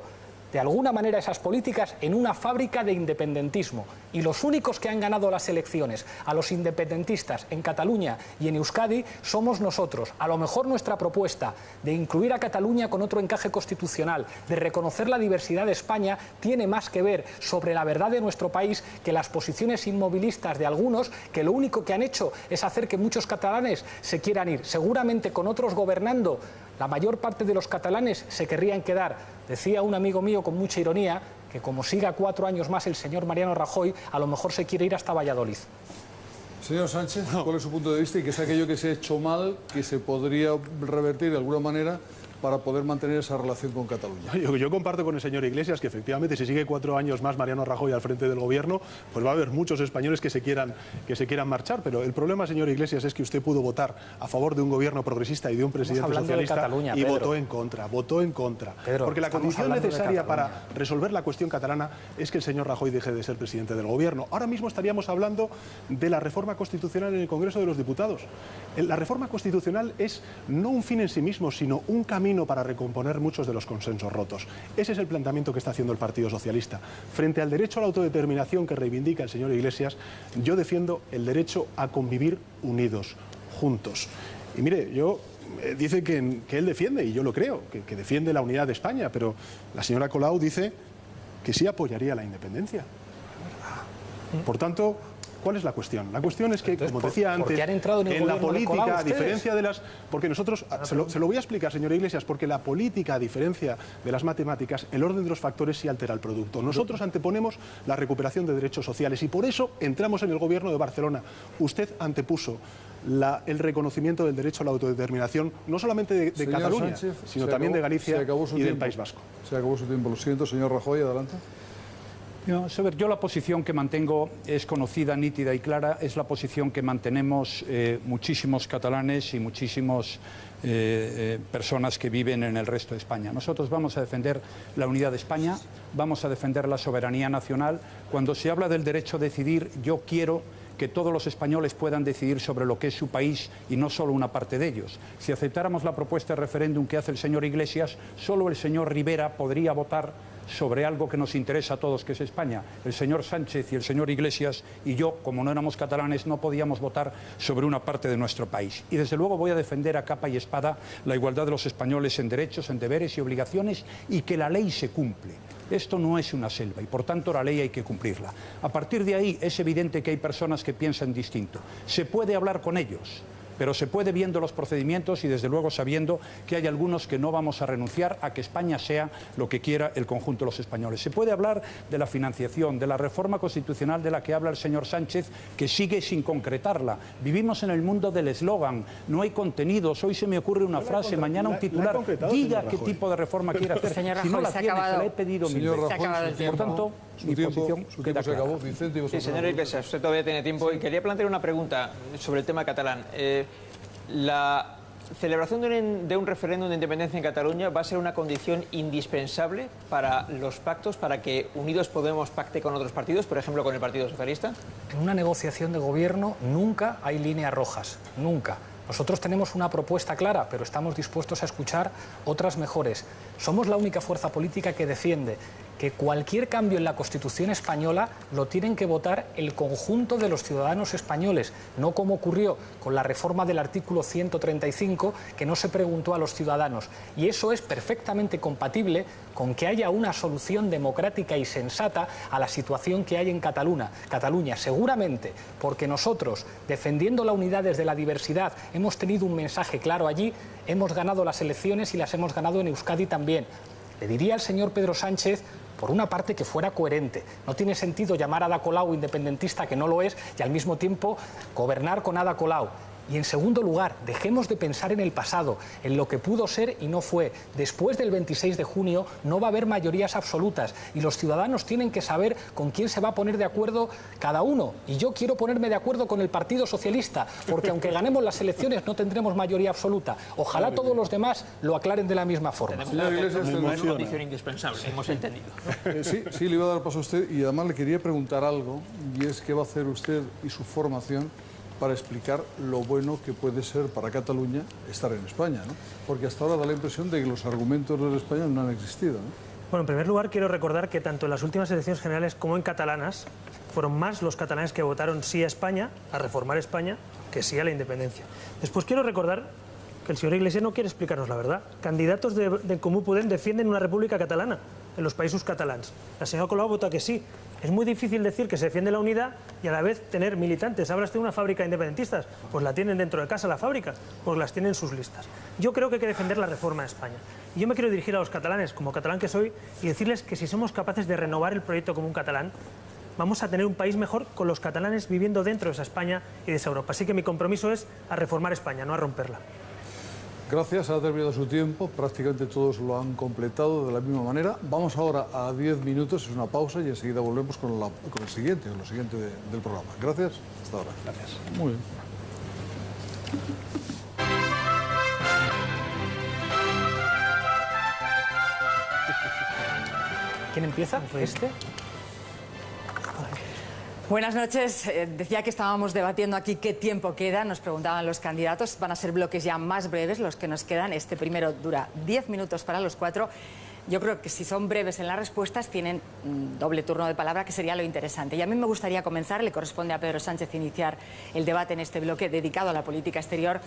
de alguna manera esas políticas en una fábrica de independentismo. Y los únicos que han ganado las elecciones a los independentistas en Cataluña y en Euskadi somos nosotros. A lo mejor nuestra propuesta de incluir a Cataluña con otro encaje constitucional, de reconocer la diversidad de España, tiene más que ver sobre la verdad de nuestro país que las posiciones inmovilistas de algunos, que lo único que han hecho es hacer que muchos catalanes se quieran ir. Seguramente con otros gobernando, la mayor parte de los catalanes se querrían quedar. Decía un amigo mío con mucha ironía que como siga 4 años más el señor Mariano Rajoy, a lo mejor se quiere ir hasta Valladolid. Señor Sánchez, ¿cuál es su punto de vista y qué es aquello que se ha hecho mal, que se podría revertir de alguna manera para poder mantener esa relación con Cataluña? Yo comparto con el señor Iglesias que efectivamente si sigue 4 años más Mariano Rajoy al frente del gobierno, pues va a haber muchos españoles que se quieran marchar, pero el problema, señor Iglesias, es que usted pudo votar a favor de un gobierno progresista y de un presidente socialista y votó en contra. Pedro, porque la condición necesaria para resolver la cuestión catalana es que el señor Rajoy deje de ser presidente del gobierno. Ahora mismo estaríamos hablando de la reforma constitucional en el Congreso de los Diputados. La reforma constitucional es no un fin en sí mismo, sino un camino camino para recomponer muchos de los consensos rotos. Ese es el planteamiento que está haciendo el Partido Socialista. Frente al derecho a la autodeterminación que reivindica el señor Iglesias, yo defiendo el derecho a convivir unidos, juntos. Y mire, dice que él defiende, y yo lo creo, que defiende la unidad de España, pero la señora Colau dice que sí apoyaría la independencia. Por tanto, ¿cuál es la cuestión? La cuestión es que, como decía antes, en la política, a diferencia de las... Porque nosotros, se lo voy a explicar, señor Iglesias, porque la política, a diferencia de las matemáticas, el orden de los factores sí altera el producto. Nosotros anteponemos la recuperación de derechos sociales y por eso entramos en el gobierno de Barcelona. Usted antepuso el reconocimiento del derecho a la autodeterminación, no solamente de Cataluña, Sánchez, sino también de Galicia y del País Vasco. Se acabó su tiempo, lo siento. Señor Rajoy, adelante. Yo la posición que mantengo es conocida, nítida y clara, es la posición que mantenemos muchísimos catalanes y muchísimas personas que viven en el resto de España. Nosotros vamos a defender la unidad de España, vamos a defender la soberanía nacional. Cuando se habla del derecho a decidir, yo quiero que todos los españoles puedan decidir sobre lo que es su país y no solo una parte de ellos. Si aceptáramos la propuesta de referéndum que hace el señor Iglesias, solo el señor Rivera podría votar sobre algo que nos interesa a todos, que es España. El señor Sánchez y el señor Iglesias y yo, como no éramos catalanes, no podíamos votar sobre una parte de nuestro país. Y desde luego voy a defender a capa y espada la igualdad de los españoles en derechos, en deberes y obligaciones, y que la ley se cumple. Esto no es una selva y por tanto la ley hay que cumplirla. A partir de ahí es evidente que hay personas que piensan distinto. Se puede hablar con ellos, pero se puede viendo los procedimientos y desde luego sabiendo que hay algunos que no vamos a renunciar a que España sea lo que quiera el conjunto de los españoles. Se puede hablar de la financiación, de la reforma constitucional de la que habla el señor Sánchez, que sigue sin concretarla. Vivimos en el mundo del eslogan, no hay contenidos. Hoy se me ocurre una frase, mañana un titular. Diga qué tipo de reforma quiere hacer. Señor si no Rajoy, la tiene, se la he pedido mil veces. Se ha acabado el tiempo. Por tanto, mi posición queda clara. Sí, señor Iglesias, usted todavía tiene tiempo y quería plantear una pregunta sobre el tema catalán. ¿La celebración de un referéndum de independencia en Cataluña va a ser una condición indispensable para los pactos, para que Unidos Podemos pacte con otros partidos, por ejemplo con el Partido Socialista? En una negociación de gobierno nunca hay líneas rojas, nunca. Nosotros tenemos una propuesta clara, pero estamos dispuestos a escuchar otras mejores. Somos la única fuerza política que defiende que cualquier cambio en la Constitución española lo tienen que votar el conjunto de los ciudadanos españoles, no como ocurrió con la reforma del artículo 135, que no se preguntó a los ciudadanos. Y eso es perfectamente compatible con que haya una solución democrática y sensata a la situación que hay en Cataluña. Seguramente porque nosotros, defendiendo la unidad desde la diversidad, hemos tenido un mensaje claro allí, hemos ganado las elecciones y las hemos ganado en Euskadi también. Le diría al señor Pedro Sánchez, por una parte, que fuera coherente. No tiene sentido llamar a Ada Colau independentista, que no lo es, y al mismo tiempo gobernar con Ada Colau. Y en segundo lugar, dejemos de pensar en el pasado, en lo que pudo ser y no fue. Después del 26 de junio no va a haber mayorías absolutas y los ciudadanos tienen que saber con quién se va a poner de acuerdo cada uno. Y yo quiero ponerme de acuerdo con el Partido Socialista, porque aunque ganemos las elecciones no tendremos mayoría absoluta. Ojalá todos los demás lo aclaren de la misma forma. Es una condición indispensable, hemos entendido. Sí, le iba a dar paso a usted y además le quería preguntar algo, y es qué va a hacer usted y su formación para explicar lo bueno que puede ser para Cataluña estar en España, ¿no? Porque hasta ahora da la impresión de que los argumentos de España no han existido, ¿no? Bueno, en primer lugar quiero recordar que tanto en las últimas elecciones generales como en catalanas fueron más los catalanes que votaron sí a España, a reformar España, que sí a la independencia. Después quiero recordar que el señor Iglesias no quiere explicarnos la verdad. Candidatos de Comú Podem defienden una república catalana en los paísos catalans. La señora Colau vota que sí. Es muy difícil decir que se defiende la unidad y a la vez tener militantes. Habla usted de una fábrica de independentistas, pues la tienen dentro de casa la fábrica, pues las tienen en sus listas. Yo creo que hay que defender la reforma de España. Y yo me quiero dirigir a los catalanes, como catalán que soy, y decirles que si somos capaces de renovar el proyecto común catalán, vamos a tener un país mejor con los catalanes viviendo dentro de esa España y de esa Europa. Así que mi compromiso es a reformar España, no a romperla. Gracias, ha terminado su tiempo, prácticamente todos lo han completado de la misma manera. Vamos ahora a 10 minutos, es una pausa y enseguida volvemos con lo siguiente del programa. Gracias, hasta ahora. Gracias. Muy bien. ¿Quién empieza? ¿Este? Buenas noches. Decía que estábamos debatiendo aquí qué tiempo queda. Nos preguntaban los candidatos. Van a ser bloques ya más breves los que nos quedan. Este primero dura 10 minutos para los 4. Yo creo que si son breves en las respuestas tienen doble turno de palabra, que sería lo interesante. Y a mí me gustaría comenzar, le corresponde a Pedro Sánchez iniciar el debate en este bloque dedicado a la política exterior,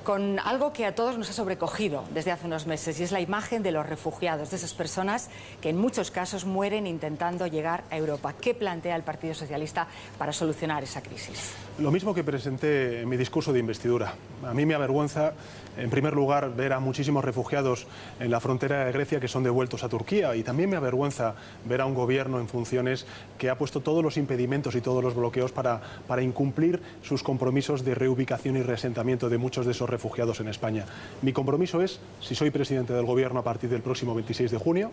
con algo que a todos nos ha sobrecogido desde hace unos meses, y es la imagen de los refugiados, de esas personas que en muchos casos mueren intentando llegar a Europa. ¿Qué plantea el Partido Socialista para solucionar esa crisis? Lo mismo que presenté en mi discurso de investidura. A mí me avergüenza, en primer lugar, ver a muchísimos refugiados en la frontera de Grecia que son devueltos a Turquía, y también me avergüenza ver a un gobierno en funciones que ha puesto todos los impedimentos y todos los bloqueos para incumplir sus compromisos de reubicación y reasentamiento de muchos de esos refugiados en España. Mi compromiso es, si soy presidente del gobierno a partir del próximo 26 de junio,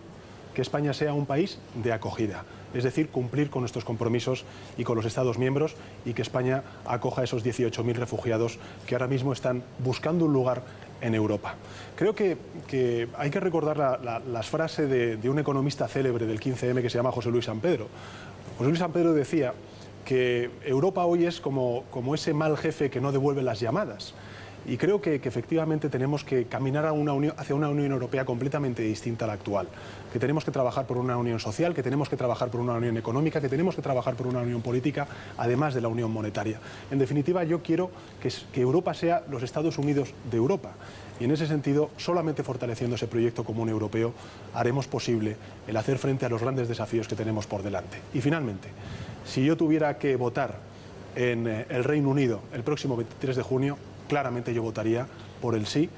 que España sea un país de acogida, es decir, cumplir con nuestros compromisos y con los Estados miembros, y que España acoja a esos 18.000 refugiados que ahora mismo están buscando un lugar en Europa. Creo que hay que recordar las frases de un economista célebre del 15M que se llama José Luis Sampedro. José Luis Sampedro decía que Europa hoy es como ese mal jefe que no devuelve las llamadas. Y creo que efectivamente tenemos que caminar hacia una Unión Europea completamente distinta a la actual, que tenemos que trabajar por una unión social, que tenemos que trabajar por una unión económica, que tenemos que trabajar por una unión política, además de la unión monetaria. En definitiva, yo quiero que Europa sea los Estados Unidos de Europa. Y en ese sentido, solamente fortaleciendo ese proyecto común europeo, haremos posible el hacer frente a los grandes desafíos que tenemos por delante. Y finalmente, si yo tuviera que votar en el Reino Unido el próximo 23 de junio, claramente yo votaría por el sí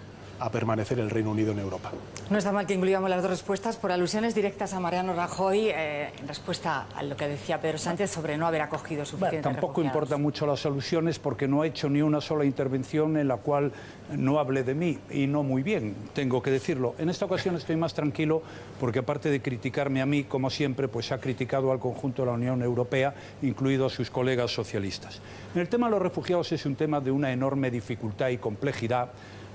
a permanecer el Reino Unido en Europa. No está mal que incluyamos las dos respuestas por alusiones directas a Mariano Rajoy en respuesta a lo que decía Pedro Sánchez sobre no haber acogido suficientes Tampoco refugiados. importan mucho las alusiones, porque no ha hecho ni una sola intervención en la cual no hable de mí, y no muy bien, tengo que decirlo. En esta ocasión estoy más tranquilo porque, aparte de criticarme a mí, como siempre, pues ha criticado al conjunto de la Unión Europea, incluidos sus colegas socialistas. En el tema de los refugiados es un tema de una enorme dificultad y complejidad.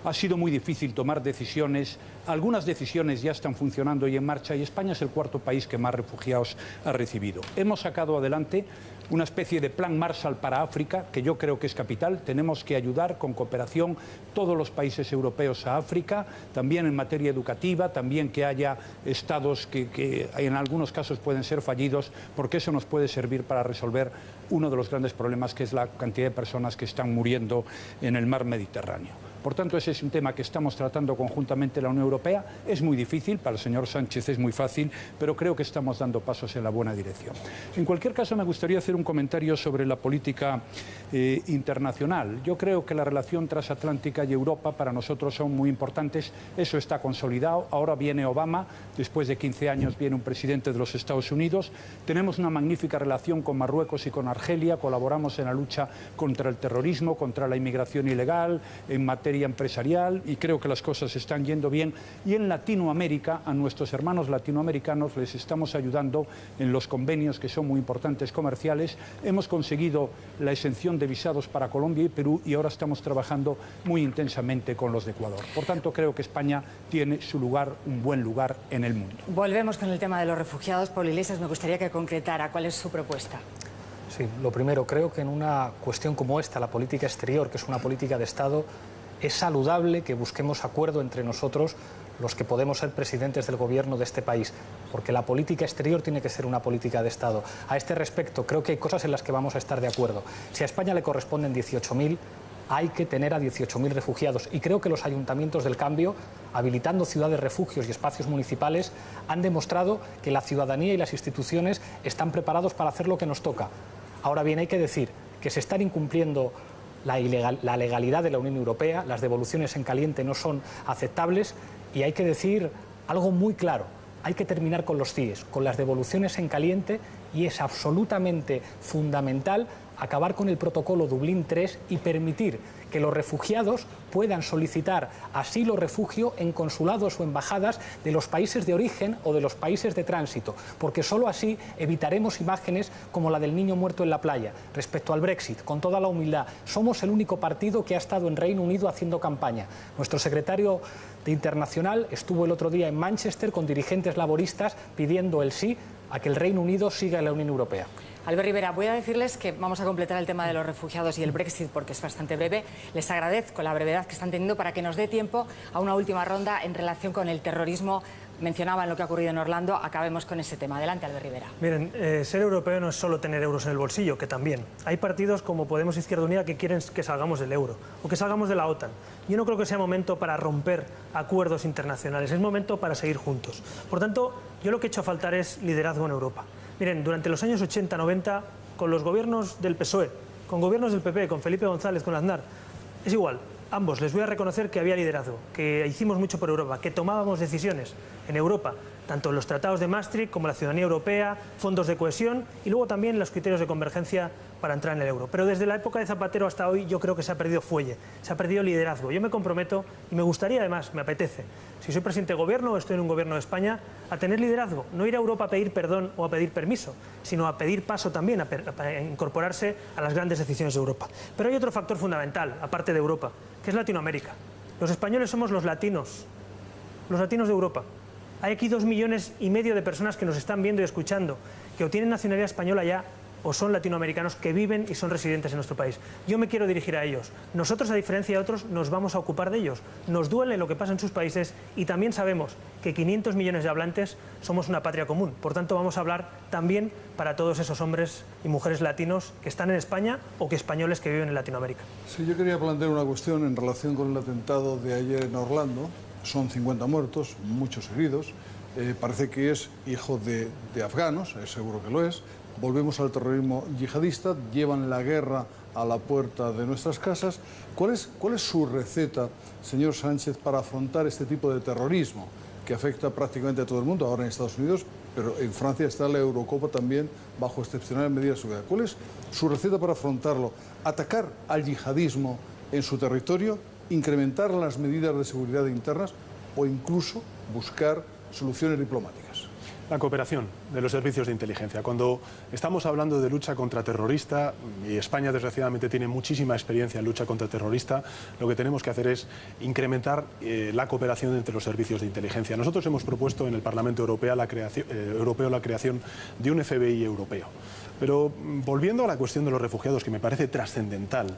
Ha sido muy difícil tomar decisiones. Algunas decisiones ya están funcionando y en marcha, y España es el cuarto país que más refugiados ha recibido. Hemos sacado adelante una especie de plan Marshall para África, que yo creo que es capital. Tenemos que ayudar con cooperación todos los países europeos a África, también en materia educativa, también que haya estados que en algunos casos pueden ser fallidos, porque eso nos puede servir para resolver uno de los grandes problemas, que es la cantidad de personas que están muriendo en el mar Mediterráneo. Por tanto, ese es un tema que estamos tratando conjuntamente la Unión Europea. Es muy difícil, para el señor Sánchez es muy fácil, pero creo que estamos dando pasos en la buena dirección. En cualquier caso, me gustaría hacer un comentario sobre la política internacional. Yo creo que la relación transatlántica y Europa para nosotros son muy importantes. Eso está consolidado. Ahora viene Obama, después de 15 años viene un presidente de los Estados Unidos. Tenemos una magnífica relación con Marruecos y con Argelia. Colaboramos en la lucha contra el terrorismo, contra la inmigración ilegal, en materia empresarial, y creo que las cosas están yendo bien. Y en Latinoamérica, a nuestros hermanos latinoamericanos les estamos ayudando en los convenios que son muy importantes comerciales. Hemos conseguido la exención de visados para Colombia y Perú, y ahora estamos trabajando muy intensamente con los de Ecuador. Por tanto, creo que España tiene su lugar, un buen lugar en el mundo. Volvemos con el tema de los refugiados. Pablo Iglesias, me gustaría que concretara cuál es su propuesta. Sí, lo primero, creo que en una cuestión como esta, la política exterior, que es una política de Estado, es saludable que busquemos acuerdo entre nosotros, los que podemos ser presidentes del gobierno de este país, porque la política exterior tiene que ser una política de Estado. A este respecto, creo que hay cosas en las que vamos a estar de acuerdo. Si a España le corresponden 18.000, hay que tener a 18.000 refugiados, y creo que los ayuntamientos del cambio, habilitando ciudades refugios y espacios municipales, han demostrado que la ciudadanía y las instituciones están preparados para hacer lo que nos toca. Ahora bien, hay que decir que se están incumpliendo la legalidad de la Unión Europea, las devoluciones en caliente no son aceptables, y hay que decir algo muy claro: hay que terminar con los CIES, con las devoluciones en caliente, y es absolutamente fundamental acabar con el protocolo Dublín III y permitir que los refugiados puedan solicitar asilo o refugio en consulados o embajadas de los países de origen o de los países de tránsito, porque solo así evitaremos imágenes como la del niño muerto en la playa. Respecto al Brexit, con toda la humildad, somos el único partido que ha estado en Reino Unido haciendo campaña. Nuestro secretario de Internacional estuvo el otro día en Manchester con dirigentes laboristas pidiendo el sí a que el Reino Unido siga en la Unión Europea. Albert Rivera, voy a decirles que vamos a completar el tema de los refugiados y el Brexit porque es bastante breve. Les agradezco la brevedad que están teniendo para que nos dé tiempo a una última ronda en relación con el terrorismo. Mencionaban lo que ha ocurrido en Orlando, acabemos con ese tema. Adelante, Albert Rivera. Miren, ser europeo no es solo tener euros en el bolsillo, que también. Hay partidos como Podemos Izquierda Unida que quieren que salgamos del euro o que salgamos de la OTAN. Yo no creo que sea momento para romper acuerdos internacionales, es momento para seguir juntos. Por tanto, yo lo que he hecho a faltar es liderazgo en Europa. Miren, durante los años 80-90, con los gobiernos del PSOE, con gobiernos del PP, con Felipe González, con Aznar, es igual. Ambos, les voy a reconocer que había liderazgo, que hicimos mucho por Europa, que tomábamos decisiones en Europa, tanto en los tratados de Maastricht como la ciudadanía europea, fondos de cohesión y luego también los criterios de convergencia para entrar en el euro. Pero desde la época de Zapatero hasta hoy yo creo que se ha perdido fuelle, se ha perdido liderazgo. Yo me comprometo y me gustaría además, me apetece, si soy presidente de gobierno o estoy en un gobierno de España, a tener liderazgo, no ir a Europa a pedir perdón o a pedir permiso, sino a pedir paso también, a incorporarse a las grandes decisiones de Europa. Pero hay otro factor fundamental, aparte de Europa, que es Latinoamérica. Los españoles somos los latinos de Europa. Hay aquí 2,5 millones de personas que nos están viendo y escuchando, que o tienen nacionalidad española ya o son latinoamericanos que viven y son residentes en nuestro país. Yo me quiero dirigir a ellos. Nosotros, a diferencia de otros, nos vamos a ocupar de ellos. Nos duele lo que pasa en sus países y también sabemos que 500 millones de hablantes somos una patria común. Por tanto, vamos a hablar también para todos esos hombres y mujeres latinos que están en España o que españoles que viven en Latinoamérica. Sí, yo quería plantear una cuestión en relación con el atentado de ayer en Orlando. Son 50 muertos, muchos heridos. Parece que es hijo de afganos, seguro que lo es. Volvemos al terrorismo yihadista, llevan la guerra a la puerta de nuestras casas. ¿Cuál es su receta, señor Sánchez, para afrontar este tipo de terrorismo que afecta prácticamente a todo el mundo, ahora en Estados Unidos, pero en Francia está la Eurocopa también bajo excepcionales medidas de seguridad? ¿Cuál es su receta para afrontarlo? ¿Atacar al yihadismo en su territorio, incrementar las medidas de seguridad internas o incluso buscar soluciones diplomáticas? La cooperación de los servicios de inteligencia. Cuando estamos hablando de lucha contraterrorista, y España desgraciadamente tiene muchísima experiencia en lucha contraterrorista, lo que tenemos que hacer es incrementar la cooperación entre los servicios de inteligencia. Nosotros hemos propuesto en el Parlamento Europeo la creación de un FBI europeo. Pero volviendo a la cuestión de los refugiados, que me parece trascendental,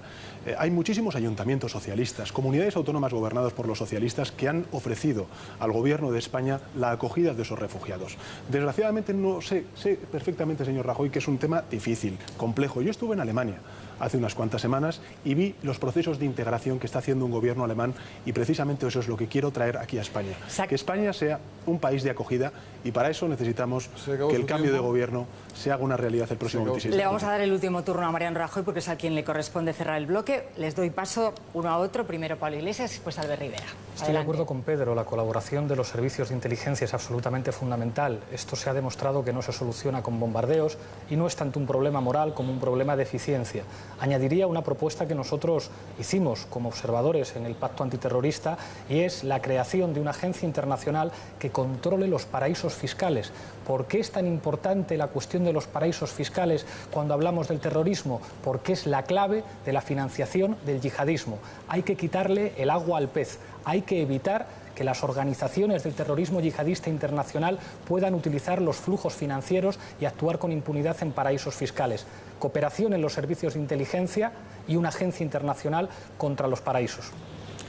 hay muchísimos ayuntamientos socialistas, comunidades autónomas gobernadas por los socialistas que han ofrecido al gobierno de España la acogida de esos refugiados. Desgraciadamente no sé perfectamente, señor Rajoy, que es un tema difícil, complejo. Yo estuve en Alemania hace unas cuantas semanas y vi los procesos de integración que está haciendo un gobierno alemán y precisamente eso es lo que quiero traer aquí a España. Que España sea un país de acogida y para eso necesitamos que el cambio de gobierno se haga una realidad el próximo 26 de Le vamos a dar el último turno a Mariano Rajoy porque es a quien le corresponde cerrar el bloque. Les doy paso uno a otro, primero Pablo Iglesias y después Albert Rivera. Estoy de acuerdo con Pedro, la colaboración de los servicios de inteligencia es absolutamente fundamental. Esto se ha demostrado que no se soluciona con bombardeos y no es tanto un problema moral como un problema de eficiencia. Añadiría una propuesta que nosotros hicimos como observadores en el Pacto Antiterrorista y es la creación de una agencia internacional que controle los paraísos fiscales. ¿Por qué es tan importante la cuestión de los paraísos fiscales cuando hablamos del terrorismo? Porque es la clave de la financiación del yihadismo. Hay que quitarle el agua al pez. Hay que evitar que las organizaciones del terrorismo yihadista internacional puedan utilizar los flujos financieros y actuar con impunidad en paraísos fiscales. Cooperación en los servicios de inteligencia y una agencia internacional contra los paraísos.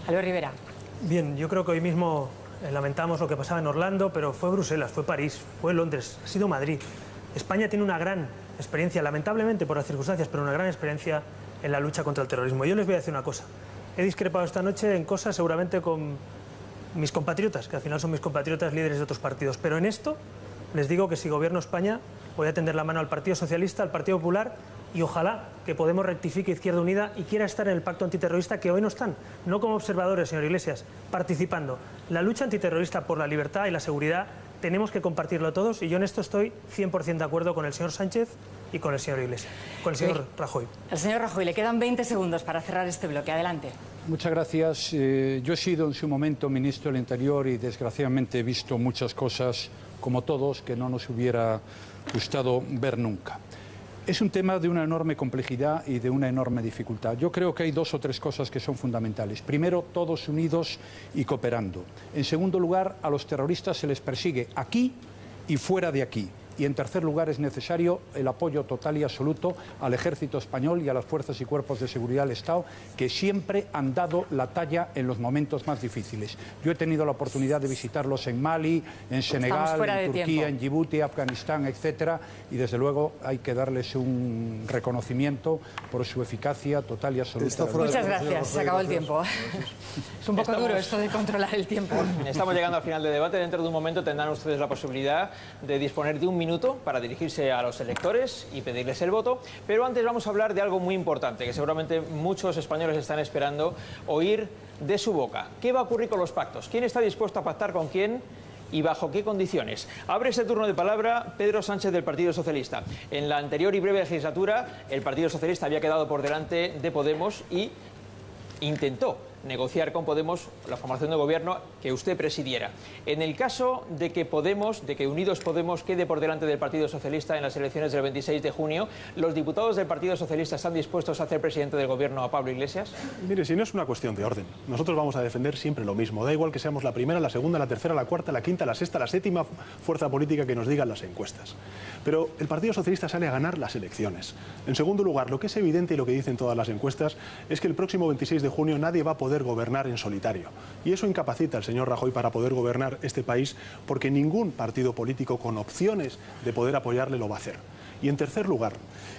Albert Rivera. Bien, yo creo que hoy mismo lamentamos lo que pasaba en Orlando, pero fue Bruselas, fue París, fue Londres, ha sido Madrid. España tiene una gran experiencia, lamentablemente por las circunstancias, pero una gran experiencia en la lucha contra el terrorismo. Yo les voy a decir una cosa. He discrepado esta noche en cosas seguramente con mis compatriotas, que al final son mis compatriotas líderes de otros partidos, pero en esto les digo que si gobierno España voy a tender la mano al Partido Socialista, al Partido Popular y ojalá que Podemos rectifique Izquierda Unida y quiera estar en el pacto antiterrorista, que hoy no están, no como observadores, señor Iglesias, participando. La lucha antiterrorista por la libertad y la seguridad tenemos que compartirlo todos y yo en esto estoy 100% de acuerdo con el señor Sánchez y con el señor Iglesias, con el señor Rajoy. El señor Rajoy, le quedan 20 segundos para cerrar este bloque. Adelante. Muchas gracias. Yo he sido en su momento ministro del Interior y desgraciadamente he visto muchas cosas, como todos, que no nos hubiera gustado ver nunca. Es un tema de una enorme complejidad y de una enorme dificultad. Yo creo que hay 2 o 3 cosas que son fundamentales. Primero, todos unidos y cooperando. En segundo lugar, a los terroristas se les persigue aquí y fuera de aquí. Y en tercer lugar, es necesario el apoyo total y absoluto al ejército español y a las fuerzas y cuerpos de seguridad del Estado, que siempre han dado la talla en los momentos más difíciles. Yo he tenido la oportunidad de visitarlos en Mali, en Senegal, en Turquía, en Djibouti, Afganistán, etcétera, y desde luego hay que darles un reconocimiento por su eficacia total y absoluta. Muchas gracias, se acabó el tiempo. Es un poco duro esto de controlar el tiempo. Estamos llegando al final del debate. Dentro de un momento tendrán ustedes la posibilidad de disponer de un minuto para dirigirse a los electores y pedirles el voto. Pero antes vamos a hablar de algo muy importante que seguramente muchos españoles están esperando oír de su boca. ¿Qué va a ocurrir con los pactos? ¿Quién está dispuesto a pactar con quién? ¿Y bajo qué condiciones? Abre este turno de palabra Pedro Sánchez del Partido Socialista. En la anterior y breve legislatura, el Partido Socialista había quedado por delante de Podemos y intentó negociar con Podemos la formación de gobierno que usted presidiera. En el caso de que Podemos, de que Unidos Podemos quede por delante del Partido Socialista en las elecciones del 26 de junio, ¿los diputados del Partido Socialista están dispuestos a hacer presidente del gobierno a Pablo Iglesias? Mire, si no es una cuestión de orden, nosotros vamos a defender siempre lo mismo. Da igual que seamos la primera, la segunda, la tercera, la cuarta, la quinta, la sexta, la séptima fuerza política que nos digan las encuestas. Pero el Partido Socialista sale a ganar las elecciones. En segundo lugar, lo que es evidente y lo que dicen todas las encuestas es que el próximo 26 de junio nadie va a poder gobernar en solitario. Y eso incapacita al señor Rajoy para poder gobernar este país, porque ningún partido político con opciones de poder apoyarle lo va a hacer. Y en tercer lugar,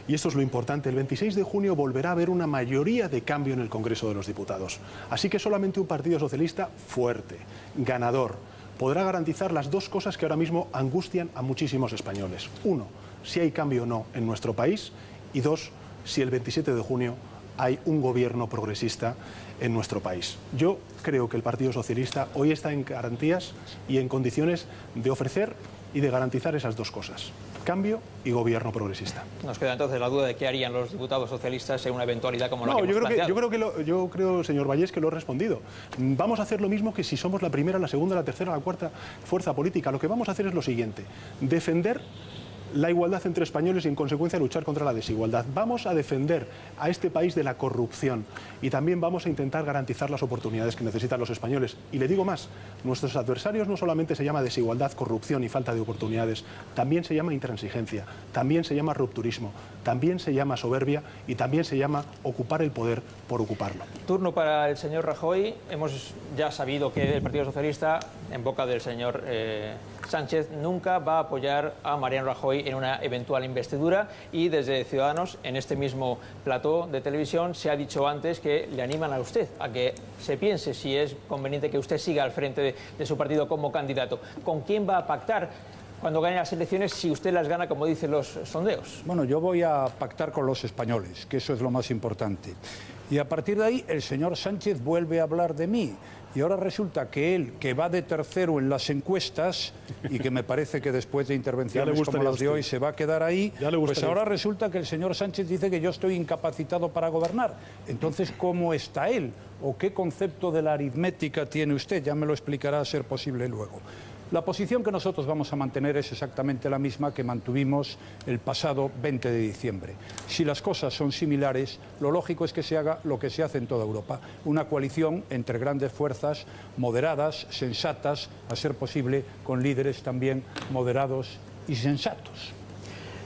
y esto es lo importante, el 26 de junio volverá a haber una mayoría de cambio en el Congreso de los Diputados. Así que solamente un Partido Socialista fuerte, ganador, podrá garantizar las dos cosas que ahora mismo angustian a muchísimos españoles. Uno, si hay cambio o no en nuestro país. Y dos, si el 27 de junio hay un gobierno progresista en nuestro país. Yo creo que el Partido Socialista hoy está en garantías y en condiciones de ofrecer y de garantizar esas dos cosas: cambio y gobierno progresista. Nos queda entonces la duda de qué harían los diputados socialistas en una eventualidad como la que hemos planteado. Yo creo, señor Vallés, que lo he respondido. Vamos a hacer lo mismo que si somos la primera, la segunda, la tercera, la cuarta fuerza política. Lo que vamos a hacer es lo siguiente: defender la igualdad entre españoles y, en consecuencia, luchar contra la desigualdad. Vamos a defender a este país de la corrupción y también vamos a intentar garantizar las oportunidades que necesitan los españoles. Y le digo más, nuestros adversarios no solamente se llama desigualdad, corrupción y falta de oportunidades, también se llama intransigencia, también se llama rupturismo, también se llama soberbia y también se llama ocupar el poder por ocuparlo. Turno para el señor Rajoy. Hemos ya sabido que el Partido Socialista, en boca del señor Sánchez, nunca va a apoyar a Mariano Rajoy en una eventual investidura, y desde Ciudadanos, en este mismo plató de televisión, se ha dicho antes que le animan a usted a que se piense si es conveniente que usted siga al frente de su partido como candidato. ¿Con quién va a pactar cuando gane las elecciones, si usted las gana, como dicen los sondeos? Bueno, yo voy a pactar con los españoles, que eso es lo más importante. Y a partir de ahí, el señor Sánchez vuelve a hablar de mí. Y ahora resulta que él, que va de tercero en las encuestas, y que me parece que después de intervenciones como las de hoy se va a quedar ahí, pues ahora resulta que el señor Sánchez dice que yo estoy incapacitado para gobernar. Entonces, ¿cómo está él? ¿O qué concepto de la aritmética tiene usted? Ya me lo explicará a ser posible luego. La posición que nosotros vamos a mantener es exactamente la misma que mantuvimos el pasado 20 de diciembre. Si las cosas son similares, lo lógico es que se haga lo que se hace en toda Europa: una coalición entre grandes fuerzas moderadas, sensatas, a ser posible con líderes también moderados y sensatos.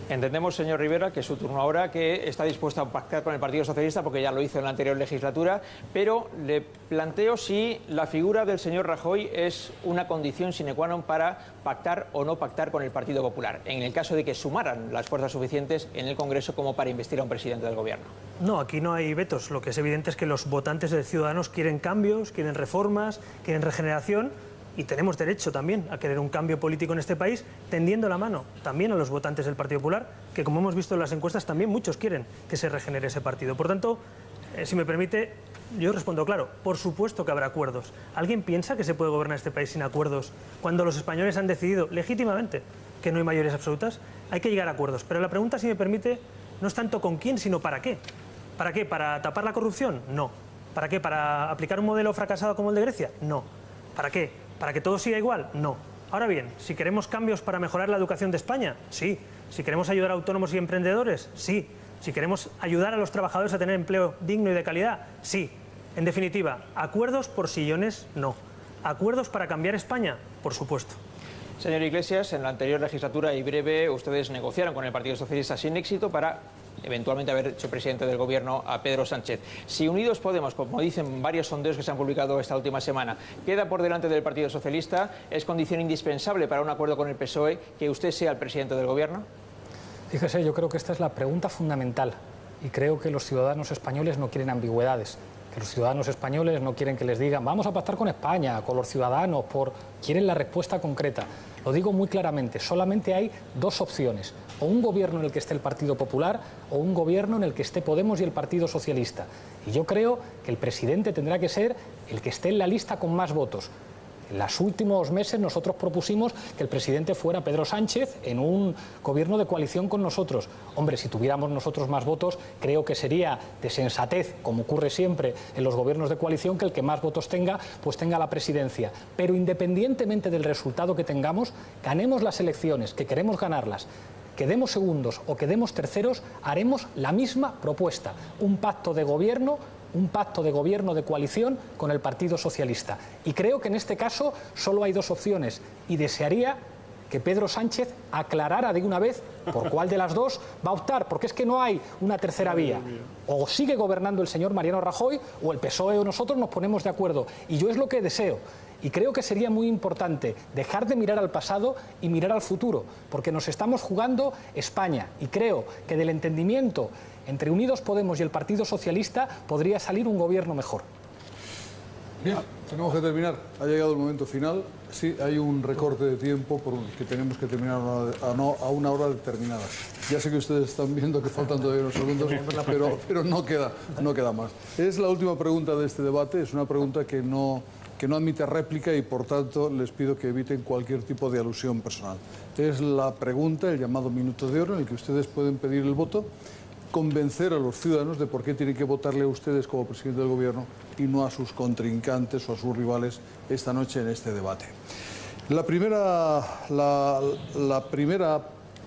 Entendemos, señor Rivera, que es su turno ahora, que está dispuesto a pactar con el Partido Socialista, porque ya lo hizo en la anterior legislatura, pero le planteo si la figura del señor Rajoy es una condición sine qua non para pactar o no pactar con el Partido Popular, en el caso de que sumaran las fuerzas suficientes en el Congreso como para investir a un presidente del Gobierno. No, aquí no hay vetos. Lo que es evidente es que los votantes de Ciudadanos quieren cambios, quieren reformas, quieren regeneración. Y tenemos derecho también a querer un cambio político en este país, tendiendo la mano también a los votantes del Partido Popular, que, como hemos visto en las encuestas, también muchos quieren que se regenere ese partido. Por tanto, si me permite, yo respondo claro: por supuesto que habrá acuerdos. ¿Alguien piensa que se puede gobernar este país sin acuerdos cuando los españoles han decidido legítimamente que no hay mayorías absolutas? Hay que llegar a acuerdos. Pero la pregunta, si me permite, no es tanto con quién, sino para qué. ¿Para qué? ¿Para tapar la corrupción? No. ¿Para qué? ¿Para aplicar un modelo fracasado como el de Grecia? No. ¿Para qué? ¿Para que todo siga igual? No. Ahora bien, si queremos cambios para mejorar la educación de España, sí. Si queremos ayudar a autónomos y emprendedores, sí. Si queremos ayudar a los trabajadores a tener empleo digno y de calidad, sí. En definitiva, ¿acuerdos por sillones? No. ¿Acuerdos para cambiar España? Por supuesto. Señor Iglesias, en la anterior legislatura y breve ustedes negociaron con el Partido Socialista sin éxito para eventualmente haber hecho presidente del gobierno a Pedro Sánchez. Si Unidos Podemos, como dicen varios sondeos que se han publicado esta última semana, queda por delante del Partido Socialista, ¿es condición indispensable para un acuerdo con el PSOE que usted sea el presidente del gobierno? Fíjese, yo creo que esta es la pregunta fundamental y creo que los ciudadanos españoles no quieren ambigüedades. Que los ciudadanos españoles no quieren que les digan vamos a pactar con España, con los ciudadanos, quieren la respuesta concreta. Lo digo muy claramente, solamente hay dos opciones, o un gobierno en el que esté el Partido Popular o un gobierno en el que esté Podemos y el Partido Socialista. Y yo creo que el presidente tendrá que ser el que esté en la lista con más votos. En los últimos meses nosotros propusimos que el presidente fuera Pedro Sánchez en un gobierno de coalición con nosotros. Hombre, si tuviéramos nosotros más votos, creo que sería de sensatez, como ocurre siempre en los gobiernos de coalición, que el que más votos tenga, pues tenga la presidencia. Pero independientemente del resultado que tengamos, ganemos las elecciones, que queremos ganarlas, quedemos segundos o quedemos terceros, haremos la misma propuesta, un pacto de gobierno de coalición con el Partido Socialista. Y creo que en este caso solo hay dos opciones y desearía que Pedro Sánchez aclarara de una vez por cuál de las dos va a optar, porque es que no hay una tercera vía. O sigue gobernando el señor Mariano Rajoy o el PSOE o nosotros nos ponemos de acuerdo. Y yo es lo que deseo. Y creo que sería muy importante dejar de mirar al pasado y mirar al futuro, porque nos estamos jugando España. Y creo que del entendimiento entre Unidos Podemos y el Partido Socialista podría salir un gobierno mejor. Bien, tenemos que terminar. Ha llegado el momento final. Sí, hay un recorte de tiempo que tenemos que terminar a una hora determinada. Ya sé que ustedes están viendo que faltan todavía unos segundos, pero no queda más. Es la última pregunta de este debate. Es una pregunta que no admite réplica y, por tanto, les pido que eviten cualquier tipo de alusión personal. Es la pregunta, el llamado minuto de oro, en el que ustedes pueden pedir el voto, convencer a los ciudadanos de por qué tienen que votarle a ustedes como presidente del gobierno y no a sus contrincantes o a sus rivales esta noche en este debate. La primera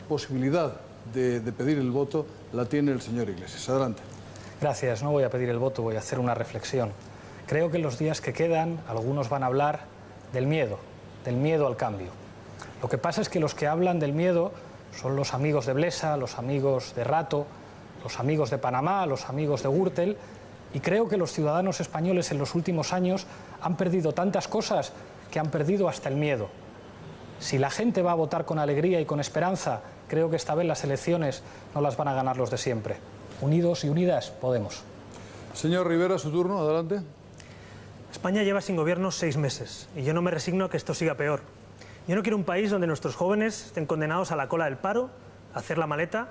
posibilidad de pedir el voto la tiene el señor Iglesias. Adelante. Gracias. No voy a pedir el voto, voy a hacer una reflexión. Creo que en los días que quedan algunos van a hablar del miedo al cambio. Lo que pasa es que los que hablan del miedo son los amigos de Blesa, los amigos de Rato, los amigos de Panamá, los amigos de Gürtel, y creo que los ciudadanos españoles en los últimos años han perdido tantas cosas que han perdido hasta el miedo. Si la gente va a votar con alegría y con esperanza, creo que esta vez las elecciones no las van a ganar los de siempre. Unidos y unidas, Podemos. Señor Rivera, su turno, adelante. España lleva sin gobierno 6 meses y yo no me resigno a que esto siga peor. Yo no quiero un país donde nuestros jóvenes estén condenados a la cola del paro, a hacer la maleta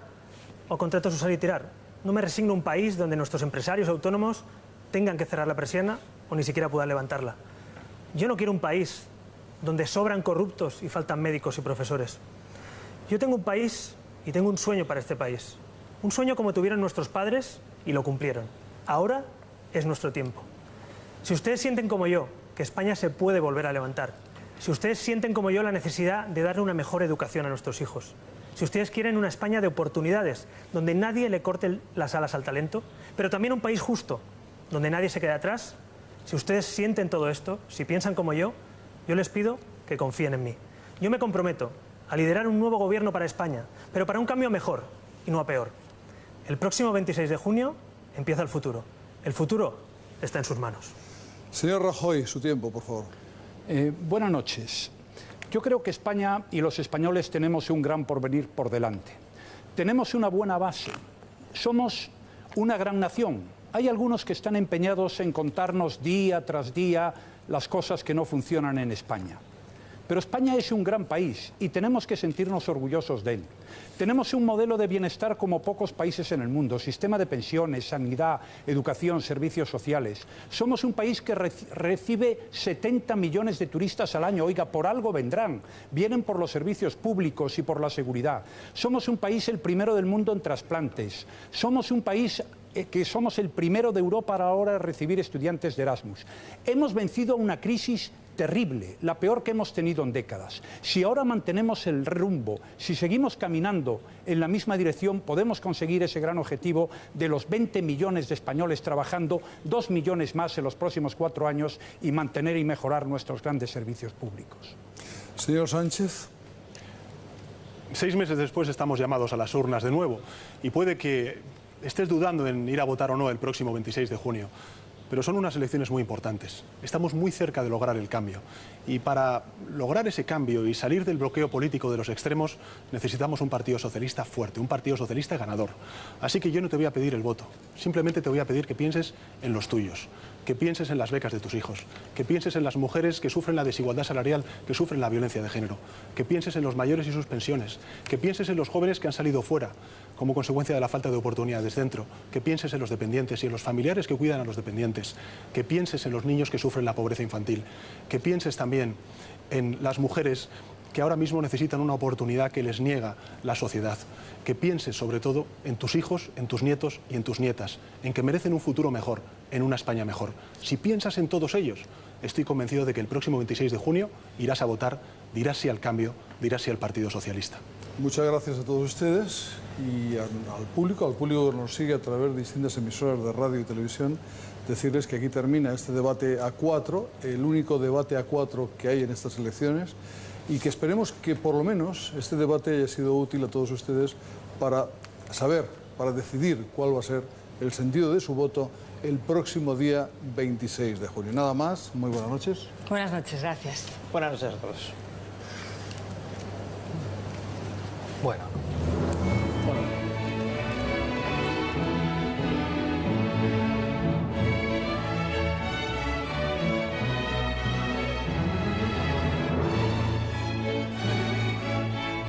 o contratos usar y tirar. No me resigno a un país donde nuestros empresarios autónomos tengan que cerrar la persiana o ni siquiera puedan levantarla. Yo no quiero un país donde sobran corruptos y faltan médicos y profesores. Yo tengo un país y tengo un sueño para este país. Un sueño como tuvieron nuestros padres y lo cumplieron. Ahora es nuestro tiempo. Si ustedes sienten como yo que España se puede volver a levantar, si ustedes sienten como yo la necesidad de darle una mejor educación a nuestros hijos, si ustedes quieren una España de oportunidades, donde nadie le corte las alas al talento, pero también un país justo, donde nadie se quede atrás, si ustedes sienten todo esto, si piensan como yo les pido que confíen en mí. Yo me comprometo a liderar un nuevo gobierno para España, pero para un cambio mejor y no a peor. El próximo 26 de junio empieza el futuro. El futuro está en sus manos. Señor Rajoy, su tiempo, por favor. Buenas noches. Yo creo que España y los españoles tenemos un gran porvenir por delante. Tenemos una buena base. Somos una gran nación. Hay algunos que están empeñados en contarnos día tras día las cosas que no funcionan en España. Pero España es un gran país y tenemos que sentirnos orgullosos de él. Tenemos un modelo de bienestar como pocos países en el mundo, sistema de pensiones, sanidad, educación, servicios sociales. Somos un país que recibe 70 millones de turistas al año. Oiga, por algo vendrán. Vienen por los servicios públicos y por la seguridad. Somos un país el primero del mundo en trasplantes. Somos un país que somos el primero de Europa ahora a recibir estudiantes de Erasmus. Hemos vencido una crisis terrible, la peor que hemos tenido en décadas. Si ahora mantenemos el rumbo, si seguimos caminando en la misma dirección, podemos conseguir ese gran objetivo de los 20 millones de españoles trabajando, 2 millones más en los próximos 4 años y mantener y mejorar nuestros grandes servicios públicos. Señor Sánchez. 6 meses después estamos llamados a las urnas de nuevo y puede que estés dudando en ir a votar o no el próximo 26 de junio. Pero son unas elecciones muy importantes. Estamos muy cerca de lograr el cambio. Y para lograr ese cambio y salir del bloqueo político de los extremos, necesitamos un partido socialista fuerte, un partido socialista ganador. Así que yo no te voy a pedir el voto. Simplemente te voy a pedir que pienses en los tuyos, que pienses en las becas de tus hijos, que pienses en las mujeres que sufren la desigualdad salarial, que sufren la violencia de género, que pienses en los mayores y sus pensiones, que pienses en los jóvenes que han salido fuera como consecuencia de la falta de oportunidades dentro, que pienses en los dependientes y en los familiares que cuidan a los dependientes, que pienses en los niños que sufren la pobreza infantil, que pienses también en las mujeres que ahora mismo necesitan una oportunidad que les niega la sociedad, que pienses sobre todo en tus hijos, en tus nietos y en tus nietas, en que merecen un futuro mejor, en una España mejor. Si piensas en todos ellos, estoy convencido de que el próximo 26 de junio irás a votar, dirás sí al cambio, dirás sí al Partido Socialista. Muchas gracias a todos ustedes y al público que nos sigue a través de distintas emisoras de radio y televisión, decirles que aquí termina este debate a 4, el único debate a 4 que hay en estas elecciones, y que esperemos que por lo menos este debate haya sido útil a todos ustedes para saber, para decidir cuál va a ser el sentido de su voto el próximo día 26 de junio. Nada más, muy buenas noches. Buenas noches, gracias. Buenas noches a todos. Bueno.